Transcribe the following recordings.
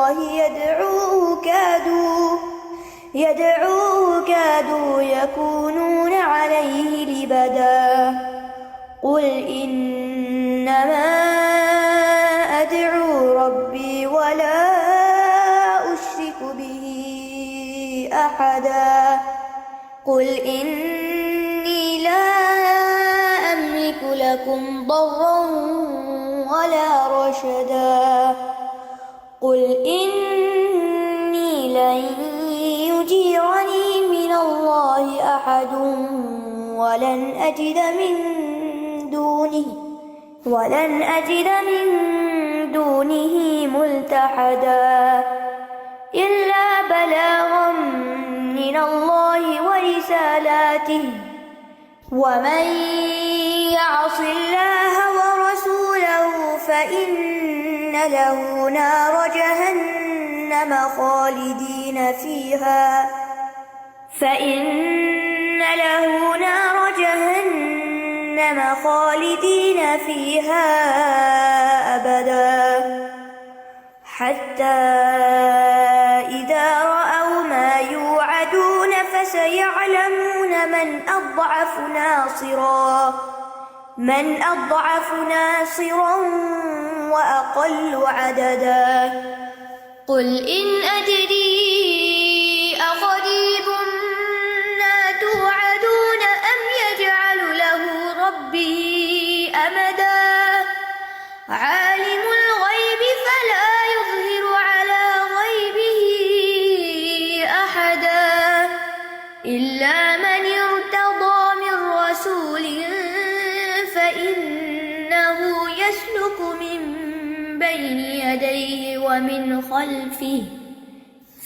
الله يدعوه كادوا يكونون عليه لبدا قل إنما أدعو ربي ولا أشرك به أحدا قل إني لا أملك لكم ضرا ولا رشدا قل إني لن يجيرني من الله أحد ولن أجد من دونه ملتحدا إلا بلاغا من الله ورسالاته ومن يعص الله ورسوله فإن له نار جهنم خالدين فيها أبدا حتى إذا رأوا ما يوعدون فسيعلمون من أضعف ناصرا وأقل عددا قل إن أدري أقريب ما توعدون أم يجعل له ربي أمدا عالم الغيب فلا يظهر على غيبه أحدا إلا من ارتضى من رسول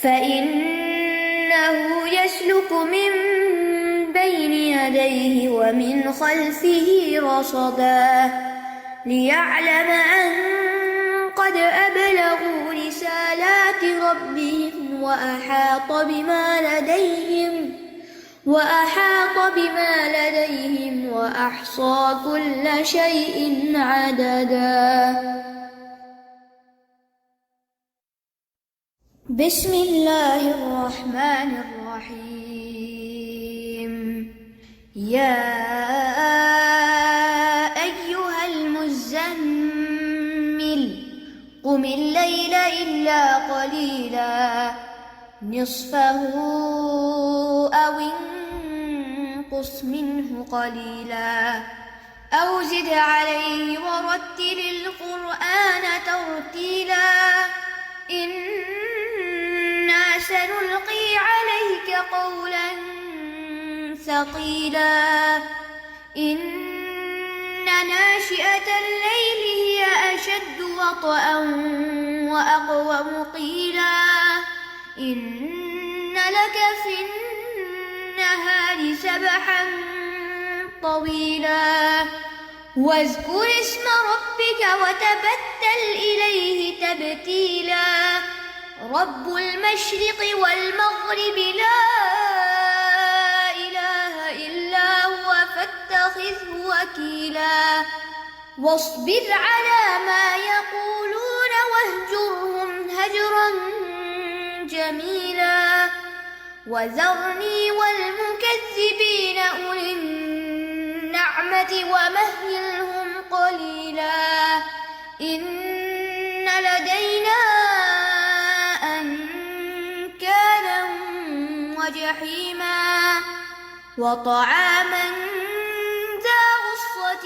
فإنه يسلك من بين يديه ومن خلفه رصدا ليعلم أن قد أبلغوا رسالات ربهم وأحاط بما لديهم وأحصى كل شيء عددا بسم الله الرحمن الرحيم يا أيها المزمل قم الليل إلا قليلا نصفه أو انقص منه قليلا أو زد عليه ورتل القرآن ترتيلا إنا سنلقي عليك قولا ثقيلا إن ناشئة الليل هي أشد وطئا وأقوم قيلا إن لك في النهار سبحا طويلا واذكر اسم ربك وتبتل إليه تبتيلا رب المشرق والمغرب لا إله إلا هو فاتخذه وكيلا واصبر على ما يقولون واهجرهم هجرا جميلا وذرني والمكذبين أولي النعمة ومهلهم قليلا إن لدينا أنكالا وجحيما وطعاما ذا غصة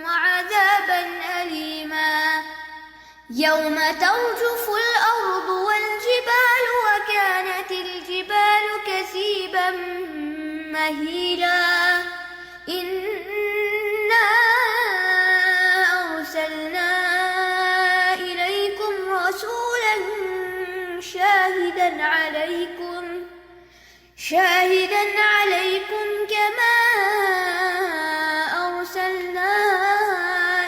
وعذابا أليما يوم ترجف الأرض والجبال وكانت الجبال كثيبا مهيلا إنا أرسلنا إليكم رسولا شاهدا عليكم كما أرسلنا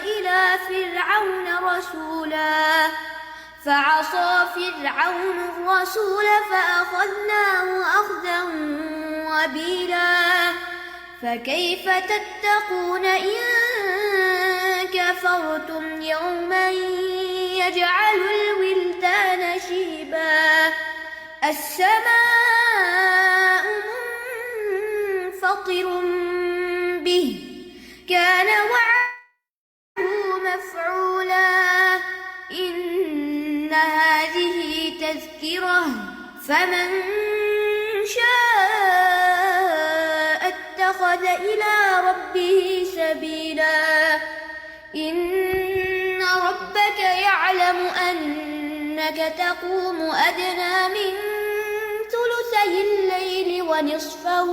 إلى فرعون رسولا فعصى فرعون الرسول فأخذناه أخذا وبيلا فكيف تتقون إن كفرتم يوما يجعل الولدان السماء منفطر به كان وعده مفعولا إن هذه تذكرة فمن شاء اتخذ إلى ربه سبيلا إن ربك يعلم أنك تقوم أدنى من ثلثي الليل ونصفه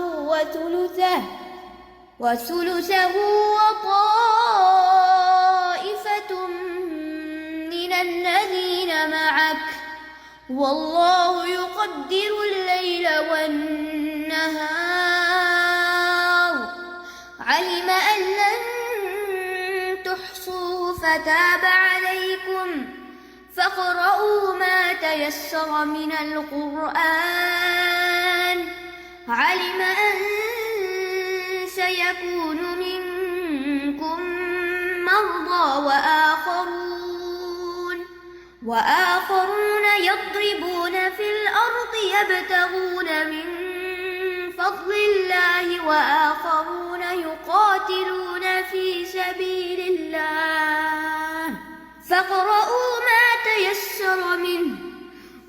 وثلثه وطائفة من الذين معك والله يقدر الليل والنهار علم أن لن تحصوا فتاب عليكم فاقرؤوا ما تيسر من القرآن علم أن سيكون منكم مرضى وآخرون يضربون في الأرض يبتغون من فضل الله وآخرون يقاتلون في سبيل الله فاقرؤوا ما تيسر منه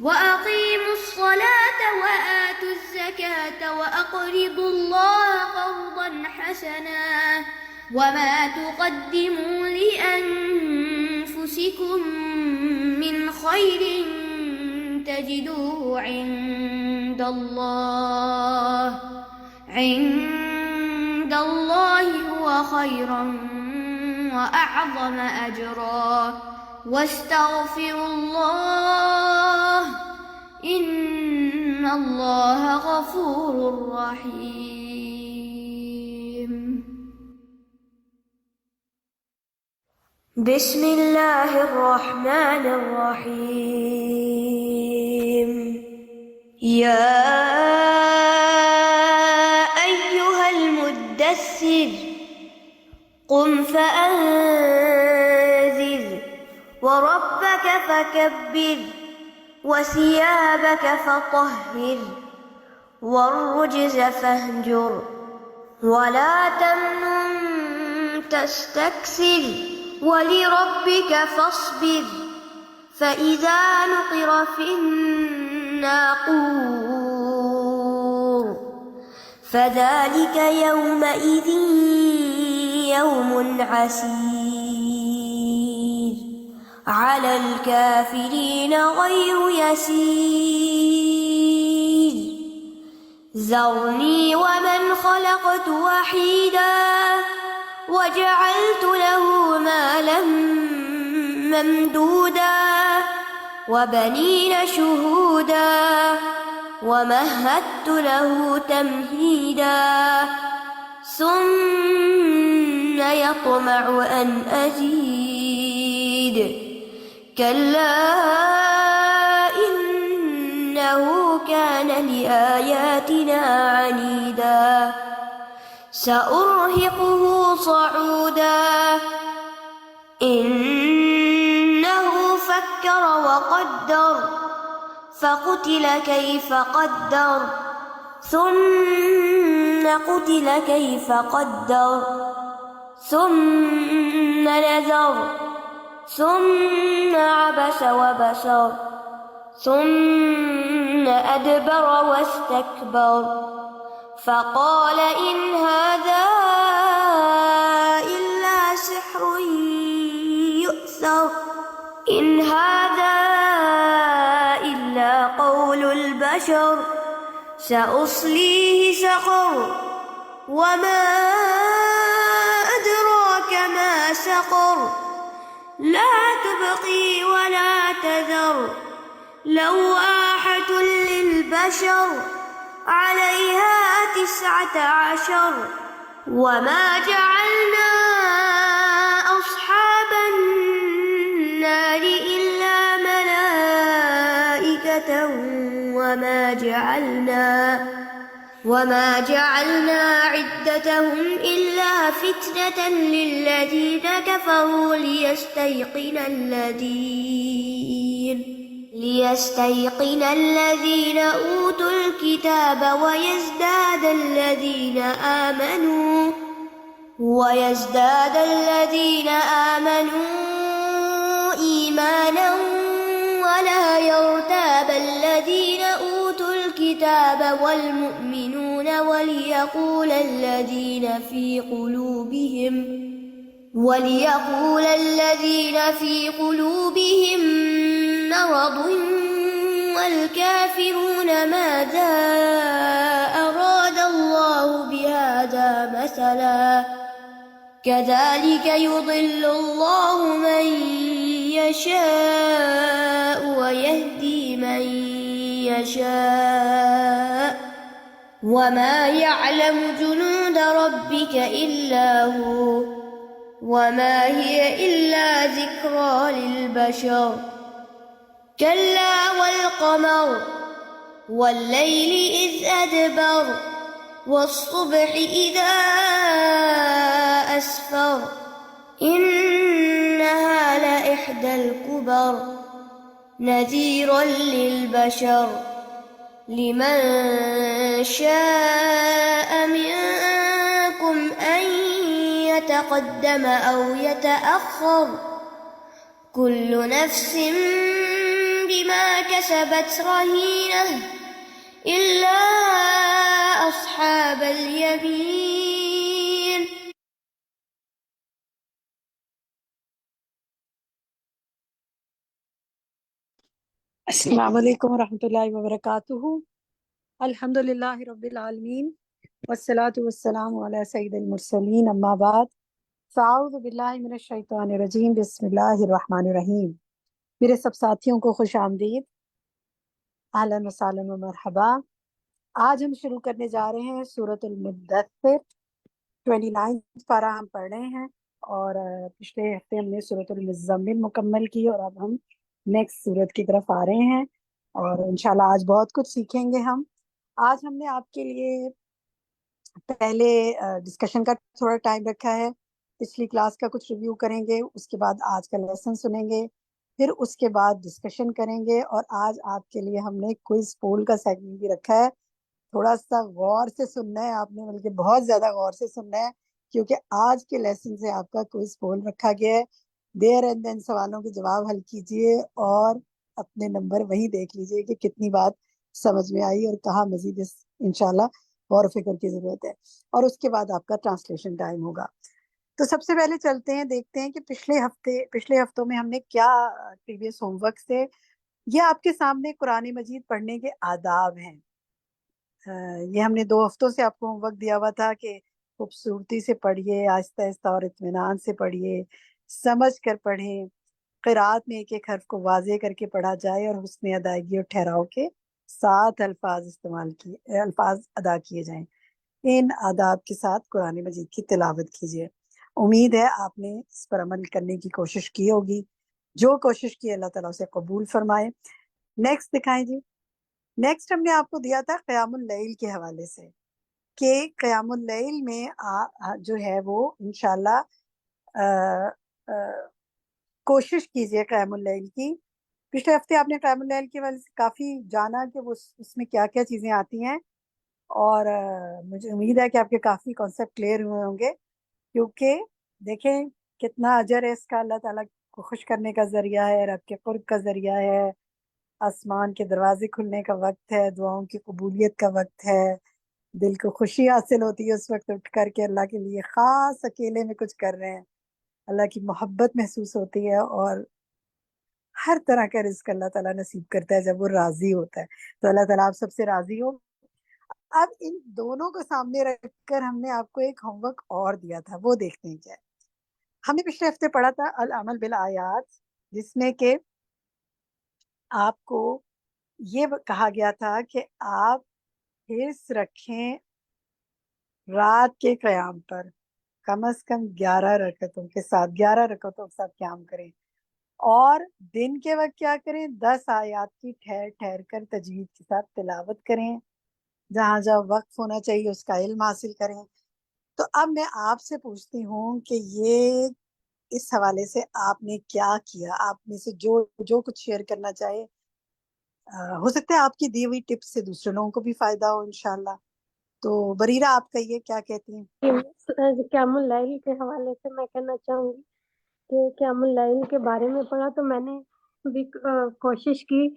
وأقيموا الصلاة وآتوا الزكاة وأقرضوا الله قرضا حسنا وما تقدموا لأنفسكم من خير تجدوه عند الله هو خيرا وأعظم أجرا واستغفروا الله إن الله غفور رحيم. بسم الله الرحمن الرحيم. يا أيها المدثر قم فأنذر وربك فكبر وثيابك فطهر والرجز فاهجر ولا تمنن تستكثر ولربك فاصبر فإذا نقر في الناقور فذلك يومئذ يوم عسير على الكافرين غير يسير ذرني ومن خلقت وحيدا وجعلت له مالا ممدودا وبنين شهودا ومهدت له تمهيدا ثم يطمع أن أزيد كلا إنه كان لآياتنا عنيدا سأرهقه صعودا إنه فكر وقدر فقتل كيف قدر ثم قتل كيف قدر ثم نذر ثم عبس وبسر ثم أدبر واستكبر فقال إن هذا إلا سحر يؤثر إن هذا إلا قول البشر سأصليه سقر وما أدراك ما سقر لا تبقي ولا تذر لواحة للبشر عليها 19 وما جعلنا أصحاب النار إلا ملائكة وما جعلنا عدتهم إلا فتنة للذين كفروا ليستيقن ليستيقن الذين أوتوا الكتاب ويزداد الذين آمنوا إيمانا ولا يرتاب الذين أوتوا الكتاب والمؤمنون وليقول الذين في قلوبهم مرض والكافرون ماذا أراد الله بهذا مثلا كذلك يضل الله من يشاء ويهدي من يشاء وما يعلم جنود ربك إلا هو وما هي إلا ذكرى للبشر كلا والقمر والليل إذ أدبر والصبح إذا أسفر إنها لإحدى الكبر نذيرا للبشر لمن شاء منكم أن يتقدم أو يتأخر كل نفس بما كسبت رهينة إلا أصحاب اليمين. السلام علیکم ورحمۃ اللہ وبرکاتہ. الحمد للہ رب العالمین والصلاة والسلام علی سید المرسلین اما بعد فاعوذ باللہ من الشیطان الرجیم بسم اللہ الرحمن الرحیم. میرے سب ساتھیوں کو خوش آمدید، اہلا وسہلا و مرحبا. آج ہم شروع کرنے جا رہے ہیں سورۃ المدثر. 29 پارہ ہم پڑھ رہے ہیں اور پچھلے ہفتے ہم نے سورۃ المزمل مکمل کی اور اب ہم نیکسٹ سورت کی طرف آ رہے ہیں اور انشاءاللہ آج بہت کچھ سیکھیں گے ہم. آج ہم نے آپ کے لیے پہلے ڈسکشن کا تھوڑا ٹائم رکھا ہے. پچھلی کلاس کا کچھ ریویو کریں گے، اس کے بعد آج کا لیسن سنیں گے، پھر اس کے بعد ڈسکشن کریں گے. اور آج آپ کے لیے ہم نے کوئز پول کا سیگمنٹ بھی رکھا ہے. تھوڑا سا غور سے سننا ہے آپ نے، بلکہ بہت زیادہ غور سے سننا ہے کیونکہ آج کے لیسن سے آپ کا کوئز پول رکھا گیا ہے. دیر اینڈ دین سوالوں کے جواب حل کیجئے اور اپنے نمبر وہیں دیکھ لیجئے کہ کتنی بات سمجھ میں آئی اور کہاں مزید انشاءاللہ غور و فکر کی ضرورت ہے. اور اس کے بعد آپ کا ٹرانسلیشن ٹائم ہوگا. تو سب سے پہلے چلتے ہیں، دیکھتے ہیں کہ پچھلے ہفتوں میں ہم نے کیا پریویس ہوم ورک سے. یہ آپ کے سامنے قرآن مجید پڑھنے کے آداب ہیں. یہ ہم نے 2 ہفتوں سے آپ کو ہوم ورک دیا ہوا تھا کہ خوبصورتی سے پڑھیے، آہستہ آہستہ اور اطمینان سے پڑھیے، سمجھ کر پڑھیں، قرات میں ایک ایک حرف کو واضح کر کے پڑھا جائے اور حسن ادائیگی اور ٹھہراؤ کے ساتھ الفاظ ادا کیے جائیں. ان آداب کے ساتھ قرآن مجید کی تلاوت کیجیے. امید ہے آپ نے اس پر عمل کرنے کی کوشش کی ہوگی. جو کوشش کی اللہ تعالیٰ اسے قبول فرمائے. نیکسٹ دکھائیں جی. نیکسٹ ہم نے آپ کو دیا تھا قیام اللیل کے حوالے سے کہ قیام اللیل میں جو ہے وہ انشاءاللہ کوشش کیجئے قیام اللیل کی. پچھلے ہفتے آپ نے قیام اللیل کی وجہ سے کافی جانا کہ وہ اس میں کیا کیا چیزیں آتی ہیں اور مجھے امید ہے کہ آپ کے کافی کانسیپٹ کلیئر ہوئے ہوں گے کیونکہ دیکھیں کتنا اجر ہے اس کا. اللہ تعالیٰ کو خوش کرنے کا ذریعہ ہے، رب کے قرب کا ذریعہ ہے، آسمان کے دروازے کھلنے کا وقت ہے، دعاؤں کی قبولیت کا وقت ہے، دل کو خوشی حاصل ہوتی ہے اس وقت اٹھ کر کے اللہ کے لیے خاص اکیلے میں کچھ کر رہے ہیں. اللہ کی محبت محسوس ہوتی ہے اور ہر طرح کا رزق اللہ تعالیٰ نصیب کرتا ہے جب وہ راضی ہوتا ہے. تو اللہ تعالیٰ آپ سب سے راضی ہو. اب ان دونوں کو سامنے رکھ کر ہم نے آپ کو ایک ہوم ورک اور دیا تھا، وہ دیکھتے ہیں کیا ہے. ہم نے پچھلے ہفتے پڑھا تھا العمل بالآیات، جس میں کہ آپ کو یہ کہا گیا تھا کہ آپ حرص رکھیں رات کے قیام پر، کم از کم 11 رکعتوں کے ساتھ 11 رکعتوں کے ساتھ قیام کریں اور دن کے وقت کیا کریں 10 آیات کی ٹھہر ٹھہر کر تجوید کے ساتھ تلاوت کریں، جہاں جہاں وقف ہونا چاہیے اس کا علم حاصل کریں. تو اب میں آپ سے پوچھتی ہوں کہ یہ اس حوالے سے آپ نے کیا کیا، آپ میں سے جو کچھ شیئر کرنا چاہے ہو سکتا ہے آپ کی دی ہوئی ٹپس سے دوسرے لوگوں کو بھی فائدہ ہو انشاءاللہ. تو بریرہ آپ کہیے کیا کہتی ہیں؟ قیام اللیل کے حوالے سے میں کہنا چاہوں گی کہ قیام اللیل کے بارے میں پڑھا تو میں نے بھی کوشش کی.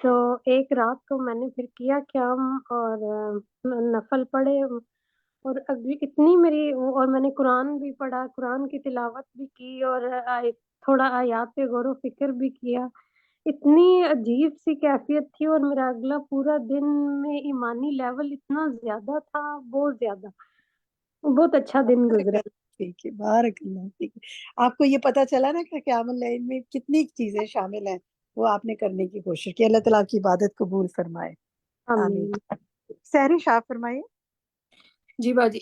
تو ایک رات کو میں نے پھر کیا قیام اور نفل پڑھے، اور ابھی اتنی میری اور میں نے قرآن بھی پڑھا، قرآن کی تلاوت بھی کی، اور تھوڑا آیات پہ غور و فکر بھی کیا. اتنی عجیب سی کیفیت تھی، اور میرا اگلا پورا دن میں ایمانی لیول اتنا زیادہ تھا، بہت زیادہ، بہت اچھا دن گزرا. ٹھیک ہے، بارک اللہ. ٹھیک ہے، آپ کو یہ پتا چلا نا کہ قیام اللیل میں کتنی چیزیں شامل ہیں، وہ آپ نے کرنے کی کوشش کی. اللہ تعالیٰ آپ کی عبادت قبول فرمائے. آمین. سحری شاہ فرمائیے. جی باجی،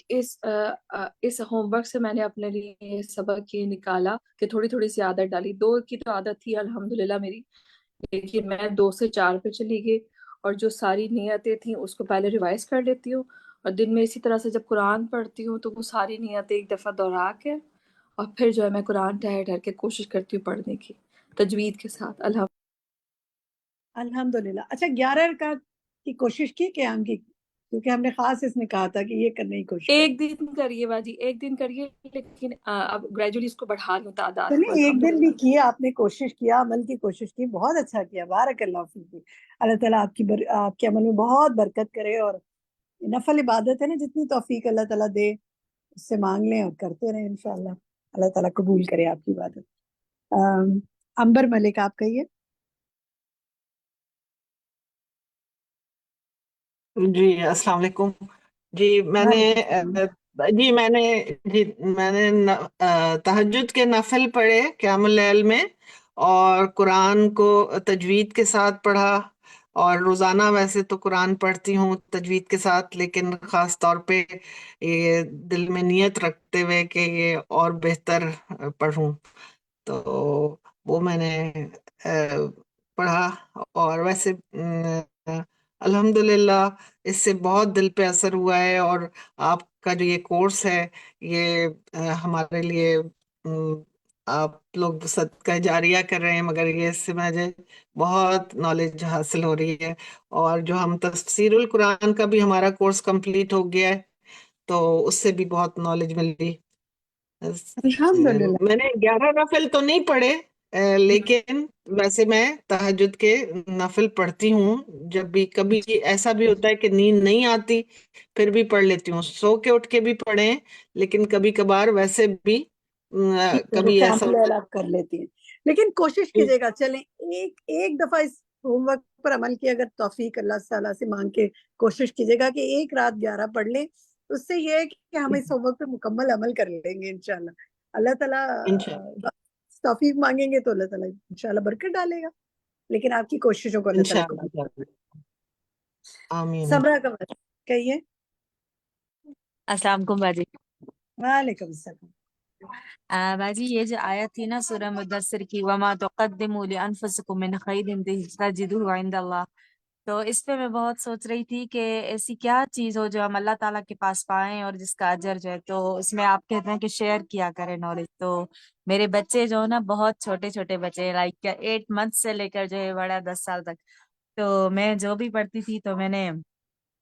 اس ہوم ورک سے میں نے اپنے لیے سبق یہ نکالا کہ تھوڑی تھوڑی سی عادت ڈالی. 2 کی تو عادت تھی الحمدللہ میری، لیکن میں 2 سے 4 پہ چلی گئی، اور جو ساری نیتیں تھیں اس کو پہلے ریوائز کر لیتی ہوں، اور دن میں اسی طرح سے جب قرآن پڑھتی ہوں تو وہ ساری نیتیں ایک دفعہ دہرا کے، اور پھر جو ہے میں قرآن ٹھہر ٹھہر کے کوشش کرتی ہوں پڑھنے کی تجوید کے ساتھ. الحمدللہ. اچھا، 11 رکعت کی کوشش کی قیام کی؟ کیونکہ ہم نے خاص اس میں کہا تھا کہ یہ کرنے کی کوشش ایک دن کریے باجی، ایک دن کریے، لیکن اب گریجولی اس کو بڑھا لوں تعداد کو. ایک دن بھی کیا آپ نے، کوشش کیا، عمل کی کوشش کی، بہت اچھا کیا. بارک اللہ فیک. اللہ تعالیٰ آپ کے عمل میں بہت برکت کرے، اور نفل عبادت ہے نا، جتنی توفیق اللہ تعالیٰ دے اس سے مانگ لیں اور کرتے رہیں انشاءاللہ. اللہ تعالیٰ قبول کرے آپ کی عبادت. عنبر ملک آپ کہیے. جی السلام علیکم. جی میں نے تہجد کے نفل پڑھے قیام اللیل میں، اور قرآن کو تجوید کے ساتھ پڑھا. اور روزانہ ویسے تو قرآن پڑھتی ہوں تجوید کے ساتھ، لیکن خاص طور پہ یہ دل میں نیت رکھتے ہوئے کہ یہ اور بہتر پڑھوں، تو وہ میں نے پڑھا. اور ویسے الحمدللہ اس سے بہت دل پہ اثر ہوا ہے. اور آپ کا جو یہ کورس ہے، یہ ہمارے لیے آپ لوگ صدقہ جاریہ کر رہے ہیں، مگر یہ اس سے مجھے بہت نالج حاصل ہو رہی ہے. اور جو ہم تفسیر القرآن کا بھی ہمارا کورس کمپلیٹ ہو گیا ہے، تو اس سے بھی بہت نالج ملی. الحمدللہ. میں نے 11 نفل تو نہیں پڑھے، لیکن ویسے میں تہجد کے نفل پڑھتی ہوں. جب بھی کبھی ایسا بھی ہوتا ہے کہ نیند نہیں آتی، پھر بھی پڑھ لیتی ہوں. سو کے اٹھ کے بھی پڑھیں، لیکن کبھی کبھار ویسے بھی کبھی ایسا ہوتا ہے. آپ کر لیتی ہیں، لیکن کوشش کیجیے گا. چلیں ایک دفعہ اس ہوم ورک پر عمل کی، اگر توفیق اللہ تعالیٰ سے مانگ کے کوشش کیجیے گا کہ ایک رات 11 پڑھ لیں. اس سے یہ ہے کہ ہم اس ہوم ورک پہ مکمل عمل کر لیں گے انشاءاللہ. اللہ تعالیٰ توفیق مانگیں گے تو اللہ تعالیٰ انشاءاللہ برکت ڈالے گا، لیکن آپ کی کوششوں کو اللہ تعالیٰ قبول کرے. آمین. سمرہ کا کہیے. السلام علیکم باجی. وعلیکم السلام. باجی یہ جو آیت تھی نا سورہ مدثر کی، وَمَا تُقَدِّمُوا لِأَنفُسِكُم مِّنْ خَيْرٍ تَجِدُوهُ عِندَ اللَّهِ، تو اس پہ میں بہت سوچ رہی تھی کہ ایسی کیا چیز ہو جو ہم اللہ تعالیٰ کے پاس پائیں اور جس کا اجر جو ہے. تو اس میں آپ کہتے ہیں کہ شیئر کیا کریں نالج. تو میرے بچے جو ہے نا بہت چھوٹے چھوٹے بچے، لائک 8 منتھ سے لے کر جو ہے بڑا 10 سال تک. تو میں جو بھی پڑھتی تھی تو میں نے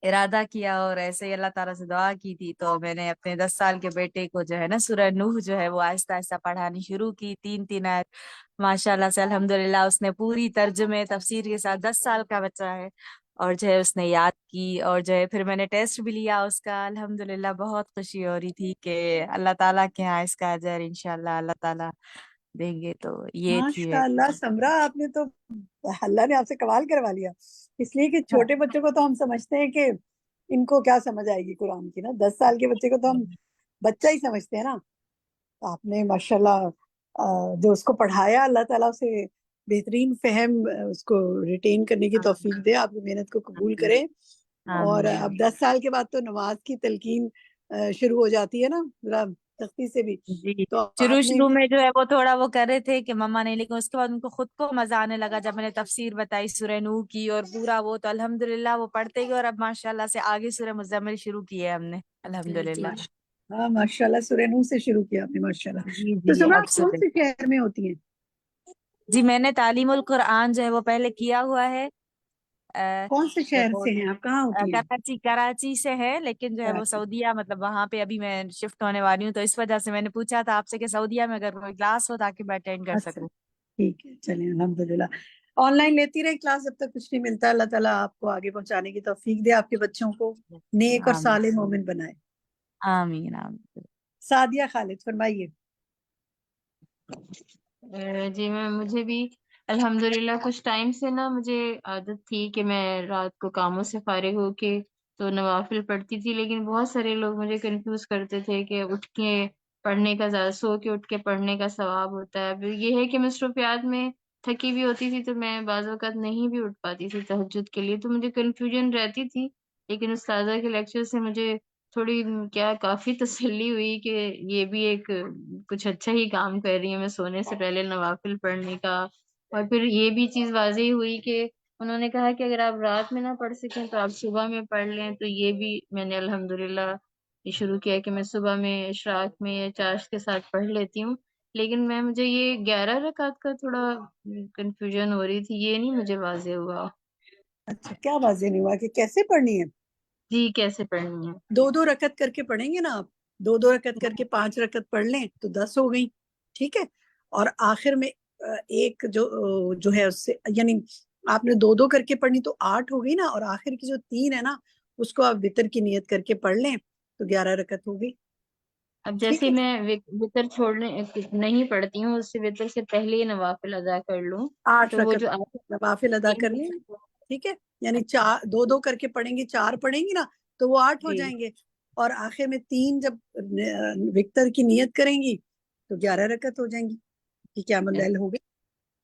ارادہ کیا اور ایسے ہی اللہ تعالیٰ سے دعا کی تھی. تو میں نے اپنے 10 سال کے بیٹے کو جو ہے نا سورہ نوح جو ہے وہ آہستہ آہستہ پڑھانی شروع کی، 3 آیت. ماشاءاللہ سے الحمدللہ اس نے پوری ترجمے تفسیر کے ساتھ، 10 سال کا بچہ ہے، اور جو ہے اس نے یاد کی. اور جو ہے پھر میں نے ٹیسٹ بھی لیا اس کا. الحمدللہ بہت خوشی ہو رہی تھی کہ اللہ تعالیٰ کے ہاں اس کا اجر انشاءاللہ اللہ تعالیٰ دیں گے. تو یہ تھی ہے. ماشاءاللہ سمرہ، آپ نے تو اللہ نے آپ سے کمال کروا لیا. اس لیے کہ چھوٹے بچوں کو تو ہم سمجھتے ہیں کہ ان کو کیا سمجھ آئے گی قرآن کی نا. 10 سال کے بچے کو تو ہم بچہ ہی سمجھتے ہیں نا. آپ نے ماشاءاللہ جو اس کو پڑھایا، اللہ تعالیٰ سے بہترین فہم اس کو ریٹین کرنے کی توفیق دے، آپ کی محنت کو قبول کرے. اور اب 10 سال کے بعد تو نماز کی تلقین شروع ہو جاتی ہے نا، ذرا سختی سے بھی. جی تو شروع میں جو ہے وہ تھوڑا وہ کر رہے تھے کہ مما نہیں، لیکن اس کے بعد ان کو خود کو مزہ آنے لگا جب میں نے تفسیر بتائی سورہ نوح کی اور پورا وہ. تو الحمدللہ وہ پڑھتے گئے، اور اب ماشاءاللہ سے آگے سورہ مزمل شروع کی ہے ہم نے الحمدللہ. ہاں ماشاءاللہ سورہ نوح سے شروع کیا آپ نے ماشاءاللہ. جی تو جی سمرہ اب آپ کون سے شہر میں ہوتی ہیں؟ جی میں نے تعلیم القرآن جو ہے وہ پہلے کیا ہوا ہے، کون سے شہر تو سے ہیں آپ؟ کہاں ہوتی ہیں؟ کراچی سے ہے، لیکن جو ہے وہ کراچی۔ سعودیہ، مطلب وہاں پہ ابھی میں شفٹ ہونے والی ہوں، تو اس وجہ سے میں نے پوچھا تھا آپ سے کہ سعودیہ میں اگر کوئی کلاس ہو تاکہ میں اٹینڈ کر اچھا سکوں۔ ٹھیک ہے، چلیں الحمدللہ آن لائن لیتی رہی کلاس جب تک کچھ نہیں ملتا. اللہ تعالیٰ آپ کو آگے پہنچانے کی توفیق دے، آپ کے بچوں کو نیک اور آمین صالح مومن بنائے. آمین آمین۔ سعدیہ خالد فرمائیے. جی میم، مجھے بھی الحمدللہ کچھ ٹائم سے نا مجھے عادت تھی کہ میں رات کو کاموں سے فارغ ہو کے تو نوافل پڑھتی تھی، لیکن بہت سارے لوگ مجھے کنفیوز کرتے تھے کہ اٹھ کے پڑھنے کا زیادہ، سو کے اٹھ کے پڑھنے کا ثواب ہوتا ہے. اب یہ ہے کہ مصروفیات میں تھکی بھی ہوتی تھی تو میں بعض اوقات نہیں بھی اٹھ پاتی تھی تہجد کے لیے، تو مجھے کنفیوژن رہتی تھی. لیکن استاذہ کے لیکچر سے مجھے تھوڑی کیا کافی تسلی ہوئی کہ یہ بھی ایک کچھ اچھا ہی کام کر رہی ہوں میں، سونے سے پہلے نوافل پڑھنے کا. اور پھر یہ بھی چیز واضح ہوئی کہ انہوں نے کہا کہ اگر آپ رات میں نہ پڑھ سکیں تو آپ صبح میں پڑھ لیں. تو یہ بھی میں نے الحمدللہ یہ شروع کیا کہ میں صبح میں اشراق میں یا چاشت کے ساتھ پڑھ لیتی ہوں. لیکن مجھے یہ 11 رکعت کا تھوڑا کنفیوژن ہو رہی تھی، یہ نہیں مجھے واضح ہوا. اچھا، کیا واضح نہیں ہوا کہ کیسے پڑھنی ہے؟ جی کیسے پڑھنی ہے؟ 2 رکعت کر کے پڑھیں گے نا آپ. 2 رکعت کر کے 5 رکعت پڑھ لیں تو 10 ہو گئی. ٹھیک ہے. اور آخر میں ایک جو ہے اس سے، یعنی آپ نے 2 کر کے پڑھنی تو 8 ہو گئی نا، اور آخر کی جو 3 ہے نا اس کو آپ وطر کی نیت کر کے پڑھ لیں تو 11 رکعت ہو گئی. اب ٹھیک جیسے ہے. میں وطر چھوڑنے نہیں پڑھتی ہوں، اس سے وطر سے پہلے ہی نوافل ادا کر لوں 8 تو وہ رکعت جو آخر نوافل ادا کر لیں. ٹھیک ہے. یعنی 2 کر کے پڑھیں گے، 4 پڑھیں گی نا تو وہ 8 ہو جی جائیں گے. اور آخر میں 3 جب وکتر کی نیت کریں گی تو 11 رکعت ہو جائیں گی. کہ قیام اللیل ہو گئی.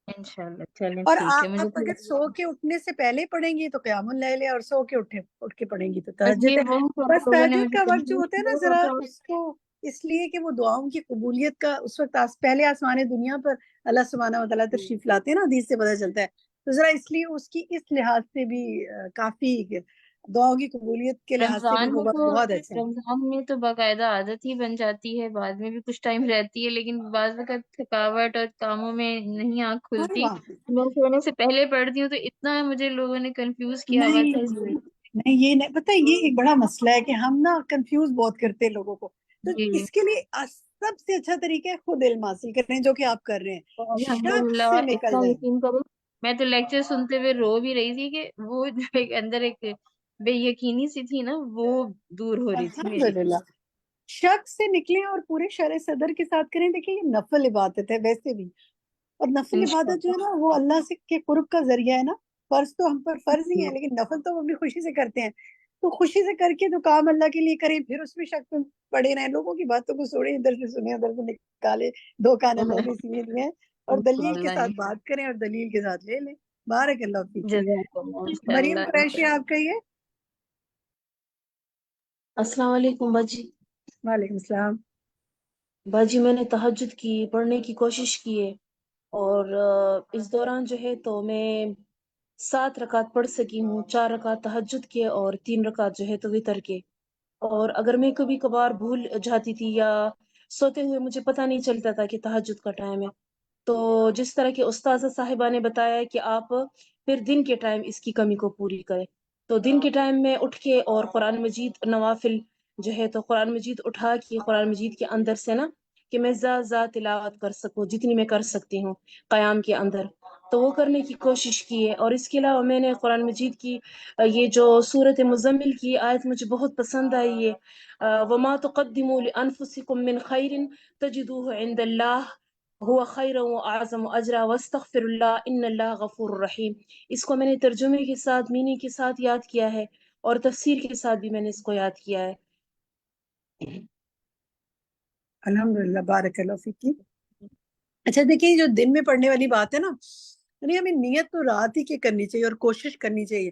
انشاءاللہ. چلیں اور ٹھیک ہے. مجھے آپ اگر سو کے اٹھنے سے پہلے پڑھیں گی تو قیام اللیل ہے، اور سو کے اٹھ کے پڑھیں گی تو بس تہجد یہ ہے. بہت سارے بس لوگوں نے تہجد مجھے کا وقت جو کنفیوز ہوتا ہے نا کیا ذرا تھا. اس کو اس لیے کہ وہ دعاؤں کی قبولیت کا اس وقت پہلے آسمان دنیا پر اللہ سبحانہ و تعالیٰ تشریف لاتے ہیں نا، حدیث سے پتہ چلتا ہے. تو ذرا اس لیے اس کی اس لحاظ سے بھی کافی دعاؤں کی قبولیت کے لحاظ سے بھی وہ وقت بہت اچھا ہے. رمضان میں تو باقاعدہ عادت ہی بن جاتی ہے، بعد میں بھی کچھ ٹائم رہتی ہے، لیکن بعض وقت تھکاوٹ اور کاموں میں نہیں آنکھ ہر کھلتی. وقت میں سونے سے پہلے پڑھتی ہوں تو اتنا مجھے لوگوں نے کنفیوز کیا ہوا تھا اس نہیں لیے. نہیں، یہ نہیں پتہ، یہ ایک بڑا مسئلہ ہے کہ ہم نا کنفیوز بہت کرتے ہیں لوگوں کو. تو جی اس کے لیے سب سے اچھا طریقہ ہے خود علم حاصل کرنے، جو کہ آپ کر رہے تو ہیں. شک الحمدللہ سے نکل اتنا جائیں. یقین کرو، میں تو لیکچر سنتے ہوئے رو بھی رہی تھی کہ وہ جو ایک اندر ایک بے یقینی سی تھی نا وہ دور ہو رہی تھی میری. الحمدللہ شک سے نکلیں اور پورے شرع صدر کے ساتھ کریں. دیکھیں یہ نفل عبادت ہے ویسے بھی، اور نفل عبادت جو ہے نا وہ اللہ سے کے قرب کا ذریعہ ہے نا. فرض تو ہم پر فرض ہی ہیں، لیکن نفل تو ہم اپنی خوشی سے کرتے ہیں. تو خوشی سے کر کے تو کام اللہ کے لیے کریں، پھر اس میں شک میں پڑے رہیں. لوگوں کی باتوں کو چھوڑیں، ادھر سے سنیں ادھر سے نکالے. 2 کان اللہ نے سینے دیے ہیں، اور دلیل کے ساتھ بات کریں اور دلیل کے ساتھ لے لیں. بارک اللہ فیک. جزاک اللہ. مریم انشاءاللہ قریشی آپ کہیے. السلام علیکم باجی. وعلیکم السلام. باجی میں نے تہجد کی پڑھنے کی کوشش کی ہے، اور اس دوران جو ہے تو میں 7 رکعت پڑھ سکی ہوں. 4 رکعت تہجد کے اور 3 رکعت جو ہے تو وطر کے. اور اگر میں کبھی کبھار بھول جاتی تھی یا سوتے ہوئے مجھے پتہ نہیں چلتا تھا کہ تہجد کا ٹائم ہے، تو جس طرح کے استاذہ صاحبہ نے بتایا کہ آپ پھر دن کے ٹائم اس کی کمی کو پوری کریں، تو دن کے ٹائم میں اٹھ کے اور قرآن مجید نوافل جو ہے تو قرآن مجید اٹھا کے قرآن مجید کے اندر سے نا کہ میں زیادہ تلاوت کر سکوں جتنی میں کر سکتی ہوں قیام کے اندر، تو وہ کرنے کی کوشش کی ہے. اور اس کے علاوہ میں نے قرآن مجید کی یہ جو سورۃ مزمل کی آیت مجھے بہت پسند آئی ہے. وما تقدموا لانفسکم من خیر تجدوه عند اللہ هو خیر واعظم اجرا واستغفر اللہ ان اللہ غفور رحیم. اس کو میں نے ترجمے کے ساتھ میننگ کے ساتھ یاد کیا ہے، اور تفسیر کے ساتھ بھی میں نے اس کو یاد کیا ہے. الحمدللہ بارک اللہ فیک. اچھا دیکھیے، جو دن میں پڑھنے والی بات ہے نا، یعنی ہمیں نیت تو رات ہی کی کرنی چاہیے اور کوشش کرنی چاہیے.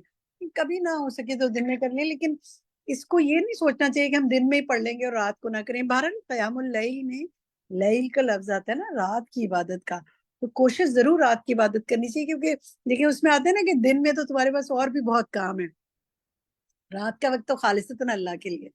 کبھی نہ ہو سکے تو دن میں کر لیں، لیکن اس کو یہ نہیں سوچنا چاہیے کہ ہم دن میں ہی پڑھ لیں گے اور رات کو نہ کریں. بہرحال قیام اللیل میں لیل کا لفظ آتا ہے نا رات کی عبادت کا، تو کوشش ضرور رات کی عبادت کرنی چاہیے. کیونکہ دیکھیں اس میں آتا ہے نا کہ دن میں تو تمہارے پاس اور بھی بہت کام ہے، رات کا وقت تو خالصتاً اللہ کے لیے.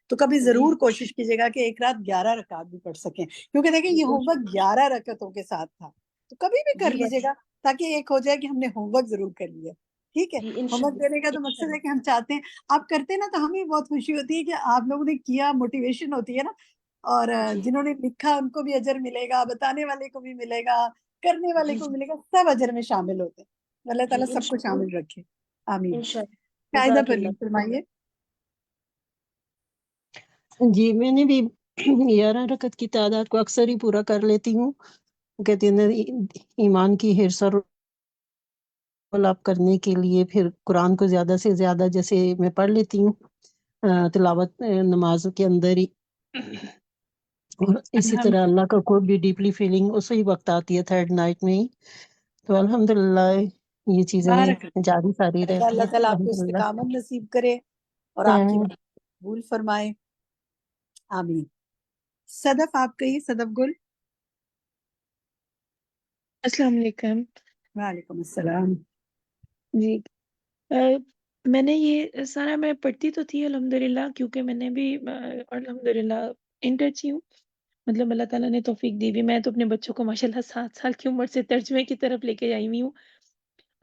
تو کبھی ضرور کوشش کیجیے گا کہ ایک رات 11 رکعت بھی پڑھ سکیں، کیونکہ دیکھیں یہ ہوم ورک 11 رکعتوں کے ساتھ تھا. تو کبھی بھی کر لیجیے گا تاکہ ایک ہو جائے کہ ہم نے ہوم ورک ضرور کر لیا. ٹھیک ہے، جی ہوم ورک دینے کا تو مقصد ہے کہ ہم چاہتے ہیں آپ کرتے ہیں نا، تو ہمیں بہت خوشی ہوتی ہے کہ آپ لوگوں نے کیا، موٹیویشن ہوتی ہے نا، اور جنہوں نے لکھا ان کو بھی اجر ملے گا، بتانے والے کو بھی ملے گا، کرنے والے جی کو ملے گا، سب اجر میں شامل ہوتے ہیں۔ اللہ تعالیٰ جی سب کو شامل رکھے، آمین۔ انشاءاللہ، قاعدہ جزاک اللہ۔ فرمائیے۔ جی میں نے بھی 11 رکعت کی تعداد کو اکثر ہی پورا کر لیتی ہوں۔ کہتے ہیں نا، ایمان کی حرص اور آپ کرنے کے لیے پھر قرآن کو زیادہ سے زیادہ جیسے میں پڑھ لیتی ہوں تلاوت نماز کے اندر ہی، اور اسی طرح اللہ کا کوئی بھی ڈیپلی فیلنگ اسی وقت آتی ہے، تھرڈ نائٹ میں ہی۔ تو الحمدللہ یہ چیزیں بارک جاری ساری اللہ، رہتی اللہ ہیں تعالیٰ آپ کو الحمدللہ۔ استقامت نصیب کرے اور آپ کی بات قبول فرمائے، آمین۔ صدف آپ کہیے، صدف گل۔ السلام علیکم۔ وعلیکم السلام۔ جی میں نے یہ سارا میں پڑھتی تو تھی الحمدللہ، کیونکہ میں نے بھی الحمدللہ انٹر ہوں، مطلب اللہ تعالیٰ نے توفیق دی بھی۔ میں تو اپنے بچوں کو ماشاءاللہ 7 سال کی عمر سے ترجمے کی طرف لے کے آئی ہوئی ہوں،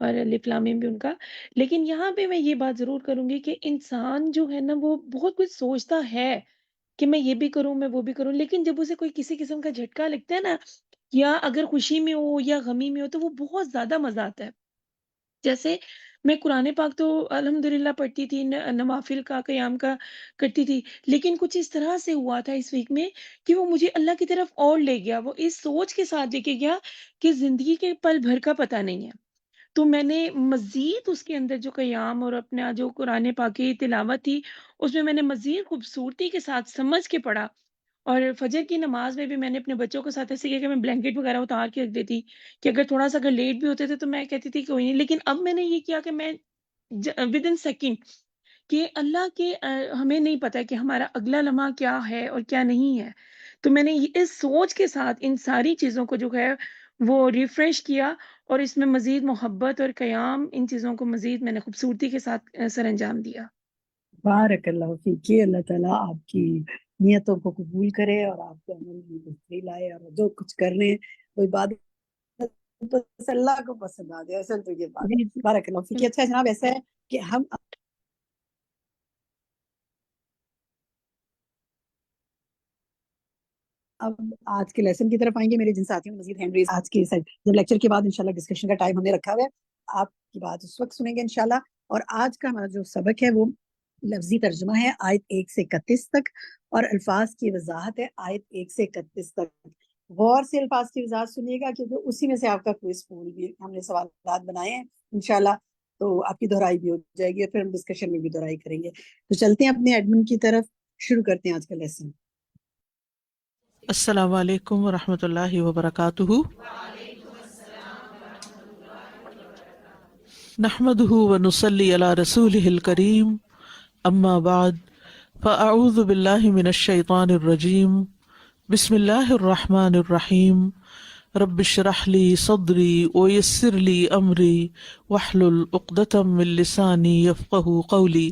اور الف لام میم بھی ان کا۔ لیکن یہاں پہ میں یہ بات ضرور کروں گی کہ انسان جو ہے نا وہ بہت کچھ سوچتا ہے کہ میں یہ بھی کروں، میں وہ بھی کروں، لیکن جب اسے کوئی کسی قسم کا جھٹکا لگتا ہے نا، یا اگر خوشی میں ہو یا غمی میں ہو، تو وہ بہت زیادہ مزہ آتا ہے۔ جیسے میں قرآن پاک تو الحمدللہ پڑھتی تھی، نوافل کا قیام کا کرتی تھی، لیکن کچھ اس طرح سے ہوا تھا اس ویک میں کہ وہ مجھے اللہ کی طرف اور لے گیا، وہ اس سوچ کے ساتھ لے کے گیا کہ زندگی کے پل بھر کا پتہ نہیں ہے۔ تو میں نے مزید اس کے اندر جو قیام اور اپنا جو قرآن پاک کی تلاوت تھی، اس میں نے مزید خوبصورتی کے ساتھ سمجھ کے پڑھا۔ اور فجر کی نماز میں بھی میں نے اپنے بچوں کے ساتھ ایسے کیا کہ میں بلینکٹ وغیرہ اتار کے رکھ دیتی کہ اگر تھوڑا سا اگر لیٹ بھی ہوتے تھے تو میں کہتی تھی کوئی نہیں، لیکن اب میں نے یہ کیا کہ میں ود ان سیکنڈ کہ اللہ کے ہمیں نہیں پتا کہ ہمارا اگلا لمحہ کیا ہے اور کیا نہیں ہے، تو میں نے اس سوچ کے ساتھ ان ساری چیزوں کو جو ہے وہ ریفریش کیا، اور اس میں مزید محبت اور قیام، ان چیزوں کو مزید میں نے خوبصورتی کے ساتھ سر انجام دیا۔ بارک اللہ فیک، اللہ تعالیٰ آپ کی نیتوں کو قبول کرے اور آپ کے عمل میں بہتری لائے، اور جو کچھ کر رہے ہیں وہ عبادت بس اللہ کو پسند آ جائے، اصل تو یہ بات ہے۔ بارک اللہ فیک۔ اچھا جناب، ایسا ہے کہ ہم اب آج کے لیسن کی طرف آئیں گے۔ میرے جن ساتھیوں نے مزید ہینڈ ریز آج کے جب لیکچر کے بعد انشاءاللہ ڈسکشن کا ٹائم ہم نے رکھا ہوا ہے، آپ کی بات اس وقت سنیں گے انشاءاللہ۔ اور آج کا ہمارا جو سبق ہے وہ لفظی ترجمہ ہے آیت 1 سے 31 تک، اور الفاظ کی وضاحت ہے آیت 1 سے 31 تک۔ غور سے الفاظ کی وضاحت سنیے گا، کیونکہ اسی میں سے آپ کا کوئی پول بھی ہم نے سوالات بنائے ہیں انشاءاللہ، تو آپ کی دہرائی بھی ہو جائے گی، اور پھر ہم ڈسکشن میں بھی دہرائی کریں گے۔ تو چلتے ہیں اپنے ایڈمن کی طرف، شروع کرتے ہیں آج کا لیسن۔ السلام علیکم ورحمۃ اللہ وبرکاتہ۔ نحمده ونصلي على رسوله الكريم، اما بعد فاعوذ باللہ من الشیطان الرجیم، بسم اللہ الرحمن الرحیم، رب اشرح لي صدری ويسر لي امری واحلل عقدۃ من لسانی یفقهوا قولی۔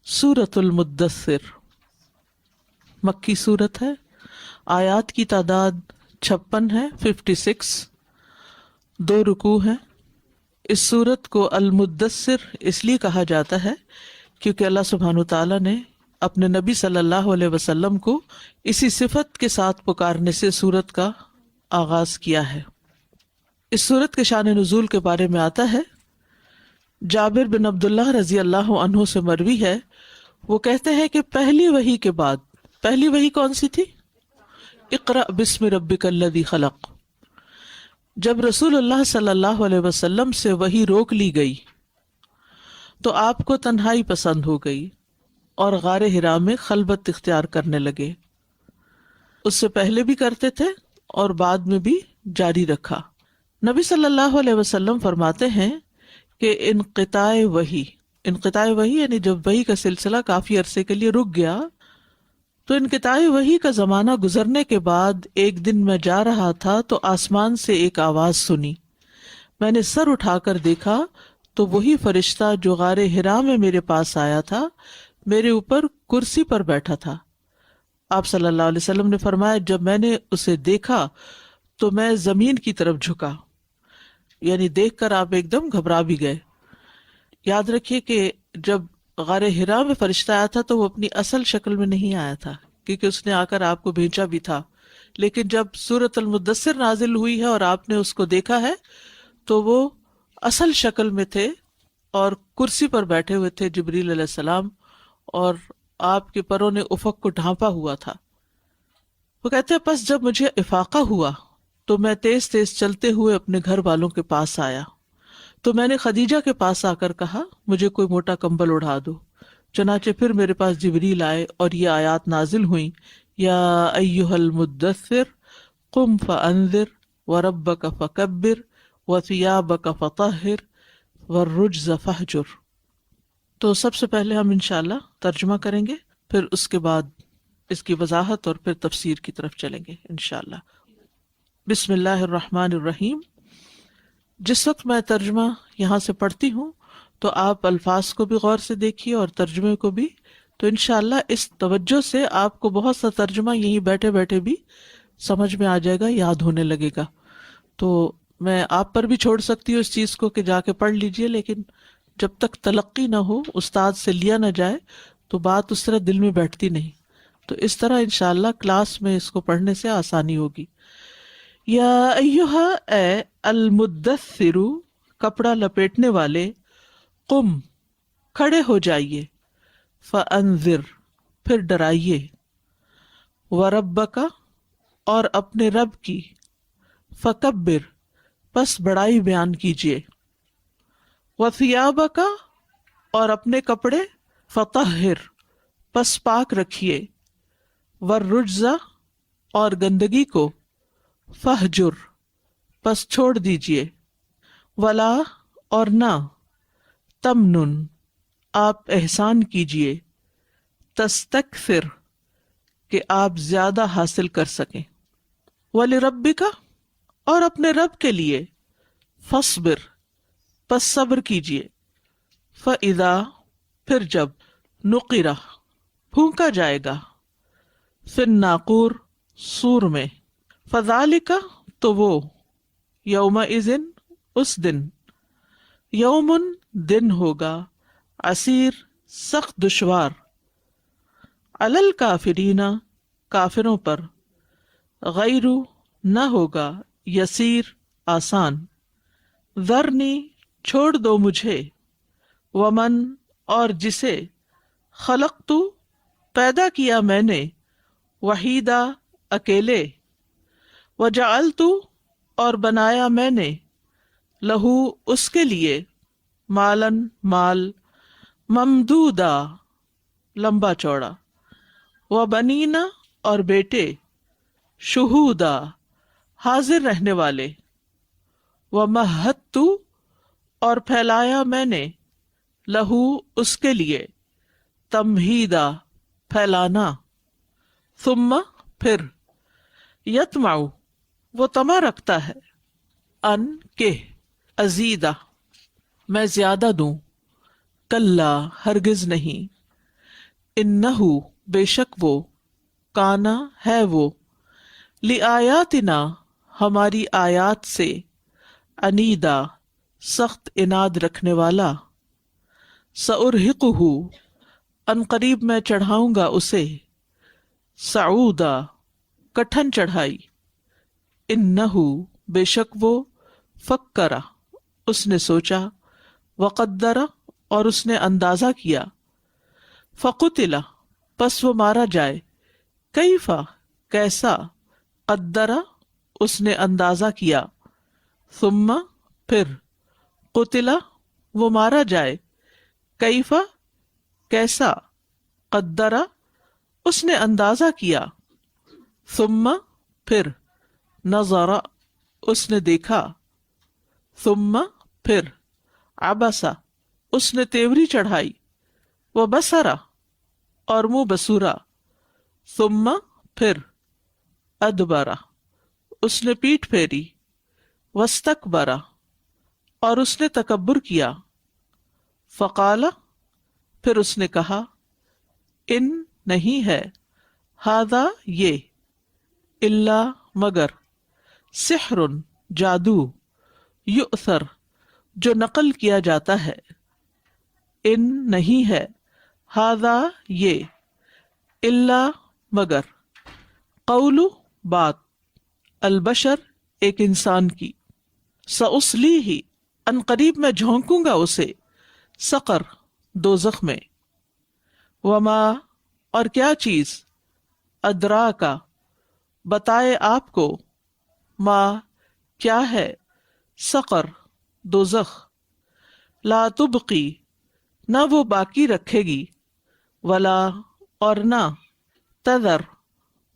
سورۃ المدثر مکی سورت ہے، آیات کی تعداد 56 ہے، 56، 2 رکوع ہیں۔ اس سورت کو المدثر اس لیے کہا جاتا ہے کیونکہ اللہ سبحانہ وتعالیٰ نے اپنے نبی صلی اللہ علیہ وسلم کو اسی صفت کے ساتھ پکارنے سے سورت کا آغاز کیا ہے۔ اس سورت کے شان نزول کے بارے میں آتا ہے، جابر بن عبداللہ رضی اللہ عنہ سے مروی ہے، وہ کہتے ہیں کہ پہلی وحی کے بعد، پہلی وحی کون سی تھی؟ اقرأ بسم ربک الذی خلق۔ جب رسول اللہ صلی اللہ علیہ وسلم سے وحی روک لی گئی تو آپ کو تنہائی پسند ہو گئی اور غار حرا میں خلوت اختیار کرنے لگے۔ اس سے پہلے بھی کرتے تھے اور بعد میں بھی جاری رکھا۔ نبی صلی اللہ علیہ وسلم فرماتے ہیں کہ انقطاع وحی یعنی جب وحی کا سلسلہ کافی عرصے کے لیے رک گیا، تو انقطاع وحی کا زمانہ گزرنے کے بعد ایک دن میں جا رہا تھا تو آسمان سے ایک آواز سنی۔ میں نے سر اٹھا کر دیکھا تو وہی فرشتہ جو غار حرا میں میرے پاس آیا تھا میرے اوپر کرسی پر بیٹھا تھا۔ آپ صلی اللہ علیہ وسلم نے فرمایا، جب میں نے اسے دیکھا تو میں زمین کی طرف جھکا، یعنی دیکھ کر آپ ایک دم گھبرا بھی گئے۔ یاد رکھیے کہ جب غار ہرا میں فرشتہ آیا تھا تو وہ اپنی اصل شکل میں نہیں آیا تھا، کیونکہ اس نے آ کر آپ کو بھیجا بھی تھا، لیکن جب سورۃ المدثر نازل ہوئی ہے اور آپ نے اس کو دیکھا ہے تو وہ اصل شکل میں تھے اور کرسی پر بیٹھے ہوئے تھے جبریل علیہ السلام، اور آپ کے پروں نے افق کو ڈھانپا ہوا تھا۔ وہ کہتے ہیں پس جب مجھے افاقہ ہوا تو میں تیز تیز چلتے ہوئے اپنے گھر والوں کے پاس آیا، تو میں نے خدیجہ کے پاس آ کر کہا مجھے کوئی موٹا کمبل اڑا دو۔ چنانچہ پھر میرے پاس جبریل آئے اور یہ آیات نازل ہوئیں، یا ایہا المدثر قم فانذر وربک فکبر وثیابک فطہر والرجز فہجر۔ تو سب سے پہلے ہم انشاءاللہ ترجمہ کریں گے، پھر اس کے بعد اس کی وضاحت اور پھر تفسیر کی طرف چلیں گے انشاءاللہ۔ بسم اللہ الرحمن الرحیم۔ جس وقت میں ترجمہ یہاں سے پڑھتی ہوں تو آپ الفاظ کو بھی غور سے دیکھیے اور ترجمے کو بھی، تو انشاءاللہ اس توجہ سے آپ کو بہت سا ترجمہ یہیں بیٹھے بیٹھے بھی سمجھ میں آ جائے گا، یاد ہونے لگے گا۔ تو میں آپ پر بھی چھوڑ سکتی ہوں اس چیز کو کہ جا کے پڑھ لیجئے، لیکن جب تک تلقی نہ ہو، استاد سے لیا نہ جائے، تو بات اس طرح دل میں بیٹھتی نہیں۔ تو اس طرح انشاءاللہ کلاس میں اس کو پڑھنے سے آسانی ہوگی۔ یا ایہا اے المدثر، کپڑا لپیٹنے والے، قم کھڑے ہو جائیے، فانذر پھر ڈرائیے، وربک اور اپنے رب کی، فکبر پس بڑائی بیان کیجیے، وثیابک اور اپنے کپڑے، فطہر پس پاک رکھیے، والرجز اور گندگی کو، فہجر پس چھوڑ دیجیے، ولا اور نہ، تمنن آپ احسان کیجیے، تستکثر کہ آپ زیادہ حاصل کر سکیں، ولربک اور اپنے رب کے لیے، فاصبر پس صبر کیجیے، فاذا پھر جب، نقرہ پھونکا جائے گا، فی الناقور سور میں، فذالک تو وہ، یومئذ اس دن، یومن دن ہوگا، عسیر سخت دشوار، علی الکافرین کافروں پر، غیر نہ ہوگا، یسیر آسان، ذرنی چھوڑ دو مجھے، ومن اور جسے، خلقت پیدا کیا میں نے، وحیدہ اکیلے، وجعلت اور بنایا میں نے، لہو اس کے لیے، مالن مال، ممدودا لمبا چوڑا، وبنینا اور بیٹے، شہودا حاضر رہنے والے، ومہدت اور پھیلایا میں نے، لہو اس کے لیے، تمہیدا پھیلانا، ثم پھر، یطمع وہ طمع رکھتا ہے، ان کہ، ازیدہ میں زیادہ دوں، کلا ہرگز نہیں، انہو بے شک وہ، کانا ہے وہ، لآیاتنا ہماری آیات سے، عنیدا سخت عناد رکھنے والا، سأرہقہ ان قریب میں چڑھاؤں گا اسے، صعودا کٹھن چڑھائی، انہو بے شک وہ، فکرا اس نے سوچا، وقدرا اور اس نے اندازہ کیا، فقتلا پس وہ مارا جائے، کیفا کیسا، قدرا اس نے اندازہ کیا، ثم پھر، قتلا وہ مارا جائے، کیفا کیسا، قدرا اس نے اندازہ کیا، ثم پھر، نظر اس نے دیکھا، ثم پھر، عبسا اس نے تیوری چڑھائی، وبصرا اور منہ بسورا، ثم پھر، ادبرا اس نے پیٹھ پھیری، واستکبرا اور اس نے تکبر کیا، فقال پھر اس نے کہا، ان نہیں ہے، ھذا یہ، الا مگر، سحر جادو، یؤثر جو نقل کیا جاتا ہے، ان نہیں ہے، ہذا یہ، الا مگر، قول بات، البشر ایک انسان کی، سأصلیہ ان قریب میں جھونکوں گا اسے، سقر دوزخ میں، وما اور کیا چیز، ادرا کا بتائے آپ کو، ما کیا ہے، سقر دوزخ، لا تبقی نہ وہ باقی رکھے گی، ولا اور نہ، تذر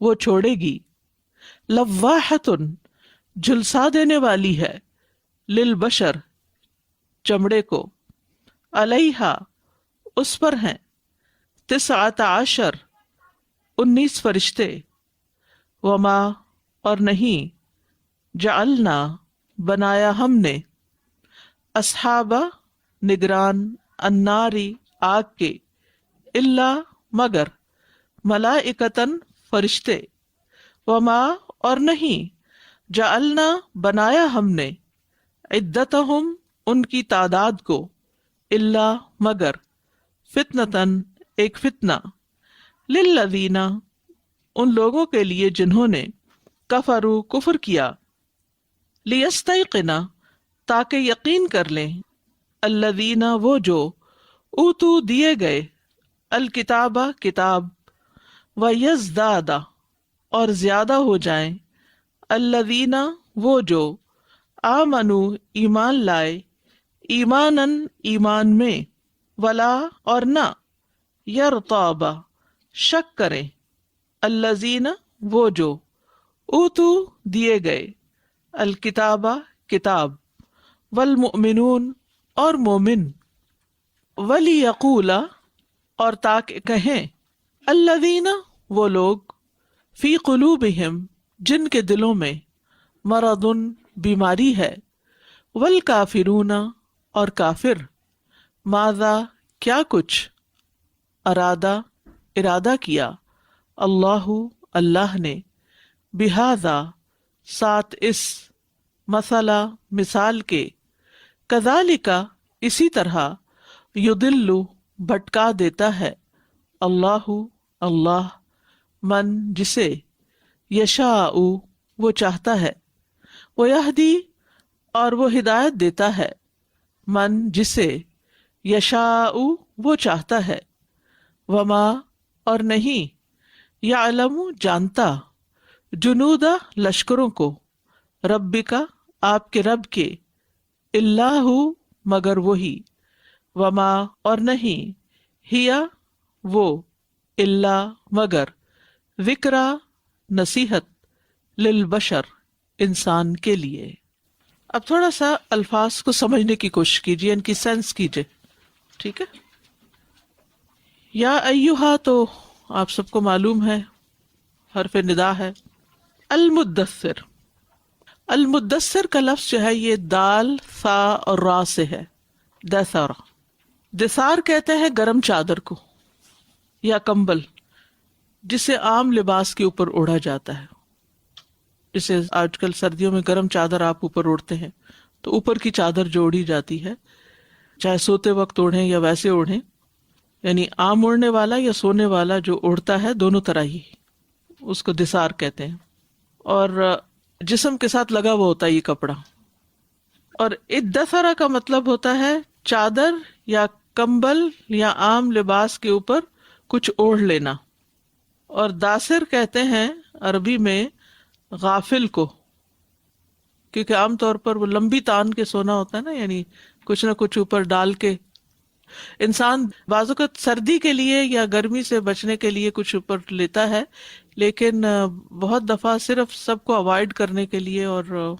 وہ چھوڑے گی، لواحتن جھلسا دینے والی ہے، للبشر چمڑے کو، علیہا اس پر ہیں، 19 19 فرشتے، وما اور نہیں، جعلنا بنایا ہم نے، اصحاب نگران، الناری آگ کے، الا مگر، ملائکتن فرشتے، وما اور نہیں، جعلنا بنایا ہم نے، عدتہم ان کی تعداد کو، الا مگر، فتنتن ایک فتنہ، للذین ان لوگوں کے لیے جنہوں نے، کفروا کفر کیا، لیستیقن تاکہ یقین کر لیں، الذین وہ جو، اوتو دیے گئے، الکتاب کتاب، ویزداد اور زیادہ ہو جائیں، الذین وہ جو، آمنو ایمان لائے، ایمانن ایمان میں، ولا اور نہ، یرتاب شک کریں، الذین وہ جو، اوتو دیے گئے، الکتاب کتاب، والمؤمنون اور مومن، ولیقول اور تاکہ کہیں، الذین وہ لوگ، فی قلوبہم جن کے دلوں میں، مرض بیماری ہے، والکافرون اور کافر، ماذا کیا کچھ، ارادہ کیا، اللہ اللہ نے، بہذا ساتھ اس، مثلا مثال کے، کذالک اسی طرح، یضل بھٹکا دیتا ہے، اللہ اللہ، من جسے، یشاء وہ چاہتا ہے، ویہدی اور وہ ہدایت دیتا ہے، من جسے، یشاء وہ چاہتا ہے، وما اور نہیں، یعلم جانتا، جنود لشکروں کو، ربک آپ کے رب کے، اللہ مگر وہی، وما اور نہیں، ہیا وہ، الا مگر، ذکرا نصیحت، للبشر انسان کے لیے۔ اب تھوڑا سا الفاظ کو سمجھنے کی کوشش کیجیے، ان کی سینس کیجیے، ٹھیک ہے؟ یا ایہا تو آپ سب کو معلوم ہے، حرف ندا ہے، المدثر، المدثر کا لفظ جو ہے یہ دال ثا اور را سے ہے، دثر، دثار کہتے ہیں گرم چادر کو یا کمبل جسے عام لباس کے اوپر اوڑھا جاتا ہے، جسے آج کل سردیوں میں گرم چادر آپ اوپر اوڑھتے ہیں تو اوپر کی چادر جو اوڑھی جاتی ہے، چاہے سوتے وقت اوڑھیں یا ویسے اوڑھیں، یعنی عام اوڑھنے والا یا سونے والا جو اوڑھتا ہے دونوں طرح ہی، اس کو دثار کہتے ہیں، اور جسم کے ساتھ لگا ہوا ہوتا ہے یہ کپڑا۔ اور ادثرا کا مطلب ہوتا ہے چادر یا کمبل یا عام لباس کے اوپر کچھ اوڑھ لینا، اور داسر کہتے ہیں عربی میں غافل کو، کیونکہ عام طور پر وہ لمبی تان کے سونا ہوتا ہے نا، یعنی کچھ نہ کچھ اوپر ڈال کے، انسان بعض اوقات سردی کے لیے یا گرمی سے بچنے کے لیے کچھ اوپر لیتا ہے، لیکن بہت دفعہ صرف سب کو اوائڈ کرنے کے لیے اور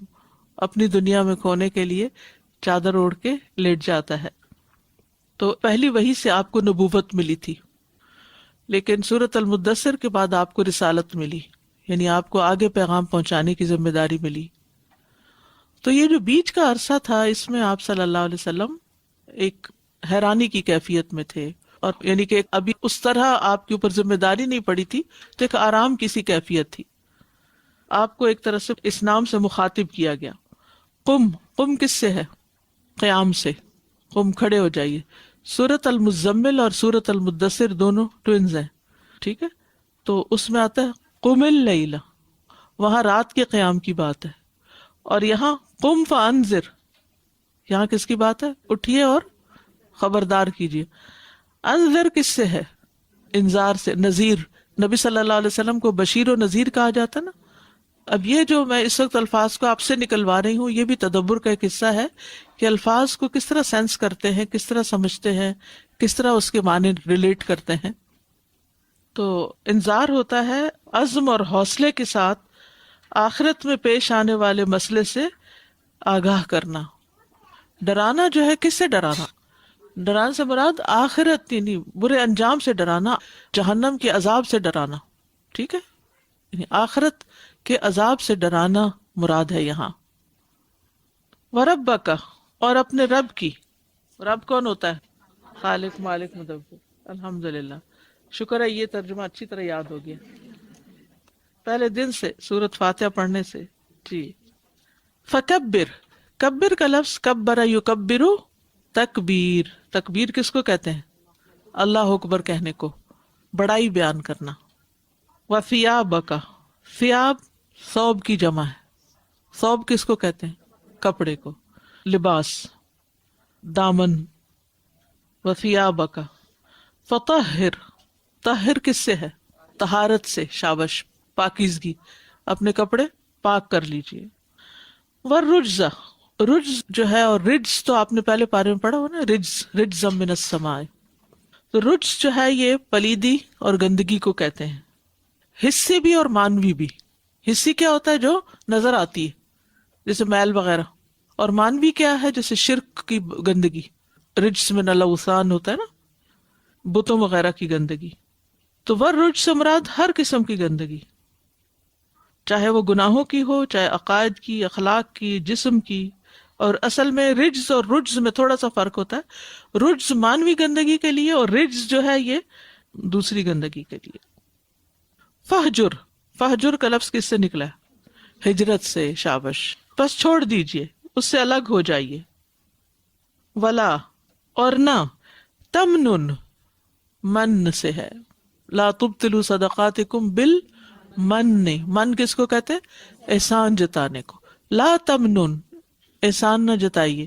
اپنی دنیا میں کھونے کے لیے چادر اوڑھ کے لیٹ جاتا ہے۔ تو پہلی وحی سے آپ کو نبوت ملی تھی، لیکن سورۃ المدثر کے بعد آپ کو رسالت ملی، یعنی آپ کو آگے پیغام پہنچانے کی ذمہ داری ملی۔ تو یہ جو بیچ کا عرصہ تھا، اس میں آپ صلی اللہ علیہ وسلم ایک حیرانی کی کیفیت میں تھے، اور یعنی کہ ابھی اس طرح آپ کے اوپر ذمہ داری نہیں پڑی تھی، تو ایک آرام کی سی کیفیت تھی۔ آپ کو ایک طرح سے اس نام سے مخاطب کیا گیا، قم، قم کس سے ہے؟ قیام سے، قم کھڑے ہو جائیے، سورت المزمل اور سورت المدثر دونوں ٹوینز ہیں، ٹھیک ہے؟ تو اس میں آتا ہے قم اللیل، وہاں رات کے قیام کی بات ہے، اور یہاں قم فانذر، یہاں کس کی بات ہے؟ اٹھیے اور خبردار کیجیے۔ انذر کس سے ہے؟ انذار سے، نذیر، نبی صلی اللہ علیہ وسلم کو بشیر و نذیر کہا جاتا نا۔ اب یہ جو میں اس وقت الفاظ کو آپ سے نکلوا رہی ہوں، یہ بھی تدبر کا ایک حصہ ہے کہ الفاظ کو کس طرح سینس کرتے ہیں، کس طرح سمجھتے ہیں، کس طرح اس کے معنی ریلیٹ کرتے ہیں۔ تو انذار ہوتا ہے عزم اور حوصلے کے ساتھ آخرت میں پیش آنے والے مسئلے سے آگاہ کرنا۔ ڈرانا جو ہے، کس سے ڈرانا؟ ڈرانے سے مراد آخرت، یعنی برے انجام سے ڈرانا، جہنم کے عذاب سے ڈرانا، ٹھیک ہے؟ یعنی آخرت کے عذاب سے ڈرانا مراد ہے یہاں۔ وَرَبَّكَ، اور اپنے رب کی۔ رب کون ہوتا ہے؟ خالق، مالک، مدبر۔ الحمدللہ، شکر ہے یہ ترجمہ اچھی طرح یاد ہو گیا پہلے دن سے سورت فاتحہ پڑھنے سے۔ جی، فکبر، کبر کا لفظ کبر یکبر، تکبیر۔ تکبیر کس کو کہتے ہیں؟ اللہ اکبر کہنے کو، بڑائی بیان کرنا۔ وثیابک، ثیاب ثوب کی جمع ہے۔ ثوب کس کو کہتے ہیں؟ کپڑے کو، لباس، دامن۔ وثیابک فطہر، طہر کس سے ہے؟ طہارت سے، شابش، پاکیزگی، اپنے کپڑے پاک کر لیجئے۔ والرجز، رجز جو ہے، اور رجز تو آپ نے پہلے پارے میں پڑھا ہو نا، رجز من السماء۔ تو رجز جو ہے یہ پلیدی اور گندگی کو کہتے ہیں، حصی بھی اور مانوی بھی۔ حصی کیا ہوتا ہے؟ جو نظر آتی ہے، جیسے میل وغیرہ، اور مانوی کیا ہے؟ جیسے شرک کی گندگی، رجز من الاوثان ہوتا ہے نا، بتوں وغیرہ کی گندگی۔ تو والرجز سے مراد ہر قسم کی گندگی، چاہے وہ گناہوں کی ہو، چاہے عقائد کی، اخلاق کی، جسم کی۔ اور اصل میں رجز اور رجز میں تھوڑا سا فرق ہوتا ہے، رجز مانوی گندگی کے لیے، اور رجز جو ہے یہ دوسری گندگی کے لیے۔ فہجر، فہجر کا لفظ کس سے نکلا ہے؟ ہجرت سے، شابش، بس چھوڑ دیجئے، اس سے الگ ہو جائیے۔ ولا، اور نہ، تمنن، من سے ہے، لا تبطلوا صدقاتکم بالمن، من کس کو کہتے ہیں؟ احسان جتانے کو۔ لا تمنن، احسان نہ جتائیے،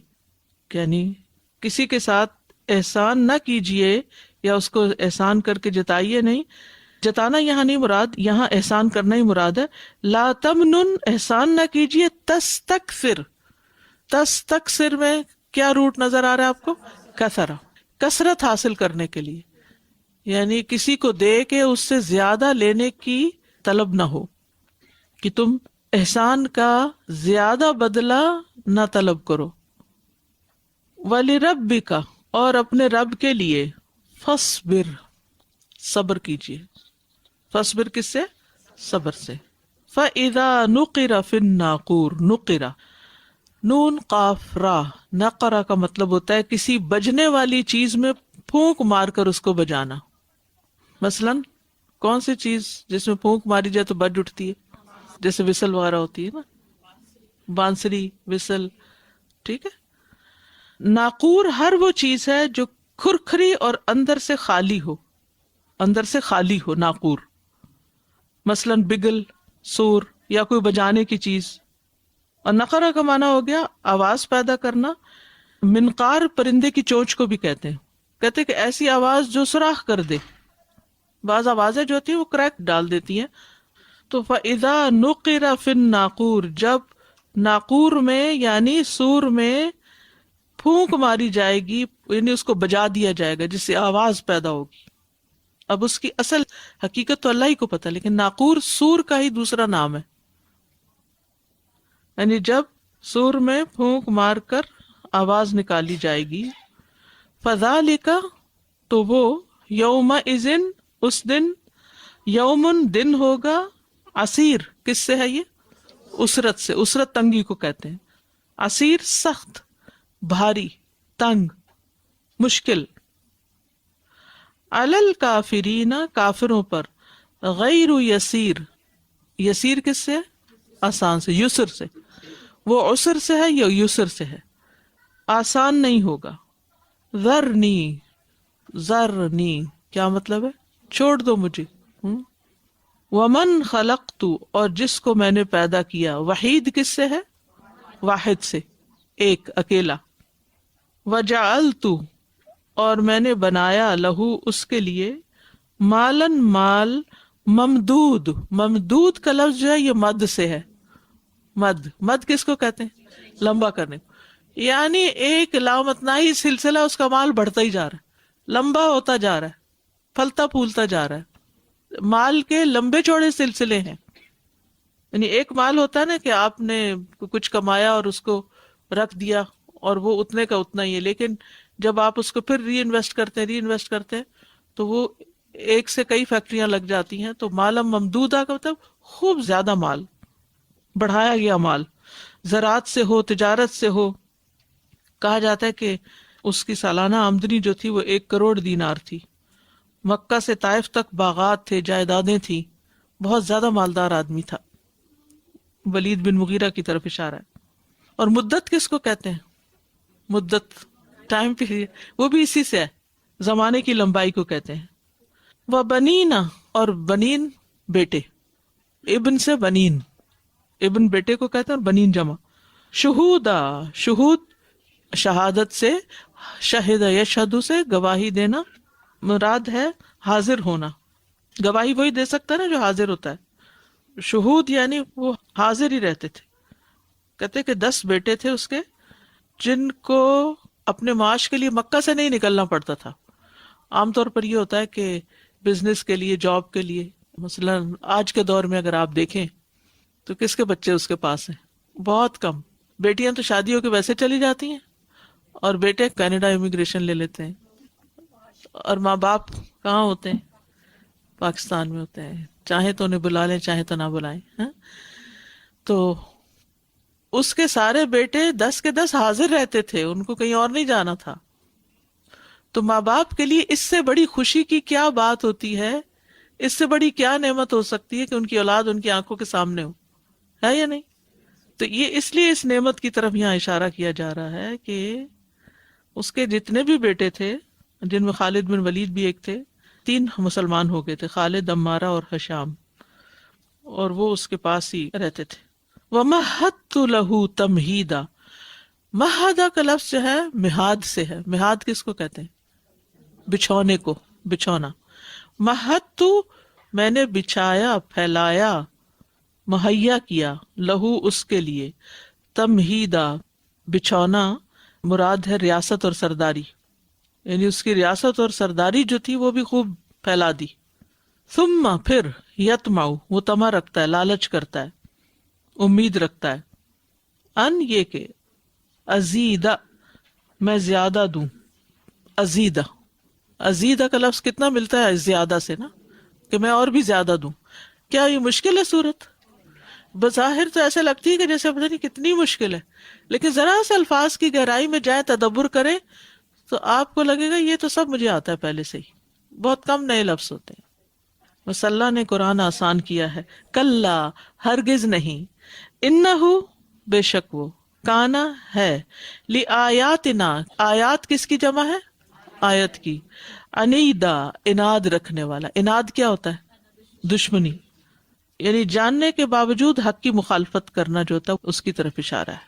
یعنی کسی کے ساتھ احسان نہ کیجئے، یا اس کو احسان کر کے جتائیے نہیں۔ جتانا یہاں نہیں مراد، یہاں احسان کرنا ہی مراد ہے۔ لا تمنن، احسان نہ کیجئے، تستکثر، تستکثر میں کیا روٹ نظر آ رہا ہے آپ کو؟ کثرہ، کثرت حاصل کرنے کے لیے، یعنی کسی کو دے کے اس سے زیادہ لینے کی طلب نہ ہو، کہ تم احسان کا زیادہ بدلہ نہ طلب کرو۔ وَلِرَبِّكَ، اور اپنے رب کے لیے، فَاصْبِرْ، صبر کیجیے۔ فَاصْبِرْ کس سے؟ صبر سے۔ فَإِذَا نُقِرَ فِي النَّاقُورِ، نُقِرَ، نون قاف را، نقرہ کا مطلب ہوتا ہے کسی بجنے والی چیز میں پھونک مار کر اس کو بجانا۔ مثلاً کون سی چیز جس میں پھونک ماری جائے تو بج اٹھتی ہے؟ جیسے وسل وغیرہ ہوتی ہے نا، بانسری، وسل، ٹھیک ہے۔ ناقور ہر وہ چیز ہے جو کھرکھری اور اندر سے خالی ہو، اندر سے خالی ہو، ناقور۔ مثلاً بگل، سور، یا کوئی بجانے کی چیز۔ اور نقرہ کا معنی ہو گیا آواز پیدا کرنا۔ منقار پرندے کی چونچ کو بھی کہتے ہیں کہ ایسی آواز جو سوراخ کر دے۔ بعض آوازیں جو ہوتی ہیں وہ کریک ڈال دیتی ہیں۔ تو فَإِذَا نُقِرَ فِي النَّاقُورِ، جب ناقور میں یعنی سور میں پھونک ماری جائے گی، یعنی اس کو بجا دیا جائے گا جس سے آواز پیدا ہوگی۔ اب اس کی اصل حقیقت تو اللہ ہی کو پتہ، لیکن ناقور سور کا ہی دوسرا نام ہے، یعنی جب سور میں پھونک مار کر آواز نکالی جائے گی۔ فَذَلِكَ، تو وہ، یومئذ، اس دن، یومن، دن ہوگا، عسیر، کس سے ہے یہ؟ اسرت سے، اسرت تنگی کو کہتے ہیں۔ عسیر سخت، بھاری، تنگ، مشکل۔ علی الکافرین، کافروں پر، غیر یسیر، یسیر کس سے؟ آسان سے، یسر سے۔ وہ عسر سے ہے یا یسر سے ہے؟ آسان نہیں ہوگا۔ ذرنی، ذرنی کیا مطلب ہے؟ چھوڑ دو مجھے. ومن خلقت اور جس کو میں نے پیدا کیا. وحید کس سے ہے؟ واحد سے، ایک اکیلا. وجعلت اور میں نے بنایا لہو اس کے لیے مالن مال ممدود. ممدود کا لفظ جو ہے یہ مد سے ہے. مد، مد کس کو کہتے ہیں؟ لمبا کرنے کو. یعنی ایک لامتناہی سلسلہ اس کا مال بڑھتا ہی جا رہا ہے، لمبا ہوتا جا رہا ہے، پھلتا پھولتا جا رہا ہے. مال کے لمبے چوڑے سلسلے ہیں. یعنی ایک مال ہوتا ہے نا کہ آپ نے کچھ کمایا اور اس کو رکھ دیا اور وہ اتنے کا اتنا ہی ہے، لیکن جب آپ اس کو پھر ری انویسٹ کرتے ہیں تو وہ ایک سے کئی فیکٹریاں لگ جاتی ہیں. تو مالم ممدودہ کا مطلب خوب زیادہ مال، بڑھایا گیا مال. زراعت سے ہو، تجارت سے ہو. کہا جاتا ہے کہ اس کی سالانہ آمدنی جو تھی وہ 1 کروڑ دینار تھی. مکہ سے طائف تک باغات تھے، جائیدادیں تھیں. بہت زیادہ مالدار آدمی تھا. ولید بن مغیرہ کی طرف اشارہ ہے. اور مدت کس کو کہتے ہیں؟ مدت ٹائم پیریڈ، وہ بھی اسی سے ہے، زمانے کی لمبائی کو کہتے ہیں. وہ بنینا اور بنین بیٹے، ابن سے بنین، ابن بیٹے کو کہتے ہیں اور بنین جمع. شہودا شہود شہادت سے، شہد یشہد سے گواہی دینا، مراد ہے حاضر ہونا. گواہی وہی دے سکتا ہے نا جو حاضر ہوتا ہے. شہود یعنی وہ حاضر ہی رہتے تھے. کہتے کہ 10 بیٹے تھے اس کے جن کو اپنے معاش کے لیے مکہ سے نہیں نکلنا پڑتا تھا. عام طور پر یہ ہوتا ہے کہ بزنس کے لیے، جاب کے لیے، مثلا آج کے دور میں اگر آپ دیکھیں تو کس کے بچے اس کے پاس ہیں؟ بہت کم. بیٹیاں تو شادیوں کے ویسے چلی جاتی ہیں اور بیٹے کینیڈا امیگریشن لے لیتے ہیں. اور ماں باپ کہاں ہوتے ہیں؟ پاکستان میں ہوتے ہیں. چاہے تو انہیں بلا لیں، چاہے تو نہ بلائیں. تو اس کے سارے بیٹے 10 کے 10 حاضر رہتے تھے، ان کو کہیں اور نہیں جانا تھا. تو ماں باپ کے لیے اس سے بڑی خوشی کی کیا بات ہوتی ہے، اس سے بڑی کیا نعمت ہو سکتی ہے کہ ان کی اولاد ان کی آنکھوں کے سامنے ہو، ہے یا نہیں؟ تو یہ اس لیے اس نعمت کی طرف یہاں اشارہ کیا جا رہا ہے کہ اس کے جتنے بھی بیٹے تھے، جن میں خالد بن ولید بھی ایک تھے، 3 مسلمان ہو گئے تھے، خالد، عمارہ اور ہشام، اور وہ اس کے پاس ہی رہتے تھے. وَمَهَّدتُّ لَهُ تَمْهِيدًا. مہدہ کا لفظ جو ہے مہاد سے ہے. مہاد کس کو کہتے ہیں؟ بچھونے کو، بچھونا. مہدتُ میں نے بچھایا، پھیلایا، مہیا کیا، لہو اس کے لیے، تمہیدا بچھونا مراد ہے ریاست اور سرداری، یعنی اس کی ریاست اور سرداری جو تھی وہ بھی خوب پھیلا دی. ثم پھر یطمع وہ طمع رکھتا ہے، لالچ کرتا ہے، امید رکھتا ہے، ان یہ کہ ازیدہ میں زیادہ دوں. ازیدہ، ازیدہ کا لفظ کتنا ملتا ہے زیادہ سے نا، کہ میں اور بھی زیادہ دوں. کیا یہ مشکل ہے صورت؟ بظاہر تو ایسے لگتی ہے کہ جیسے پتہ نہیں کتنی مشکل ہے، لیکن ذرا سے الفاظ کی گہرائی میں جائیں، تدبر کریں تو آپ کو لگے گا یہ تو سب مجھے آتا ہے پہلے سے ہی. بہت کم نئے لفظ ہوتے ہیں. بس اللہ نے قرآن آسان کیا ہے. کلا ہرگز نہیں، انہو بے شک وہ، کانا ہے، لآیاتنا آیات کس کی جمع ہے؟ آیت کی. انیدا اناد رکھنے والا. اناد کیا ہوتا ہے؟ دشمنی، یعنی جاننے کے باوجود حق کی مخالفت کرنا جو ہوتا ہے اس کی طرف اشارہ ہے.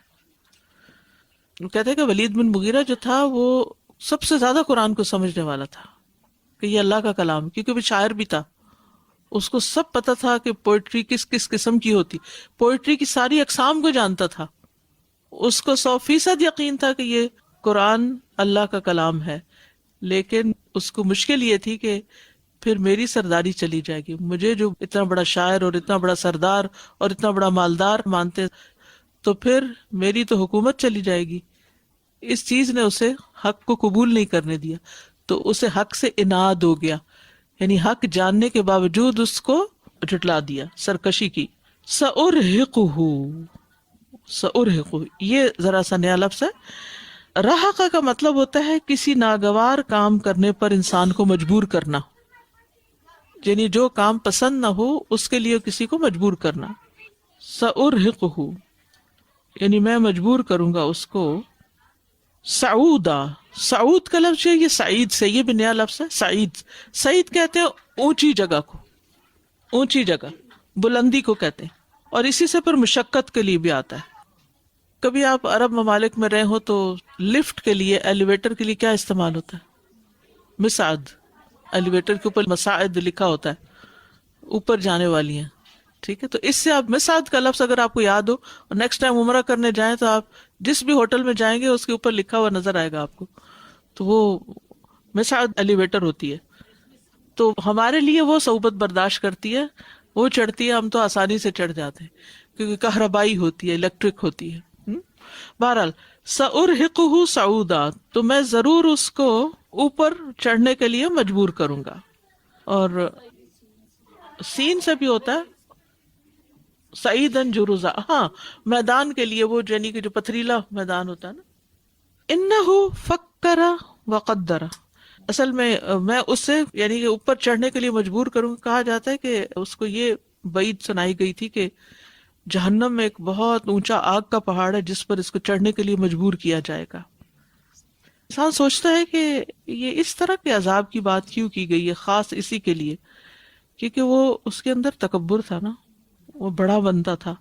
وہ کہتے ہیں کہ ولید بن مغیرہ جو تھا وہ سب سے زیادہ قرآن کو سمجھنے والا تھا کہ یہ اللہ کا کلام، کیونکہ وہ شاعر بھی تھا. اس کو سب پتا تھا کہ پوئٹری کس کس قسم کی ہوتی، پوئٹری کی ساری اقسام کو جانتا تھا. اس کو 100% یقین تھا کہ یہ قرآن اللہ کا کلام ہے. لیکن اس کو مشکل یہ تھی کہ پھر میری سرداری چلی جائے گی. مجھے جو اتنا بڑا شاعر اور اتنا بڑا سردار اور اتنا بڑا مالدار مانتے تو پھر میری تو حکومت چلی جائے گی. اس چیز نے اسے حق کو قبول نہیں کرنے دیا، تو اسے حق سے اناد ہو گیا، یعنی حق جاننے کے باوجود اس کو جھٹلا دیا، سرکشی کی. سأرہقہ، سأرہقہ یہ ذرا سا نیا لفظ ہے. رہقہ کا مطلب ہوتا ہے کسی ناگوار کام کرنے پر انسان کو مجبور کرنا، یعنی جو کام پسند نہ ہو اس کے لیے کسی کو مجبور کرنا. سأرہقہ یعنی میں مجبور کروں گا اس کو سعودا، سعود کا لفظ ہے یہ سعید سے، یہ بھی نیا لفظ ہے سعید. سعید کہتے ہیں اونچی جگہ کو، اونچی جگہ بلندی کو کہتے ہیں، اور اسی سے پھر مشقت کے لیے بھی آتا ہے. کبھی آپ عرب ممالک میں رہے ہو تو لفٹ کے لیے، ایلیویٹر کے لیے کیا استعمال ہوتا ہے؟ مسعد. ایلیویٹر کے اوپر مساعد لکھا ہوتا ہے، اوپر جانے والی ہیں. ٹھیک ہے، تو اس سے آپ مسعد کا لفظ اگر آپ کو یاد ہو اور نیکسٹ ٹائم عمرہ کرنے جائیں تو آپ جس بھی ہوٹل میں جائیں گے اس کے اوپر لکھا ہوا نظر آئے گا آپ کو، تو وہ مسعد ایلیویٹر ہوتی ہے. تو ہمارے لیے وہ صعوبت برداشت کرتی ہے، وہ چڑھتی ہے، ہم تو آسانی سے چڑھ جاتے ہیں کیونکہ کہربائی ہوتی ہے، الیکٹرک ہوتی ہے. بہرحال سأرہقہ صعودا، تو میں ضرور اس کو اوپر چڑھنے کے لیے مجبور کروں گا. اور سین سے بھی ہوتا ہے سعیدن جرزا، ہاں میدان کے لیے، وہ یعنی کہ جو پتھریلا میدان ہوتا ہے نا. انہو فکر وقدر، اصل میں اس سے یعنی کہ اوپر چڑھنے کے لیے مجبور کروں. کہا جاتا ہے کہ اس کو یہ وعید سنائی گئی تھی کہ جہنم میں ایک بہت اونچا آگ کا پہاڑ ہے جس پر اس کو چڑھنے کے لیے مجبور کیا جائے گا. انسان سوچتا ہے کہ یہ اس طرح کے عذاب کی بات کیوں کی گئی ہے خاص اسی کے لیے، کیونکہ وہ اس کے اندر تکبر تھا نا، وہ بڑا بنتا تھا،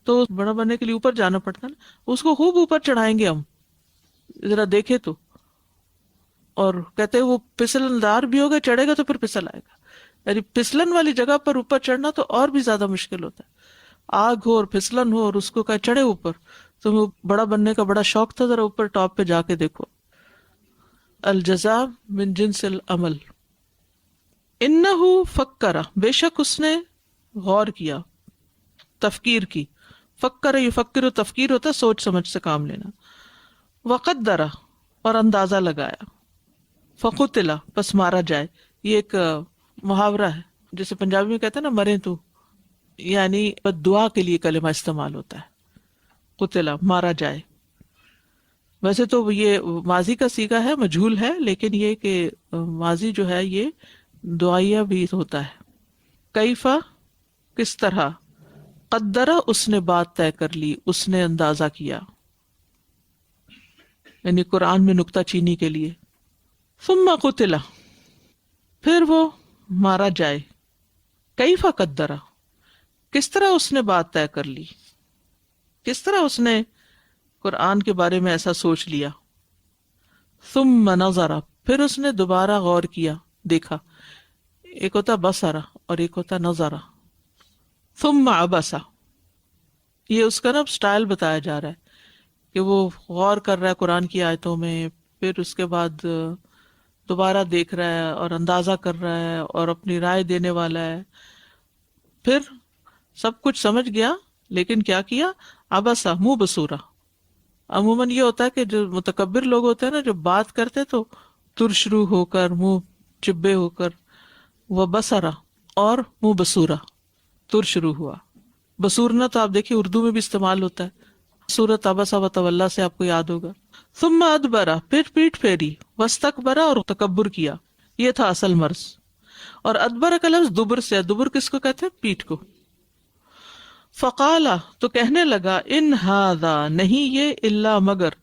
تو بڑا بننے کے لیے اوپر جانا پڑتا نا. اس کو خوب اوپر چڑھائیں گے ہم، ذرا دیکھے تو. اور کہتے ہیں وہ پھسلن دار بھی ہوگا، چڑھے گا تو پھر پھسل آئے گا. یعنی پھسلن والی جگہ پر اوپر چڑھنا تو اور بھی زیادہ مشکل ہوتا ہے. آگ ہو اور پھسلن ہو اور اس کو کہا چڑھے اوپر، تو وہ بڑا بننے کا بڑا شوق تھا، ذرا اوپر ٹاپ پہ جا کے دیکھو. الجزاء من جنس العمل. انہو فکر، بے شک اس نے غور کیا، تفکیر کی. فکر یفکر، تفکیر ہوتا ہے سوچ سمجھ سے کام لینا. وقدر، اور اندازہ لگایا. فقتل، پس مارا جائے. یہ ایک محاورہ ہے جسے پنجابی میں کہتے ہیں نا مرے تو، یعنی دعا کے لیے کلمہ استعمال ہوتا ہے. قتل، مارا جائے. ویسے تو یہ ماضی کا صیغہ ہے، مجہول ہے، لیکن یہ کہ ماضی جو ہے یہ دعائیہ بھی ہوتا ہے. کیفا، کس طرح. قدرہ، اس نے بات طے کر لی، اس نے اندازہ کیا، یعنی قرآن میں نکتہ چینی کے لیے. ثم قتل، پھر وہ مارا جائے. کیفا قدرہ، کس طرح اس نے بات طے کر لی، کس طرح اس نے قرآن کے بارے میں ایسا سوچ لیا. ثم نظر، پھر اس نے دوبارہ غور کیا، دیکھا. ایک ہوتا بصرہ اور ایک ہوتا نظرہ. ثم عبس، یہ اس کا نا سٹائل بتایا جا رہا ہے کہ وہ غور کر رہا ہے قرآن کی آیتوں میں، پھر اس کے بعد دوبارہ دیکھ رہا ہے اور اندازہ کر رہا ہے اور اپنی رائے دینے والا ہے. پھر سب کچھ سمجھ گیا لیکن کیا کیا؟ عبسہ، منہ بسورا. عموماً یہ ہوتا ہے کہ جو متکبر لوگ ہوتے ہیں نا، جو بات کرتے تو ترشرو ہو کر، منہ چبے ہو کر. وہ بسرا، اور منہ بسورا، ترشرو ہوا. بسورنا تو آپ دیکھیے اردو میں بھی استعمال ہوتا ہے، سورۃ عبسہ وتولیٰ سے آپ کو یاد ہوگا. ثم ادبرا، پھر پیٹ پھیری. واستکبرا، اور تکبر کیا. یہ تھا اصل مرض. اور ادبر کا لفظ دبر سے ہے. دبر کس کو کہتے ہیں؟ پیٹ کو. فقالا، تو کہنے لگا، ان ھذا، نہیں یہ، الا مگر،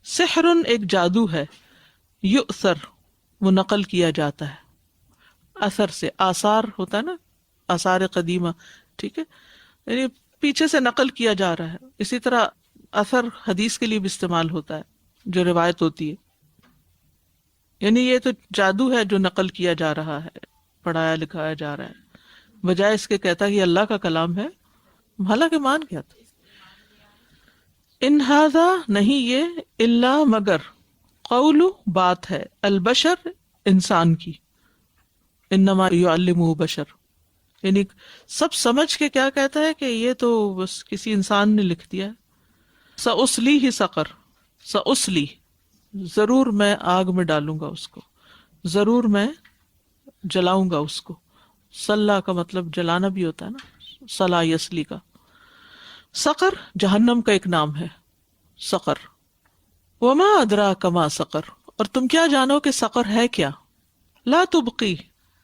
سحر، ایک جادو ہے. یؤثر، وہ نقل کیا جاتا ہے. اثر سے، آثار ہوتا ہے نا، آثار قدیمہ، ٹھیک ہے، یعنی پیچھے سے نقل کیا جا رہا ہے. اسی طرح اثر حدیث کے لیے بھی استعمال ہوتا ہے، جو روایت ہوتی ہے. یعنی یہ تو جادو ہے جو نقل کیا جا رہا ہے، پڑھایا لکھایا جا رہا ہے، بجائے اس کے کہتا کہ یہ اللہ کا کلام ہے، حالانکہ مان گیا تھا. ان ھذا، نہیں یہ، الا مگر، قول، بات ہے، البشر، انسان کی. انما یعلمہ بشر، یعنی سب سمجھ کے کیا کہتا ہے کہ یہ تو بس کسی انسان نے لکھ دیا ہے. سأصلیہ سقر، سأصلی، ضرور میں آگ میں ڈالوں گا اس کو، ضرور میں جلاؤں گا اس کو. صلاح کا مطلب جلانا بھی ہوتا ہے نا، صلاح یسلی کا. سقر جہنم کا ایک نام ہے، سقر. وما ادراک ما سقر، اور تم کیا جانو کہ سقر ہے کیا. لا تبقی،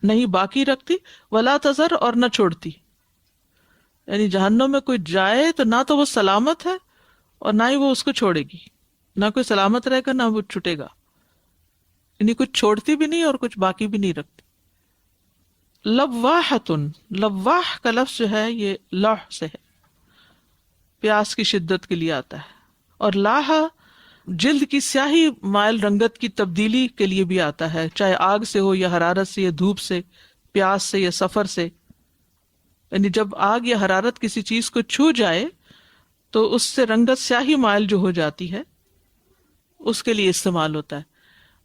نہیں باقی رکھتی، ولا تذر، اور نہ چھوڑتی. یعنی جہنم میں کوئی جائے تو نہ تو وہ سلامت ہے اور نہ ہی وہ اس کو چھوڑے گی. نہ کوئی سلامت رہے گا نہ وہ چھٹے گا، یعنی کچھ چھوڑتی بھی نہیں اور کچھ باقی بھی نہیں رکھتی. لواحتن، لواح کا لفظ جو ہے یہ لوح سے ہے، پیاس کی شدت کے لیے آتا ہے، اور لاح جلد کی سیاہی مائل رنگت کی تبدیلی کے لیے بھی آتا ہے، چاہے آگ سے ہو یا حرارت سے یا دھوپ سے، پیاس سے یا سفر سے. یعنی جب آگ یا حرارت کسی چیز کو چھو جائے تو اس سے رنگت سیاہی مائل جو ہو جاتی ہے اس کے لیے استعمال ہوتا ہے.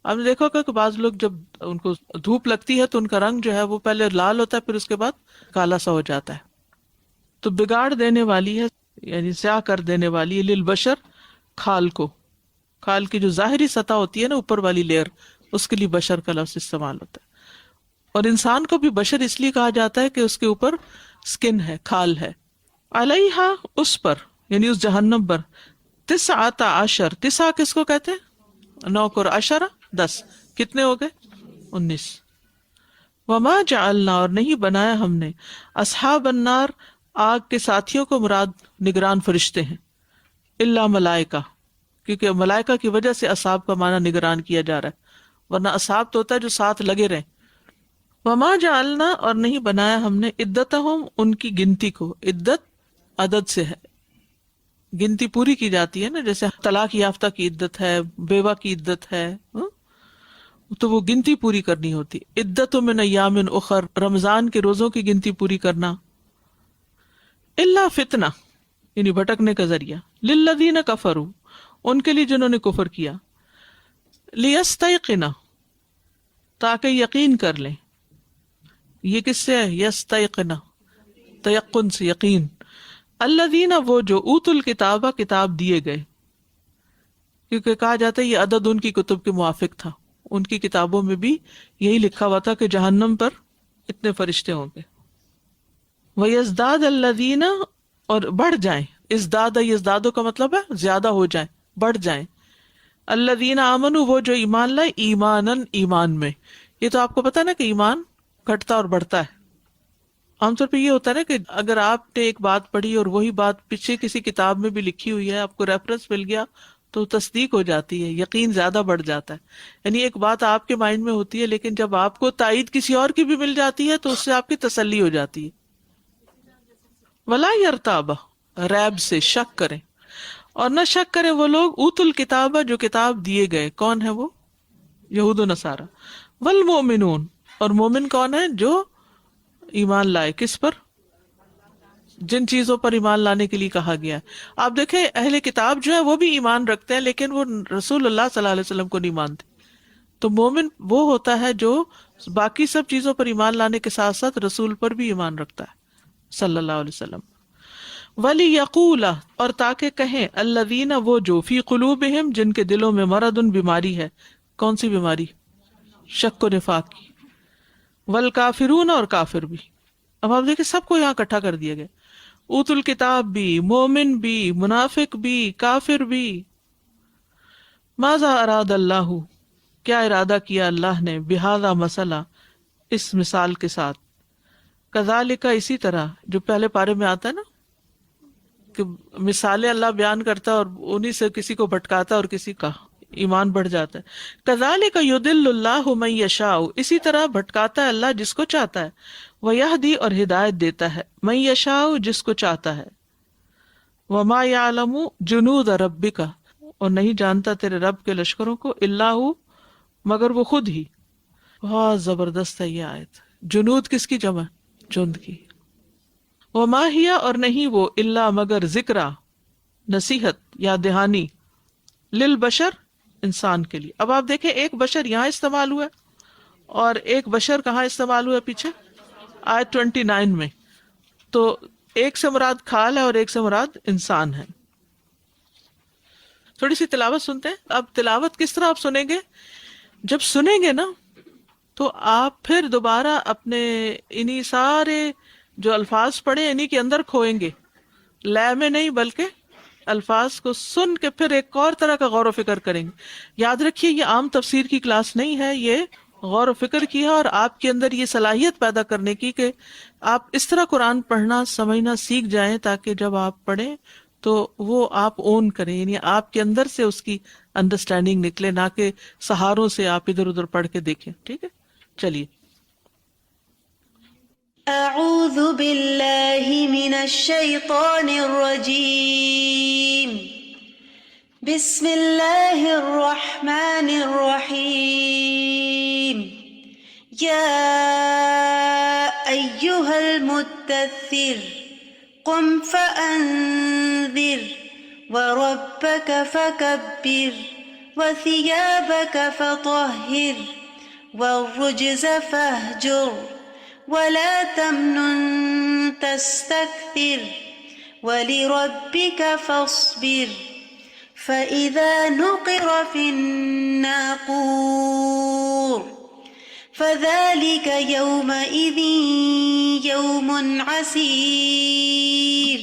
آپ نے دیکھا ہوگا کہ بعض لوگ جب ان کو دھوپ لگتی ہے تو ان کا رنگ جو ہے وہ پہلے لال ہوتا ہے پھر اس کے بعد کالا سا ہو جاتا ہے. تو بگاڑ دینے والی ہے، یعنی سیاہ کر دینے والی ہے، للبشر کھال کو، کھال کی جو ظاہری سطح ہوتی ہے نا اوپر والی لیئر، اس کے لیے بشر کا لفظ استعمال ہوتا ہے. اور انسان کو بھی بشر اس لیے کہا جاتا ہے کہ اس کے اوپر سکن ہے، کھال ہے. علیہا، اس پر یعنی اس جہنم پر، 19، 9 کس کو کہتے ہیں؟ 9 اور 10، 10 کتنے ہو گئے؟ 19. وما جعلنا، اور نہیں بنایا ہم نے، اصحاب النار، آگ کے ساتھیوں کو مراد نگران فرشتے ہیں، الا ملائکہ، کیونکہ ملائکہ کی وجہ سے اصحاب کا معنی نگران کیا جا رہا ہے، ورنہ اصحاب تو ہوتا ہے جو ساتھ لگے رہیں. وما جعلنا، اور نہیں بنایا ہم نے، عدتہم، ان کی گنتی کو، عدت عدد سے ہے، گنتی پوری کی جاتی ہے نا، جیسے طلاق یافتہ کی عدت ہے، بیوہ کی عدت ہے، تو وہ گنتی پوری کرنی ہوتی. عدت من ایام اخر، رمضان کے روزوں کی گنتی پوری کرنا. الا فتنہ، یعنی بھٹکنے کا ذریعہ، للذین کفروا، ان کے لیے جنہوں نے کفر کیا، لیستیقن، تاکہ یقین کر لیں. یہ کس سے ہے؟ یستیقن، تیقن سے، یقین. الذین، وہ جو، اوت الکتابہ، کتاب دیے گئے، کیونکہ کہا جاتا ہے یہ عدد ان کی کتب کے موافق تھا، ان کی کتابوں میں بھی یہی لکھا ہوا تھا کہ جہنم پر اتنے فرشتے ہوں گے. وَيَزْدَادَ الَّذِينَ، اور بڑھ جائیں، ازداد، یزدادو کا مطلب ہے زیادہ ہو جائیں، بڑھ جائیں. الَّذِينَ آمَنُوا، وہ جو ایمان لائے، ایماناً، ایمان میں. یہ تو آپ کو پتا نا کہ ایمان گھٹتا اور بڑھتا ہے. عام طور پہ یہ ہوتا ہے نا کہ اگر آپ نے ایک بات پڑھی اور وہی بات پیچھے کسی کتاب میں بھی لکھی ہوئی ہے، آپ کو ریفرنس مل گیا تو تصدیق ہو جاتی ہے، یقین زیادہ بڑھ جاتا ہے. یعنی ایک بات آپ کے مائنڈ میں ہوتی ہے لیکن جب آپ کو تائید کسی اور کی بھی مل جاتی ہے تو اس سے آپ کی تسلی ہو جاتی ہے. ولا یرتابہ، ریب سے، شک کریں، اور نہ شک کریں وہ لوگ، اوت الکتابہ، جو کتاب دیے گئے. کون ہے وہ؟ یہود و نصارہ. والمؤمنون، اور مومن کون ہے؟ جو ایمان لائے. کس پر؟ جن چیزوں پر ایمان لانے کے لیے کہا گیا ہے. آپ دیکھیں اہل کتاب جو ہے وہ بھی ایمان رکھتے ہیں لیکن وہ رسول اللہ صلی اللہ علیہ وسلم کو نہیں مانتے. تو مومن وہ ہوتا ہے جو باقی سب چیزوں پر ایمان لانے کے ساتھ ساتھ رسول پر بھی ایمان رکھتا ہے صلی اللہ علیہ وسلم. وَلِيَقُولَ، اور تاکہ کہیں، الَّذِينَ، وہ جو، فی قلوبہم، جن کے دلوں میں، مرض، بیماری ہے. کون سی بیماری؟ شک و نفاق کی. والکافرون، اور کافر بھی. اب آپ دیکھیں سب کو یہاں اکٹھا کر دیا گیا، اوت الکتاب بھی، مومن بھی، منافق بھی، کافر بھی. ماذا اراد اللہ، کیا ارادہ کیا اللہ نے، بہذا مسئلہ، اس مثال کے ساتھ. کذالک، اسی طرح، جو پہلے پارے میں آتا ہے نا کہ مثالیں اللہ بیان کرتا ہے اور انہی سے کسی کو بھٹکاتا ہے اور کسی کا ایمان بڑھ جاتا ہے. کذالک یضل اللہ من یشاء، اسی طرح بھٹکاتا ہے اللہ جس کو چاہتا ہے. ویہدی، اور ہدایت دیتا ہے، من یشاء، جس کو چاہتا ہے. وما یعلم جنود ربک، اور نہیں جانتا تیرے رب کے لشکروں کو، الا ہو، مگر وہ خود ہی. بہت زبردست ہے یہ آیت. جنود کس کی جمع؟ جند کی. وما ہی، اور نہیں وہ، الا مگر، ذکرہ، نصیحت، یاد دہانی، للبشر، انسان کے لیے. اب آپ دیکھیں ایک بشر یہاں استعمال ہوا ہے اور ایک بشر کہاں استعمال ہوا ہے؟ پیچھے آیت 29 میں. تو ایک سے مراد کھال ہے اور ایک سے مراد انسان ہے. تھوڑی سی تلاوت سنتے ہیں. اب تلاوت کس طرح آپ سنیں گے؟ جب سنیں گے نا تو آپ پھر دوبارہ اپنے انہی سارے جو الفاظ پڑھے انہی کے اندر کھوئیں گے، لے میں نہیں بلکہ الفاظ کو سن کے پھر ایک اور طرح کا غور و فکر کریں گے. یاد رکھیے یہ عام تفسیر کی کلاس نہیں ہے، یہ غور و فکر کی ہے اور آپ کے اندر یہ صلاحیت پیدا کرنے کی کہ آپ اس طرح قرآن پڑھنا سمجھنا سیکھ جائیں تاکہ جب آپ پڑھیں تو وہ آپ اون کریں، یعنی آپ کے اندر سے اس کی انڈرسٹینڈنگ نکلے، نہ کہ سہاروں سے آپ ادھر ادھر پڑھ کے دیکھیں. ٹھیک ہے، چلیے. اعوذ باللہ من الشیطان الرجیم، بسم اللہ الرحمن الرحیم. یا ایہا المدثر قم فأنذر وربك فكبر وثيابك فطهر والرجز فاهجر ولا تمنن تستكثر ولربك فاصبر فإذا نقر في الناقور فذلك يومئذ يوم عسير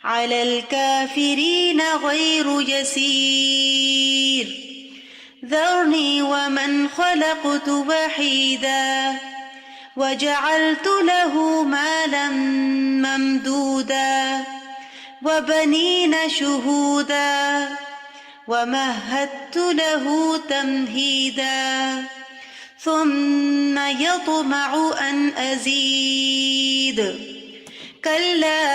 على الكافرين غير يسير. ذرني ومن خلقت وحيدا وجعلت له مالا ممدودا وبنين شهودا ومهدت له تمهيدا ثم يطمع أن أزيد كلا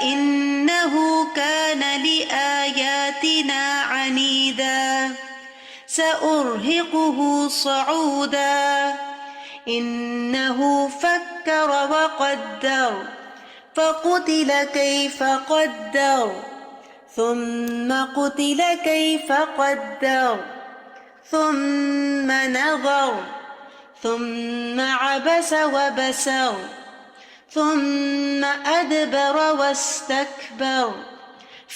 إنه كان لآياتنا عنيدا سأرهقه صعودا إنه فكر وقدر فقتل كيف قدر ثم قتل كيف قدر ثم نظر ثم عبس وبسر ثم أدبر واستكبر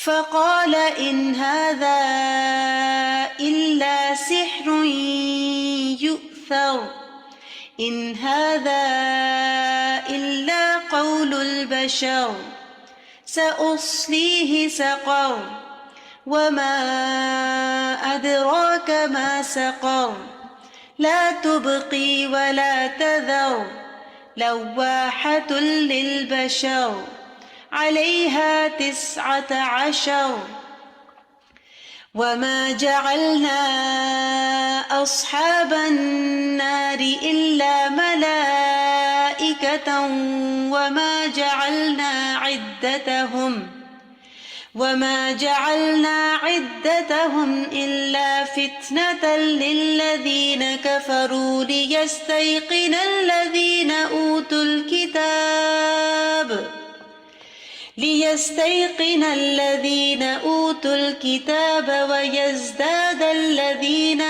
فقال إن هذا إلا سحر يؤثر إن هذا إلا قول البشر سأصليه سقر وما أدراك ما سقر لا تبقي ولا تذر لواحة للبشر عليها 19 وما جعلنا أصحاب النار إلا ملائكة وما جعلنا عدتهم إلا فتنة للذين كفروا ليستيقن الذين أوتوا الكتاب ويزداد الذين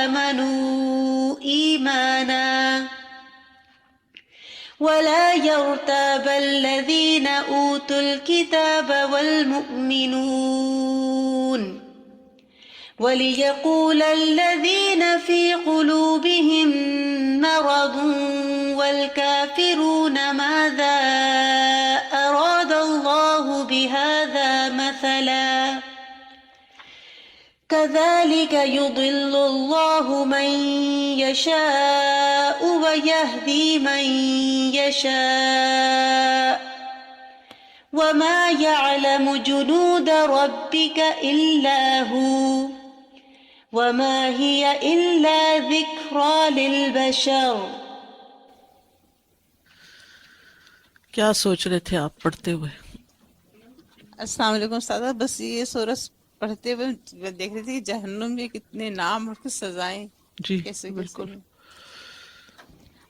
آمنوا إيمانا ولا يرتاب الذين أوتوا الكتاب والمؤمنون وليقول الذين في قلوبهم مرض والكافرون ماذا أراد الله بهذا مثلا كذلك يضل الله من يشاء ويهدي من يشاء وما يعلم جنود ربك إلا هو وما هي إلا ذكرى للبشر. کیا سوچ رہے تھے آپ پڑھتے ہوئے؟ السلام علیکم استاد. بس یہ سورہ پڑھتے ہوئے دیکھ رہی تھی جہنم میں کتنے نام اور کچھ سزائیں جی کیسے بالکل.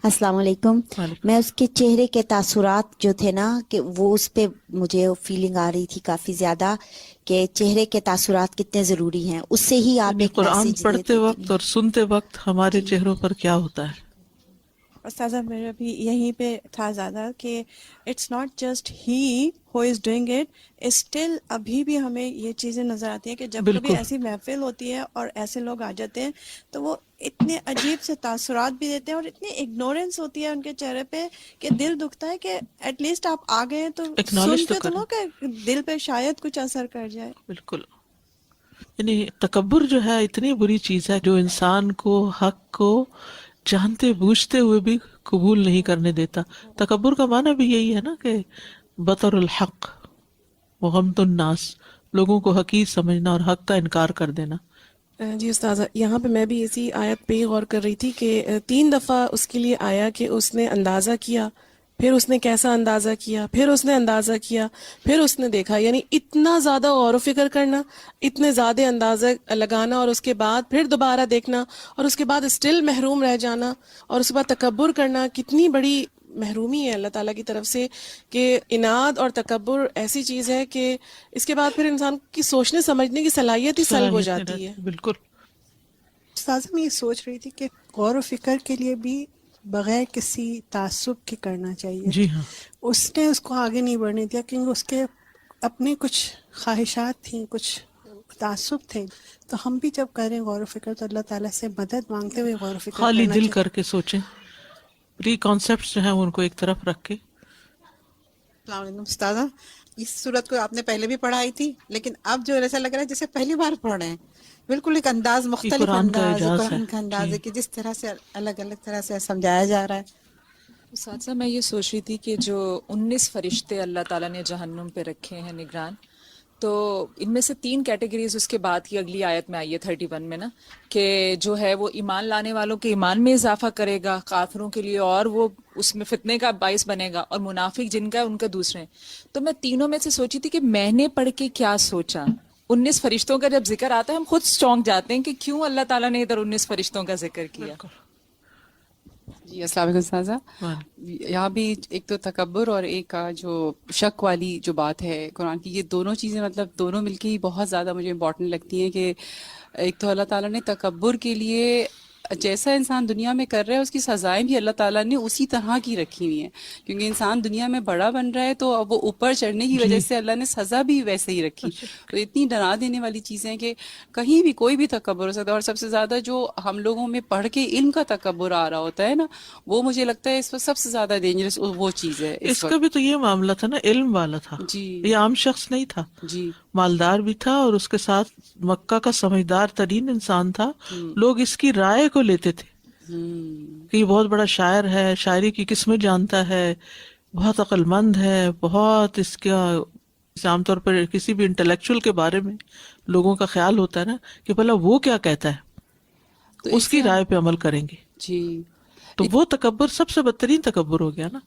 السلام علیکم. میں اس کے چہرے کے تاثرات جو تھے نا کہ وہ اس پہ مجھے فیلنگ آ رہی تھی کافی زیادہ کہ چہرے کے تاثرات کتنے ضروری ہیں. اس سے ہی آپ ایک قرآن میسج پڑھتے وقت اور سنتے وقت ہمارے چہروں پر کیا ہوتا ہے؟ استاذہ میرا بھی یہیں پہ تھا زیادہ کہ it's not just he who is doing it, still ابھی بھی ہمیں یہ چیزیں نظر آتی ہیں کہ جب کبھی ایسی محفل ہوتی ہے اور ایسے لوگ آ جاتے ہیں تو وہ اتنے عجیب سے تاثرات بھی دیتے ہیں اور اتنی اگنورینس ہوتی ہے ان کے چہرے پہ کہ دل دکھتا ہے کہ ایٹ لیسٹ آپ آ گئے تو سن کے تو لو کہ دل پہ شاید کچھ اثر کر جائے. بالکل. یعنی تکبر جو ہے اتنی بری چیز ہے جو انسان کو حق کو جانتے بوجھتے ہوئے بھی قبول نہیں کرنے دیتا. تکبر کا معنی بھی یہی ہے نا کہ بطر الحق، وغمط الناس، لوگوں کو حقیر سمجھنا اور حق کا انکار کر دینا۔ جی استاذہ، یہاں پہ میں بھی اسی آیت پہ ہی غور کر رہی تھی کہ 3 دفعہ اس کے لیے آیا کہ اس نے اندازہ کیا، پھر اس نے کیسا اندازہ کیا، پھر اس نے اندازہ کیا، پھر اس نے دیکھا، یعنی اتنا زیادہ غور و فکر کرنا، اتنے زیادہ اندازہ لگانا، اور اس کے بعد پھر دوبارہ دیکھنا، اور اس کے بعد اسٹل محروم رہ جانا، اور اس کے بعد تکبر کرنا، کتنی بڑی محرومی ہے اللہ تعالیٰ کی طرف سے کہ اناد اور تکبر ایسی چیز ہے کہ اس کے بعد پھر انسان کی سوچنے سمجھنے کی صلاحیت ہی سلب ہو صلاحیت نہیں جاتی ہے۔ رہتی، بالکل۔ استاذہ میں یہ سوچ رہی تھی کہ غور و فکر کے لیے بھی بغیر کسی تعصب کے کرنا چاہیے۔ جی ہاں، اس نے اس کو آگے نہیں بڑھنے دیا کیونکہ اس کے اپنے کچھ خواہشات تھیں، کچھ تعصب تھے، تو ہم بھی جب کریں غور و فکر تو اللہ تعالیٰ سے مدد مانگتے ہوئے غور و فکر خالی کرنا دل چاہیے۔ کر کے سوچیں، پری کانسیپٹس جو ہیں ان کو ایک طرف رکھ کے۔ السلام علیکم استاذہ، اس صورت کو آپ نے پہلے بھی پڑھائی تھی لیکن اب جو ایسا لگ رہا ہے جیسے پہلی بار پڑھ رہے ہیں، بالکل ایک انداز، یہ مختلف قرآن کا انداز، اعجاز ہے۔ قرآن کا انداز جی ہے کہ جس طرح سے الگ الگ طرح سے سمجھایا جا رہا ہے۔ اساتذہ میں یہ سوچ رہی تھی کہ جو 19 فرشتے اللہ تعالیٰ نے جہنم پہ رکھے ہیں نگران، تو ان میں سے 3 کیٹیگریز اس کے بعد کی اگلی آیت میں آئی ہے 31 میں نا، کہ جو ہے وہ ایمان لانے والوں کے ایمان میں اضافہ کرے گا کافروں کے لیے، اور وہ اس میں فتنے کا باعث بنے گا، اور منافق جن کا ہے ان کا دوسرے۔ تو میں تینوں میں سے سوچی تھی کہ میں نے پڑھ کے کیا سوچا۔ 19 فرشتوں کا جب ذکر آتا ہے ہم خود چونک جاتے ہیں کہ کیوں اللہ تعالیٰ نے ادھر 19 فرشتوں کا ذکر کیا۔ جی السلام علیکم استاذہ، یہاں بھی ایک تو تکبر اور ایک جو شک والی جو بات ہے قرآن کی، یہ دونوں چیزیں مطلب دونوں مل کے ہی بہت زیادہ مجھے امپورٹنٹ لگتی ہیں کہ ایک تو اللہ تعالیٰ نے تکبر کے لیے جیسا انسان دنیا میں کر رہا ہے اس کی سزائیں بھی اللہ تعالیٰ نے اسی طرح کی رکھی ہوئی ہیں، کیونکہ انسان دنیا میں بڑا بن رہا ہے تو اب وہ اوپر چڑھنے کی وجہ سے اللہ نے سزا بھی ویسے ہی رکھی۔ تو اتنی ڈرا دینے والی چیزیں کہ کہیں بھی کوئی بھی تکبر ہو سکتا ہے، اور سب سے زیادہ جو ہم لوگوں میں پڑھ کے علم کا تکبر آ رہا ہوتا ہے نا، وہ مجھے لگتا ہے اس وقت سب سے زیادہ ڈینجرس وہ چیز ہے اس کا بھی تو یہ معاملہ تھا نا، علم والا تھا، جی یہ عام شخص نہیں تھا، جی مالدار بھی تھا اور اس کے ساتھ مکہ کا سمجھدار ترین انسان تھا۔ لوگ اس کی رائے کو لیتے تھے کہ یہ بہت بڑا شاعر ہے، شاعری کی قسمیں جانتا ہے، بہت عقل مند ہے، بہت اس کا عام طور پر کسی بھی انٹلیکچوئل کے بارے میں لوگوں کا خیال ہوتا ہے نا کہ بھلا وہ کیا کہتا ہے، تو اس کی رائے پہ عمل کریں گے۔ جی تو وہ تکبر سب سے بدترین تکبر ہو گیا نا۔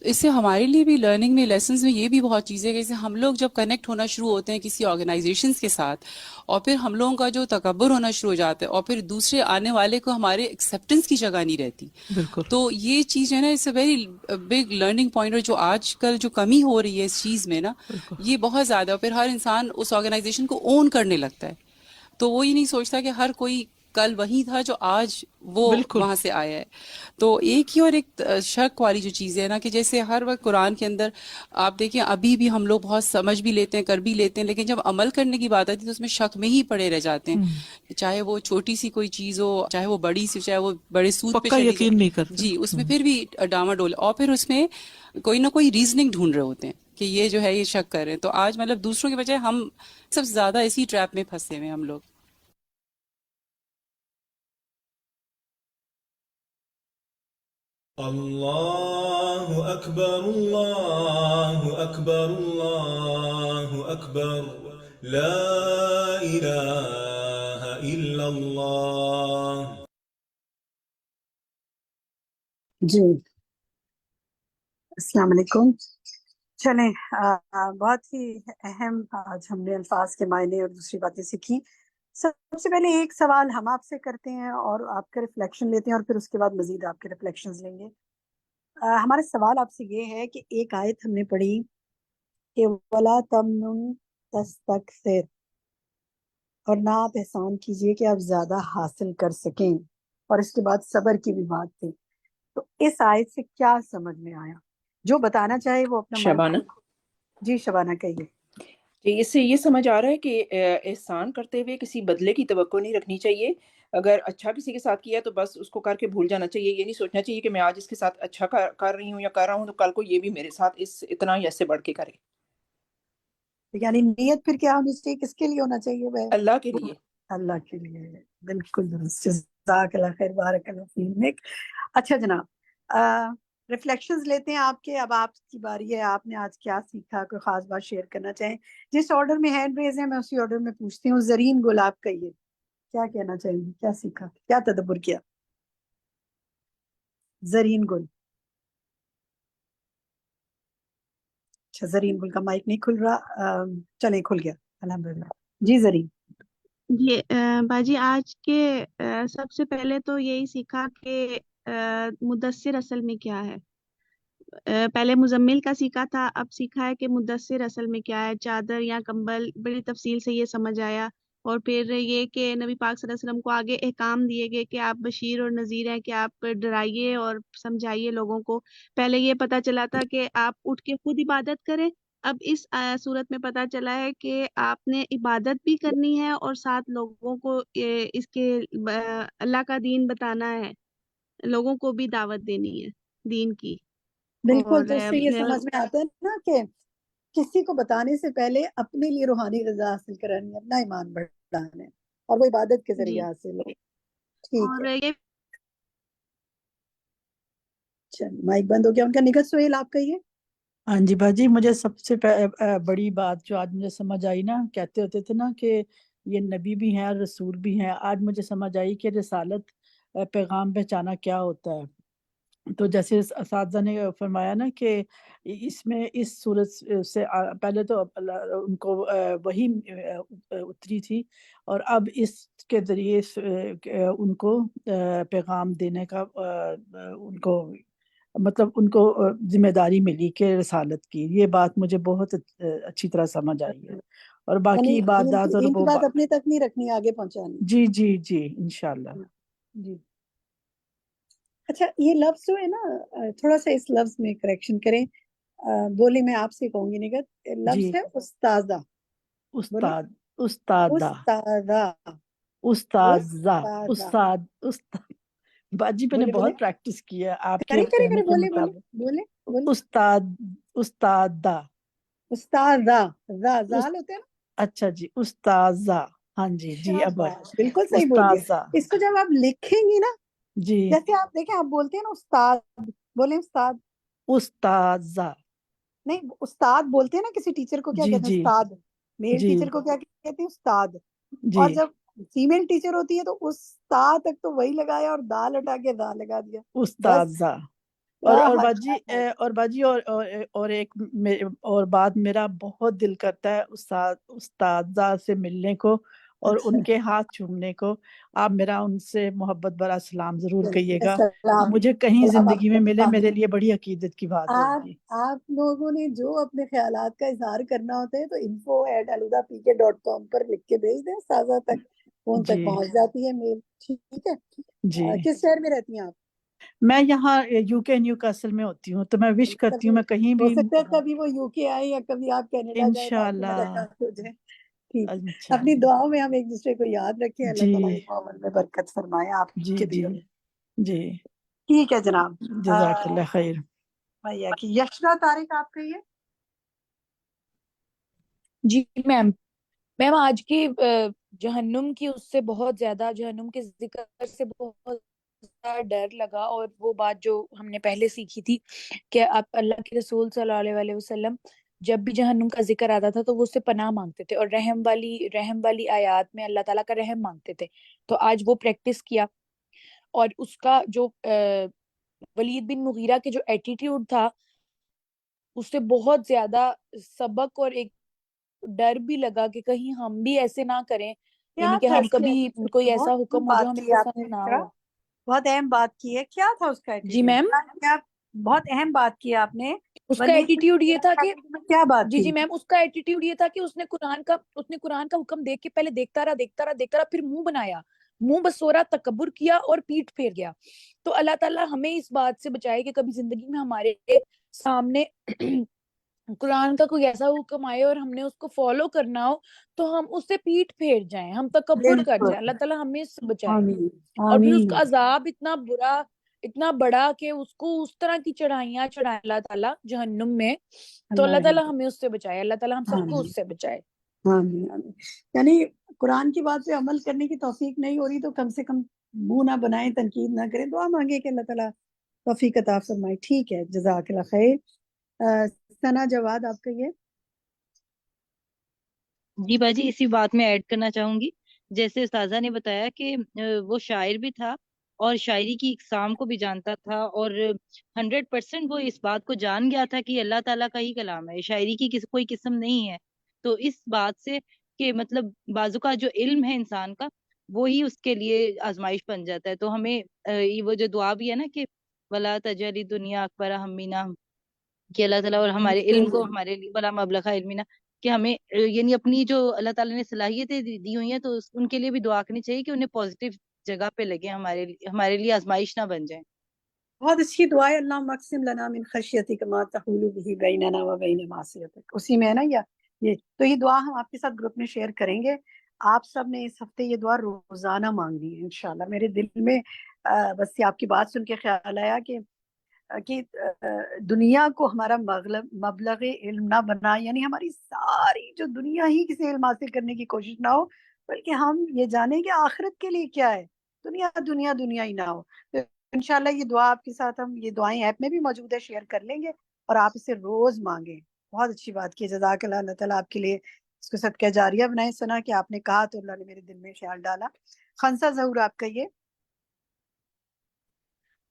اس سے ہمارے لیے بھی لرننگ میں لیسنز میں یہ بھی بہت چیزیں کہ جیسے ہم لوگ جب کنیکٹ ہونا شروع ہوتے ہیں کسی آرگنائزیشنز کے ساتھ، اور پھر ہم لوگوں کا جو تکبر ہونا شروع ہو جاتا ہے، اور پھر دوسرے آنے والے کو ہمارے ایکسیپٹنس کی جگہ نہیں رہتی، بالکل۔ تو یہ چیز جو ہے نا it's a very big learning point, اور جو آج کل جو کمی ہو رہی ہے اس چیز میں نا، یہ بہت زیادہ، اور پھر ہر انسان اس آرگنائزیشن کو اون کرنے لگتا ہے، تو وہ یہ نہیں سوچتا کہ ہر کوئی کل وہی تھا جو آج وہ وہاں سے آیا ہے۔ تو ایک ہی اور ایک شک والی جو چیز ہے نا کہ جیسے ہر وقت قرآن کے اندر آپ دیکھیں ابھی بھی ہم لوگ بہت سمجھ بھی لیتے ہیں، کر بھی لیتے ہیں، لیکن جب عمل کرنے کی بات آتی ہے تو اس میں شک میں ہی پڑے رہ جاتے ہیں، چاہے وہ چھوٹی سی کوئی چیز ہو، چاہے وہ بڑی سی، چاہے وہ بڑے سود پہ چلی یقین نہیں کرتے، جی اس میں پھر بھی ڈاواڈول، اور پھر اس میں کوئی نہ کوئی ریزننگ ڈھونڈ رہے ہوتے ہیں کہ یہ جو ہے یہ شک کر رہے ہیں۔ تو آج مطلب دوسروں کے بجائے ہم سب سے زیادہ اسی ٹریپ میں پھنسے ہوئے ہم لوگ۔ اللہ اکبر اللہ اکبر اللہ اکبر لا الہ الا اللہ۔ جی السلام علیکم۔ چلیں بہت ہی اہم آج ہم نے الفاظ کے معنی اور دوسری باتیں سیکھی۔ سب سے پہلے ایک سوال ہم آپ سے کرتے ہیں اور آپ کا ریفلیکشن لیتے ہیں، اور پھر اس کے بعد مزید آپ کے ریفلیکشنز لیں گے۔ ہمارا سوال آپ سے یہ ہے کہ ایک آیت ہم نے پڑھی کہ وَلَا تَمْنُن تَسْتَكْثِرْ، اور نہ آپ احسان کیجئے کہ آپ زیادہ حاصل کر سکیں، اور اس کے بعد صبر کی بھی بات تھی۔ تو اس آیت سے کیا سمجھ میں آیا؟ جو بتانا چاہے وہ اپنا شبانہ جی شبانہ کہیے۔ جی اس سے یہ سمجھ آ رہا ہے کہ احسان کرتے ہوئے کسی بدلے کی توقع نہیں رکھنی چاہیے۔ اگر اچھا کسی کے ساتھ کیا تو بس اس کو کر کے بھول جانا چاہیے، یہ نہیں سوچنا چاہیے کہ میں آج اس کے ساتھ اچھا کر رہی ہوں یا کر رہا ہوں تو کل کو یہ بھی میرے ساتھ اتنا یا اس سے بڑھ کے کرے۔ یعنی نیت پھر کیا ہونی چاہیے، کس کے لیے ہونا چاہیے؟ وہ اللہ کے لیے، اللہ کے لیے۔ بالکل درست، جزاک اللہ خیر، بارک اللہ فیک۔ اچھا جناب، ریفلیکشنز لیتے ہیں آپ کے. اب آپ کی باری ہے, آپ نے آج کیا سیکھا, کوئی خاص بات شیئر کرنا چاہیں؟ جس آرڈر میں ہینڈ ریز ہے میں اسی آرڈر میں پوچھتی ہوں. زرین گل, آپ کہیے کیا کہنا چاہیں گے, کیا سیکھا, کیا تدبر کیا؟ زرین گل. اچھا, زرین گل کا مائک نہیں کھل رہا. چلیں کھل گیا الحمدللہ. جی زرین. جی باجی, آج کے سب سے پہلے تو یہی سیکھا کہ مدثر اصل میں کیا ہے. پہلے مزمل کا سیکھا تھا, اب سیکھا ہے کہ مدثر اصل میں کیا ہے. چادر یا کمبل, بڑی تفصیل سے یہ سمجھ آیا. اور پھر یہ کہ نبی پاک صلی اللہ علیہ وسلم کو آگے احکام دیے گئے کہ آپ بشیر اور نذیر ہیں, کہ آپ ڈرائیے اور سمجھائیے لوگوں کو. پہلے یہ پتا چلا تھا کہ آپ اٹھ کے خود عبادت کریں, اب اس صورت میں پتا چلا ہے کہ آپ نے عبادت بھی کرنی ہے اور ساتھ لوگوں کو اس کے اللہ کا دین بتانا ہے, لوگوں کو بھی دعوت دینی ہے دین کی. بالکل, اور تو اس سے یہ سمجھ میں آتا ہے نا کہ کسی کو بتانے سے پہلے اپنے لیے روحانی غذا حاصل کرانی ہے, اپنا ایمان بڑھانا ہے, اور وہ عبادت کے جی, ذریعے حاصل ہو. ٹھیک اور ہے, یہ چل مائک بند ہو گیا ان کا. نگہت سہیل, آپ کہیے. ہاں جی باجی, مجھے سب سے بڑی بات جو آج مجھے سمجھ آئی نا, کہتے ہوتے تھے نا کہ یہ نبی بھی ہیں اور رسول بھی ہیں, آج مجھے سمجھ آئی کہ رسالت پیغام پہنچانا کیا ہوتا ہے. تو جیسے اساتذہ نے فرمایا نا کہ اس میں اس صورت سے پہلے تو ان کو وہی اتری تھی, اور اب اس کے ذریعے ان کو پیغام دینے کا ان کو مطلب ان کو ذمہ داری ملی کہ رسالت کی. یہ بات مجھے بہت اچھی طرح سمجھ آئی ہے. اور باقی یعنی عبادات اور دین کی وہ بات اپنے تک نہیں رکھنی, آگے پہنچانی. جی جی جی انشاءاللہ. جی. اچھا, یہ لفظ جو ہے نا, تھوڑا سا اس لفظ میں کریکشن کریں. بولے, میں آپ سے کہوں گی نگہت, جی, لفظ ہے استاذہ. بولے استاد, استادہ, استاذہ, استاذہ, استاذہ. استاد. باجی میں نے بولے بولے, بہت پریکٹس کی ہے آپ کے کریں کریں کہنے کریں, کے بولے بولے مطابق. بولے بولے. استادہ. استاذہ, اس- زال ہوتے ہیں نا. اچھا جی, استاذہ. ہاں جی جی, اب شاباش, بالکل صحیح بول دیا. استاذہ. اس کو جب آپ لکھیں گی نا, جی, جیسے آپ دیکھیں, آپ بولتے ہیں نا استاد, بولیں استاد. استاذہ. نہیں, استاد بولتے ہیں نا کسی ٹیچر کو, کیا جی کہتے ہیں, جی استاد. میل جی ٹیچر کو کیا کہتے ہیں, استاد. جی, اور جب فیمیل ٹیچر ہوتی ہے تو استاد تک تو وہی لگایا اور دال ہٹا کے دا لگا دیا. بس استاذہ. کیا اور باجی مزہ ہے. اور باجی اور ایک اور بات, میرا بہت دل کرتا ہے استاذہ سے ملنے کو اور ان کے ہاتھ چومنے کو. آپ میرا ان سے محبت برا سلام ضرور کہیے گا. سلام مجھے کہیں سلام زندگی میں ملے, آپ. میرے لیے بڑی عقیدت کی بات ہوگی. آپ لوگوں نے جو اپنے خیالات کا اظہار کرنا ہوتا ہے تو info@aludapk.com پر لکھ کے بھیج دیں, استاذہ تک فون تک جی پہنچ جاتی ہے میل. ٹھیک ہے. جی, کس شہر میں رہتی ہیں آپ؟ میں یہاں UK نیو کاسل میں ہوتی ہوں, تو میں وش کرتی ہوں کبھی میں کہیں ہو بھی سکتا ہے ہوں. کبھی وہ UK آئے یا کبھی آپ کینیڈا جائیں تو آپ سے انشاءاللہ, ملاقات ہو جائے. ٹھیک ہے, اپنی انشاءاللہ. دعاؤں میں ہم ایک دوسرے کو یاد رکھیں. اللہ تعالیٰ جی اس عمل میں برکت فرمائے آپ جی کے بھی. جی جی, ٹھیک ہے جناب. جزاک اللہ خیر. بھیا کی یشرا طارق, آپ کہیے. جی میم, میم آج کی جہنم کی, اس سے بہت زیادہ جہنم کے ذکر سے بہت زیادہ ڈر لگا. اور وہ بات جو ہم نے پہلے سیکھی تھی کہ آپ اللہ کے رسول صلی اللہ علیہ وسلم جب بھی جہنم کا ذکر آتا تھا تو وہ اس سے پناہ مانگتے تھے, اور رحم والی آیات میں اللہ تعالیٰ کا رحم مانگتے تھے. تو آج وہ پریکٹس کیا, اور اس کا جو ولید بن مغیرہ کے جو ایٹیٹیوڈ تھا, اس سے بہت زیادہ سبق اور ایک ڈر بھی لگا کہ کہیں ہم بھی ایسے نہ کریں, کیا یعنی کہ تھا ہم اس کا کبھی ایٹیٹیوڈ؟ کوئی بہت ایسا اہم حکم ہو جو بات ہمیں کی آپ نے پسند نہ یشرا, ہو. بہت اہم بات کی ہے. کیا تھا اس کا جی ایٹیٹیوڈ؟ میم, کیا بہت اہم بات کی آپ نے. اس کا ولید ایٹیٹیوڈ یہ تھا کہ میں کیا بات جی تھی؟ میم, اس کا ایٹیٹیوڈ یہ تھا کہ اس نے قرآن کا حکم دیکھ کے پہلے دیکھتا رہا, پھر منہ بنایا, منہ بسورا, تکبر کیا اور پیٹ پھیر گیا. تو اللہ تعالیٰ ہمیں اس بات سے بچائے کہ کبھی زندگی میں ہمارے سامنے قرآن کا کوئی ایسا حکم آئے اور ہم نے اس کو فالو کرنا ہو تو ہم اس سے پیٹ پھیر جائیں, ہم تکبر کر بالکل. جائیں. اللہ تعالیٰ ہمیں اس سے بچائے. آمین اور پھر اس آمین. کا عذاب اتنا برا, اتنا بڑا کہ اس کو اس طرح کی چڑھائیاں چڑھائے اللہ تعالیٰ جہنم میں. تو اللہ تعالیٰ ہمیں اس سے بچائے, اللہ تعالیٰ ہم سب کو آمین اس سے بچائے. آمین آمین. یعنی قرآن کی بات پہ عمل کرنے کی توفیق نہیں ہو رہی تو کم سے کم منہ نہ بنائیں, تنقید نہ کریں, دعا مانگے کہ اللہ تعالیٰ توفیق عطا فرمائے. ٹھیک ہے, جزاک اللہ خیر. ثنا جواد آپ کہیے. جی باجی اسی بات میں ایڈ کرنا چاہوں گی. جیسے استاذہ نے بتایا کہ وہ شاعر بھی تھا اور شاعری کی اقسام کو بھی جانتا تھا، اور 100% وہ اس بات کو جان گیا تھا کہ اللہ تعالیٰ کا ہی کلام ہے، شاعری کی کوئی قسم نہیں ہے. تو اس بات سے کہ مطلب بازو کا جو علم ہے انسان کا وہی اس کے لیے آزمائش بن جاتا ہے. تو ہمیں وہ جو دعا بھی ہے نا کہ ولا تجلی دنیا اکبر ہمینا، کہ اللہ تعالیٰ اور ہمارے علم کو ہمارے لیے بلا مبلغ علمنا، کہ ہمیں یعنی اپنی جو اللہ تعالیٰ نے صلاحیتیں دی ہوئی ہیں تو ان کے لیے بھی دعا کرنی چاہیے کہ انہیں پازیٹیو جگہ پہ لگے، ہمارے لیے آزمائش نہ بن جائیں. بہت اچھی دعا ہے. اللہم اقسم لنا من خشیتک ما تحول به بیننا و بین معصیتک. اسی میں ہے نا یہ تو یہ دعا ہم آپ کے ساتھ گروپ میں شیئر کریں گے. آپ سب نے اس ہفتے یہ دعا روزانہ مانگنی ہے انشاءاللہ. میرے دل میں بس یہ آپ کی بات سن کے خیال آیا کہ دنیا کو ہمارا مبلغ علم نہ بنا، یعنی ہماری ساری جو دنیا ہی کسی علم حاصل کرنے کی کوشش نہ ہو، بلکہ ہم یہ جانیں کہ آخرت کے لیے کیا ہے. دنیا دنیا دنیا ہی نہ ہو. تو انشاءاللہ یہ دعا آپ کے ساتھ ہم یہ دعائیں ایپ میں بھی موجود ہے، شیئر کر لیں گے اور آپ اسے روز مانگیں. بہت اچھی بات کی، جزاک اللہ. اللہ تعالیٰ آپ کے لیے اس کو صدقہ جاریہ بنائے. سنا کہ آپ نے کہا تو اللہ نے میرے دل میں خیال ڈالا. خنسا ظہور آپ کہیے.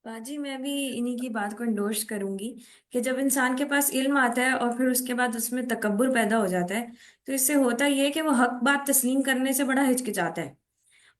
باجی میں بھی انہی کی بات کو انڈورس کروں گی کہ جب انسان کے پاس علم آتا ہے اور پھر اس کے بعد اس میں تکبر پیدا ہو جاتا ہے تو اس سے ہوتا یہ ہے کہ وہ حق بات تسلیم کرنے سے بڑا ہچکچاتا ہے.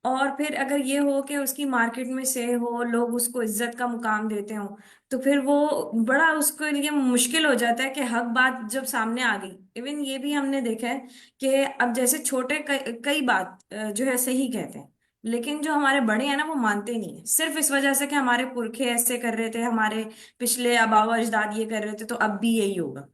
اور پھر اگر یہ ہو کہ اس کی مارکیٹ میں سے ہو، لوگ اس کو عزت کا مقام دیتے ہوں، تو پھر وہ بڑا اس کے لیے مشکل ہو جاتا ہے کہ حق بات جب سامنے آ گئی. ایون یہ بھی ہم نے دیکھا ہے کہ اب جیسے چھوٹے کئی بات جو ہے صحیح کہتے ہیں، لیکن جو ہمارے بڑے ہیں نا وہ مانتے نہیں ہیں، صرف اس وجہ سے کہ ہمارے پرکھے ایسے کر رہے تھے، ہمارے پچھلے آباء و اجداد یہ کر رہے تھے تو اب بھی یہی ہوگا.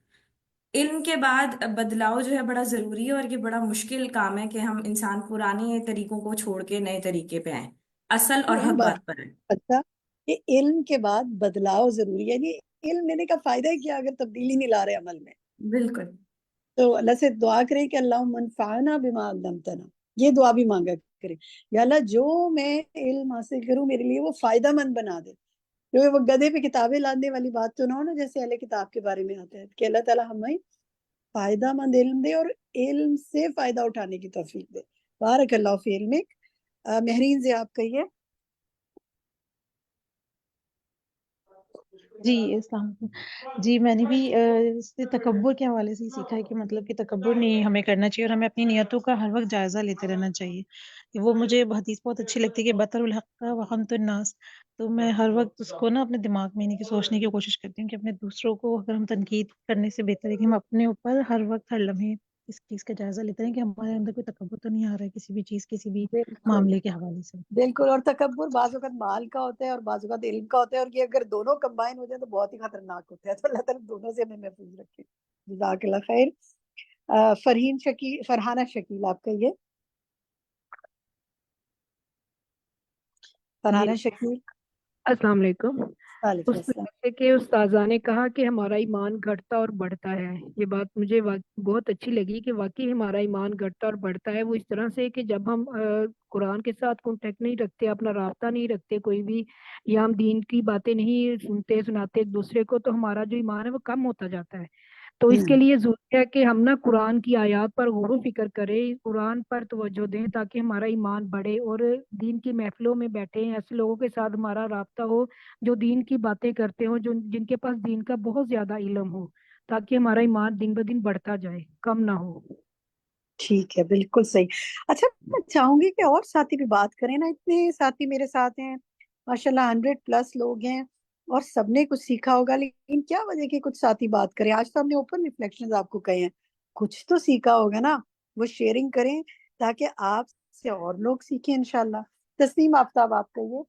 علم کے بعد بدلاؤ جو ہے بڑا ضروری ہے، اور یہ بڑا مشکل کام ہے کہ ہم انسان پرانے طریقوں کو چھوڑ کے نئے طریقے پہ آئیں، اصل اور حق بات پر آئیں. اچھا، کہ علم کے بعد بدلاؤ ضروری ہے. یعنی علم لینے کا فائدہ ہے کیا اگر تبدیلی نہیں لا رہے عمل میں. بالکل. تو اللہ سے دعا کریں کہ اللہم انفعنا بما علمتنا. یہ دعا بھی مانگا کریں، یا اللہ جو میں علم حاصل کروں میرے لیے وہ فائدہ مند بنا دے. کیونکہ وہ گدھے پہ کتابیں لانے والی بات تو نہ ہو نا، جیسے اہل کتاب کے بارے میں آتا ہے. کہ اللہ تعالیٰ ہمیں فائدہ مند علم دے اور علم سے فائدہ اٹھانے کی توفیق دے. بارک اللہ فی علمک. مہرین سے آپ کہیے. جی السلام علیکم. جی میں نے بھی اس سے تکبر کے حوالے سے ہی سیکھا ہے کہ مطلب کہ تکبر نہیں ہمیں کرنا چاہیے، اور ہمیں اپنی نیتوں کا ہر وقت جائزہ لیتے رہنا چاہیے. وہ مجھے حدیث بہت اچھی لگتی ہے کہ بطر الحق وخمت الناس. تو میں ہر وقت اس کو نا اپنے دماغ میں نہیں سوچنے کی کوشش کرتی ہوں کہ اپنے دوسروں کو اگر ہم تنقید کرنے سے بہتر ہے کہ ہم اپنے اوپر ہر وقت ہر لمحے اس چیز کا جائزہ لیتے ہیں کہ ہمارے اندر کوئی تکبر تو نہیں آ رہا ہے کسی بھی چیز کسی بھی بالکل معاملے کے حوالے سے. بالکل. اور تکبر بعض اوقات مال کا ہوتا ہے اور بعض اوقات علم کا ہوتا ہے، اور یہ اگر دونوں کمبائن ہو جائیں تو بہت ہی خطرناک ہوتا ہے. تو اللہ تعالیٰ دونوں سے ہمیں محفوظ رکھے. جزاک اللہ خیر. فرحانہ شکیل آپ کہیے. جی فرحانہ شکیل. السلام علیکم. وعلیکم اس السلام. میں کہ استاذہ نے کہا کہ ہمارا ایمان گھٹتا اور بڑھتا ہے، یہ بات مجھے بہت اچھی لگی کہ واقعی ہمارا ایمان گھٹتا اور بڑھتا ہے. وہ اس طرح سے کہ جب ہم قرآن کے ساتھ کانٹیکٹ نہیں رکھتے، اپنا رابطہ نہیں رکھتے کوئی بھی، یا ہم دین کی باتیں نہیں سنتے سناتے ایک دوسرے کو، تو ہمارا جو ایمان ہے وہ کم ہوتا جاتا ہے. تو اس کے لیے ضروری ہے کہ ہم نا قرآن کی آیات پر غور و فکر کریں، قرآن پر توجہ دیں تاکہ ہمارا ایمان بڑھے، اور دین کی محفلوں میں بیٹھیں، ایسے لوگوں کے ساتھ ہمارا رابطہ ہو جو دین کی باتیں کرتے ہوں، جن کے پاس دین کا بہت زیادہ علم ہو، تاکہ ہمارا ایمان دن بدن بڑھتا جائے، کم نہ ہو. ٹھیک ہے، بالکل صحیح. اچھا میں چاہوں گی کہ اور ساتھی بھی بات کریں نا. اتنے ساتھی میرے ساتھ ہیں ماشاءاللہ، 100+ لوگ ہیں اور سب نے کچھ سیکھا ہوگا، لیکن کیا وجہ کہ کچھ ساتھی بات کریں. آج تو ہم نے اوپن ریفلیکشنز آپ کو کہے ہیں، کچھ تو سیکھا ہوگا نا. وہ شیئرنگ کریں تاکہ آپ سے اور لوگ سیکھیں انشاءاللہ. تسنیم آفتاب آپ کہیے.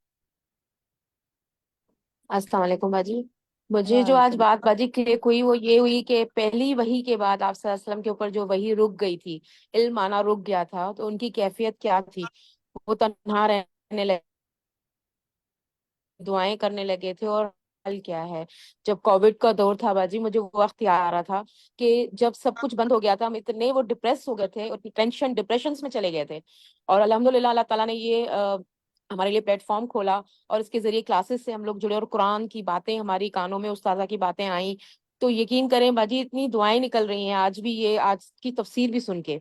السلام علیکم باجی. مجھے جو آج بات باجی کلیک ہوئی وہ یہ ہوئی کہ پہلی وحی کے بعد آپ صلی اللہ علیہ وسلم کے اوپر جو وحی رک گئی تھی، علم آنا رک گیا تھا، تو ان کی کیفیت کیا تھی؟ وہ تنہا رہنے لگے، دعائیں کرنے لگے تھے. اور حل کیا ہے؟ جب کووڈ کا دور تھا باجی، مجھے وہ وقت یاد آ رہا تھا کہ جب سب کچھ بند ہو گیا تھا، ہم اتنے وہ ڈپریس ہو گئے تھے اور ٹینشن ڈپریشنز میں چلے گئے تھے. اور الحمدللہ اللہ تعالیٰ نے یہ ہمارے لیے پلیٹ فارم کھولا اور اس کے ذریعے کلاسز سے ہم لوگ جڑے اور قرآن کی باتیں ہماری کانوں میں استاذہ کی باتیں آئیں. تو یقین کریں باجی اتنی دعائیں نکل رہی ہیں آج بھی، یہ آج کی تفسیر بھی سن کے،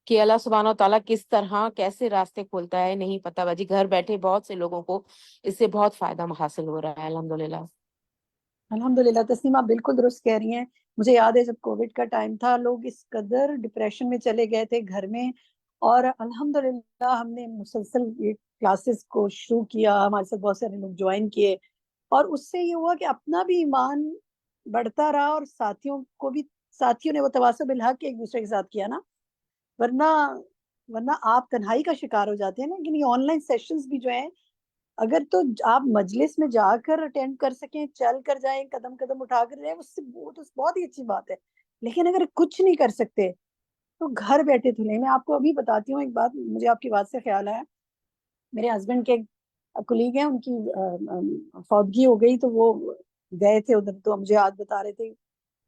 کہ اللہ سبحانہ و تعالیٰ کس طرح کیسے راستے کھولتا ہے نہیں پتہ باجی. گھر بیٹھے بہت سے لوگوں کو اس سے بہت فائدہ حاصل ہو رہا ہے الحمدللہ. الحمدللہ تسنیم آپ بالکل درست کہہ رہی ہیں. مجھے یاد ہے جب کووڈ کا ٹائم تھا، لوگ اس قدر ڈپریشن میں چلے گئے تھے گھر میں، اور الحمدللہ ہم نے مسلسل یہ کلاسز کو شروع کیا، ہمارے ساتھ بہت سارے لوگ جوائن کیے، اور اس سے یہ ہوا کہ اپنا بھی ایمان بڑھتا رہا، اور ساتھیوں نے وہ تواصل بالحق ایک دوسرے کے ساتھ کیا نا. ورنہ آپ تنہائی کا شکار ہو جاتے ہیں نا. لیکن یہ آن لائن سیشنز بھی جو ہیں، اگر تو آپ مجلس میں جا کر اٹینڈ کر سکیں، چل کر جائیں، قدم قدم اٹھا کر جائیں، اس سے بہت ہی اچھی بات ہے. لیکن اگر کچھ نہیں کر سکتے تو گھر بیٹھے تو نہیں. میں آپ کو ابھی بتاتی ہوں ایک بات، مجھے آپ کی بات سے خیال آیا. میرے ہسبینڈ کے کولیگ ہیں، ان کی فوتگی ہو گئی، تو وہ گئے تھے ادھر، تو مجھے آج بتا رہے تھے.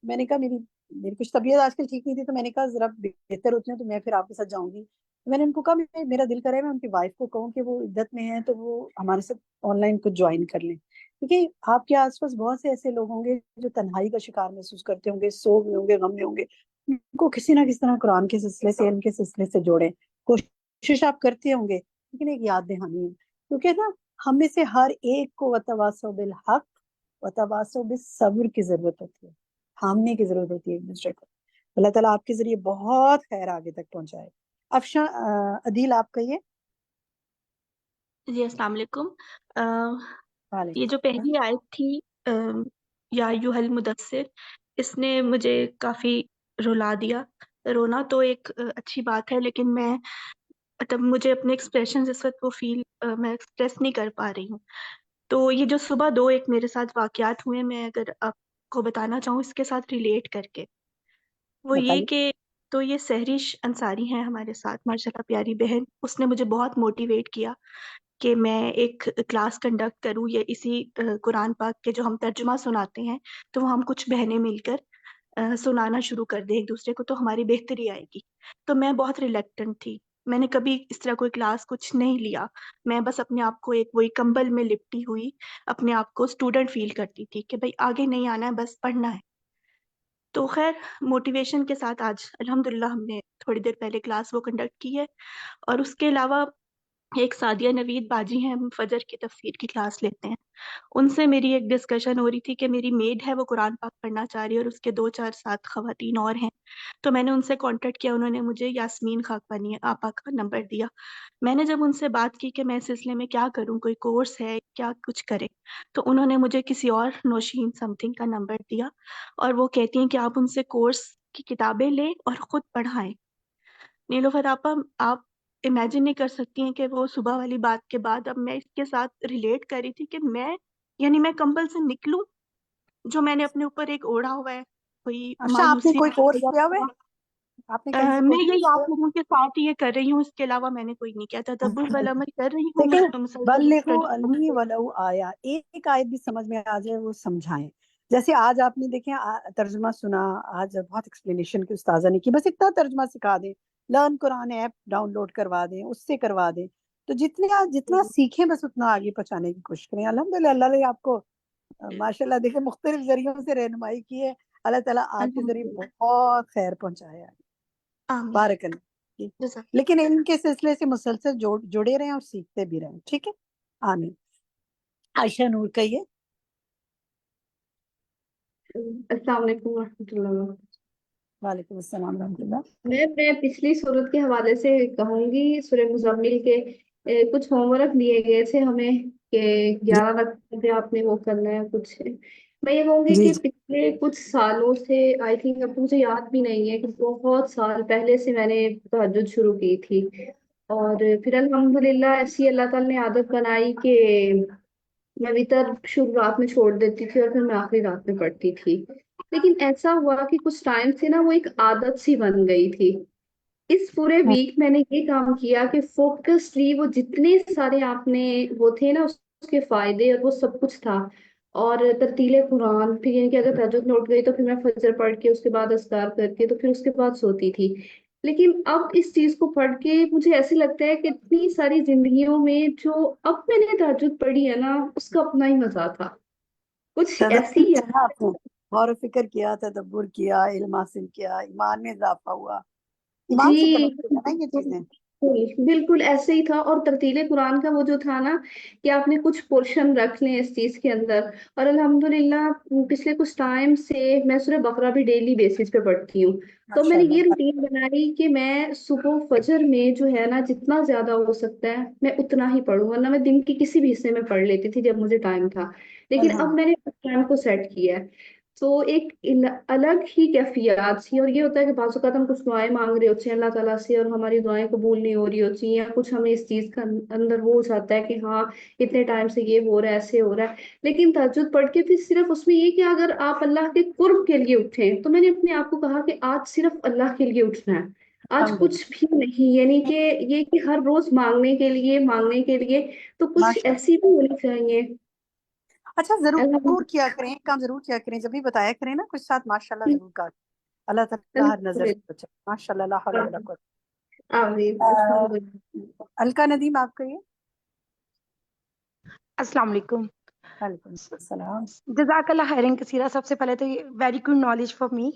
میں نے کہا میری کچھ طبیعت آج کل ٹھیک نہیں تھی، تو میں نے کہا ذرا بہتر ہوتی ہوں تو میں پھر آپ کے ساتھ جاؤں گی. میں نے ان کو کہا میرا دل کرے میں ان کی وائف کو کہوں کہ وہ عدت میں ہیں تو وہ ہمارے ساتھ آن لائن کچھ جوائن کر لیں، کیونکہ آپ کے آس پاس بہت سے ایسے لوگ ہوں گے جو تنہائی کا شکار محسوس کرتے ہوں گے، سوگ میں ہوں گے، غم میں ہوں گے. ان کو کسی نہ کسی طرح قرآن کے سلسلے سے، ان کے سلسلے سے جوڑیں. کوشش آپ کرتے ہوں گے، لیکن ایک یاد دہانی ہے، کیونکہ نا ہم میں سے ہر ایک کو وتواصوا بالحق وتواصوا بالصبر کی ضرورت ہوتی ہے، تھامنے کی ضرورت ہوتی ہے ایک دوسرے کو. اللہ تعالیٰ آپ کے ذریعے بہت خیر آگے تک پہنچائے. افشاں عدیل آپ کہیے. جی السلام علیکم. وعلیکم یہ جو پہلی آیت تھی یا ایھا المدثر، اس نے مجھے کافی رلا دیا. رونا تو ایک اچھی بات ہے، لیکن میں تب مجھے اپنے ایکسپریشن اس وقت وہ فیل میں ایکسپریس نہیں کر پا رہی ہوں. تو یہ جو صبح دو ایک میرے ساتھ واقعات ہوئے، میں اگر آپ کو بتانا چاہوں اس کے ساتھ ریلیٹ کر کے، وہ یہ بتائیے. کہ تو یہ سہرش انصاری ہیں ہمارے ساتھ، ماشاءاللہ پیاری بہن. اس نے مجھے بہت موٹیویٹ کیا کہ میں ایک کلاس کنڈکٹ کروں، یا اسی قرآن پاک کے جو ہم ترجمہ سناتے ہیں تو وہ ہم کچھ بہنیں مل کر سنانا شروع کر دیں ایک دوسرے کو، تو ہماری بہتری آئے گی. تو میں بہت ریلیکٹنٹ تھی، میں نے کبھی اس طرح کوئی کلاس کچھ نہیں لیا. میں بس اپنے آپ کو ایک وہی کمبل میں لپٹی ہوئی اپنے آپ کو اسٹوڈنٹ فیل کرتی تھی کہ بھائی آگے نہیں آنا ہے، بس پڑھنا ہے. تو خیر موٹیویشن کے ساتھ آج الحمدللہ ہم نے تھوڑی دیر پہلے کلاس وہ کنڈکٹ کی ہے. اور اس کے علاوہ ایک سعدیہ نوید باجی ہیں، ہم فجر کی تفسیر کی کلاس لیتے ہیں. ان سے میری ایک ڈسکشن ہو رہی تھی کہ میری میڈ ہے، وہ قرآن پاک پڑھنا چاہ رہی ہے، اور اس کے 2 4 7 خواتین اور ہیں. تو میں نے ان سے کانٹیکٹ کیا، انہوں نے مجھے یاسمین خاقانی آپا کا نمبر دیا. میں نے جب ان سے بات کی کہ میں اس سلسلے میں کیا کروں، کوئی کورس ہے کیا کچھ کرے، تو انہوں نے مجھے کسی اور نوشین سم تھنگ کا نمبر دیا، اور وہ کہتی ہیں کہ آپ ان سے کورس کی کتابیں لیں اور خود پڑھائیں. نیلوفر آپا، آپ امیجن نہیں کر سکتی ہیں کہ وہ صبح والی بات کے بعد اب میں اس کے ساتھ ریلیٹ کر رہی تھی کہ میں کمبل سے نکلوں، جو میں نے اپنے اوپر ایک اوڑھا ہوا ہے، کوئی افشاں آپ نے مایوسی. کوئی کورس کیا ہوا ہے؟ آپ نے کہیں سے میں کورس یہی کیا آپ ہے؟ لوگوں کے ساتھ ہی یہ کر رہی ہوں، اس کے علاوہ میں نے کوئی نہیں کیا. تدبر بالعمل کر رہی ہوں دیکھیں، مسلسل بلغوا اسٹڈی. عنی ولو آیا، ایک آیت بھی سمجھ میں آ جائے وہ سمجھائیں. جیسے آج آپ نے دیکھیں ترجمہ سنا، آج بہت ایکسپلینیشن کی استاذہ نے کی، بس اتنا ترجمہ سکھا دیں. لرن قرآن ایپ ڈاؤن لوڈ کروا دیں، اس سے کروا دیں. تو جتنا سیکھیں بس اتنا آگے پہنچانے کی کوشش کریں. الحمدللہ اللہ نے آپ کو ماشاءاللہ دیکھیں مختلف ذریعوں سے رہنمائی کی ہے. اللہ تعالیٰ آپ کے ذریعے بہت خیر پہنچایا ہے. آمین. بارک اللہ. جزاک لیکن ان کے سلسلے سے مسلسل جڑے رہیں اور سیکھتے بھی رہیں. ٹھیک ہے، آمین. عائشہ نور کہیے. السلام علیکم ورحمۃ اللہ وبرکاتہ. وعلیکم السلام ورحمۃ اللہ. میں پچھلی صورت کے حوالے سے کہوں گی، سورہ مزمل کے کچھ ہوم ورک دیے گئے تھے ہمیں کہ 11 رکعتوں پہ آپ نے وہ کرنا ہے کچھ. میں یہ کہوں گی جی کہ پچھلے کچھ سالوں سے آئی تھنک، اب مجھے یاد بھی نہیں ہے کہ بہت سال پہلے سے میں نے تہجد شروع کی تھی، اور پھر الحمدللہ ایسی اللہ تعالیٰ نے عادت بنائی کہ میں وطر شروعات میں چھوڑ دیتی تھی اور پھر میں آخری رات میں پڑھتی تھی. لیکن ایسا ہوا کہ کچھ ٹائم سے نا وہ ایک عادت سی بن گئی تھی. اس پورے ویک میں نے یہ کام کیا کہ فوکسلی وہ جتنے سارے آپ نے وہ تھے نا اس کے فائدے اور وہ سب کچھ تھا، اور ترتیل قرآن، پھر یعنی کہ اگر تہجد میں اٹھ گئی تو پھر میں فجر پڑھ کے اس کے بعد اذکار کر کے تو پھر اس کے بعد سوتی تھی. لیکن اب اس چیز کو پڑھ کے مجھے ایسے لگتا ہے کہ اتنی ساری زندگیوں میں جو اب میں نے تہجد پڑھی ہے نا، اس کا اپنا ہی مزہ تھا، کچھ ایسی تدبر کیا آپ نے، غور و فکر کیا، تدبر کیا، علم حاصل کیا، ایمان میں اضافہ ہوا، ایمان سے جی کنیکٹ ہے نا یہ چیزیں. بالکل ایسے ہی تھا. اور ترتیل قرآن کا وہ جو تھا نا کہ آپ نے کچھ پورشن رکھ لیں اس چیز کے اندر. اور الحمدللہ پچھلے کچھ ٹائم سے میں سورہ بقرہ بھی ڈیلی بیسس پہ پڑھتی ہوں. تو میں نے یہ روٹین بنائی کہ میں صبح فجر میں جو ہے نا جتنا زیادہ ہو سکتا ہے میں اتنا ہی پڑھوں، ورنہ میں دن کے کسی بھی حصے میں پڑھ لیتی تھی جب مجھے ٹائم تھا. لیکن اب میں نے ٹائم کو سیٹ کیا ہے تو ایک الگ ہی کیفیات تھی. اور یہ ہوتا ہے کہ بعض اوقات ہم کچھ دعائیں مانگ رہے ہوتے ہیں اللہ تعالیٰ سے اور ہماری دعائیں قبول نہیں ہو رہی ہوتی ہیں، یا کچھ ہمیں اس چیز کا اندر وہ ہو جاتا ہے کہ ہاں اتنے ٹائم سے یہ ہو رہا ہے، ایسے ہو رہا ہے. لیکن تہجد پڑھ کے پھر صرف اس میں یہ کہ اگر آپ اللہ کے قرب کے لیے اٹھیں، تو میں نے اپنے آپ کو کہا کہ آج صرف اللہ کے لیے اٹھنا ہے، آج کچھ بھی نہیں. یعنی کہ یہ کہ ہر روز مانگنے کے لیے تو کچھ ماشاء ایسی بھی ہونی چاہیے. اچھا ضرور کیا کریں، ایک کام ضرور کیا کریں، جب بھی بتایا کریں نا کچھ ساتھ ماشاءاللہ ضرور کہا کریں. اللہ تعالیٰ ہر نظر سے بچائے. ماشاءاللہ لا حول ولا قوت. آمین. الکا ندیم آپ کہیے. السلام علیکم. وعلیکم السلام. جزاک اللہ خیرن کثیرہ. سب سے پہلے تو یہ very good knowledge for me,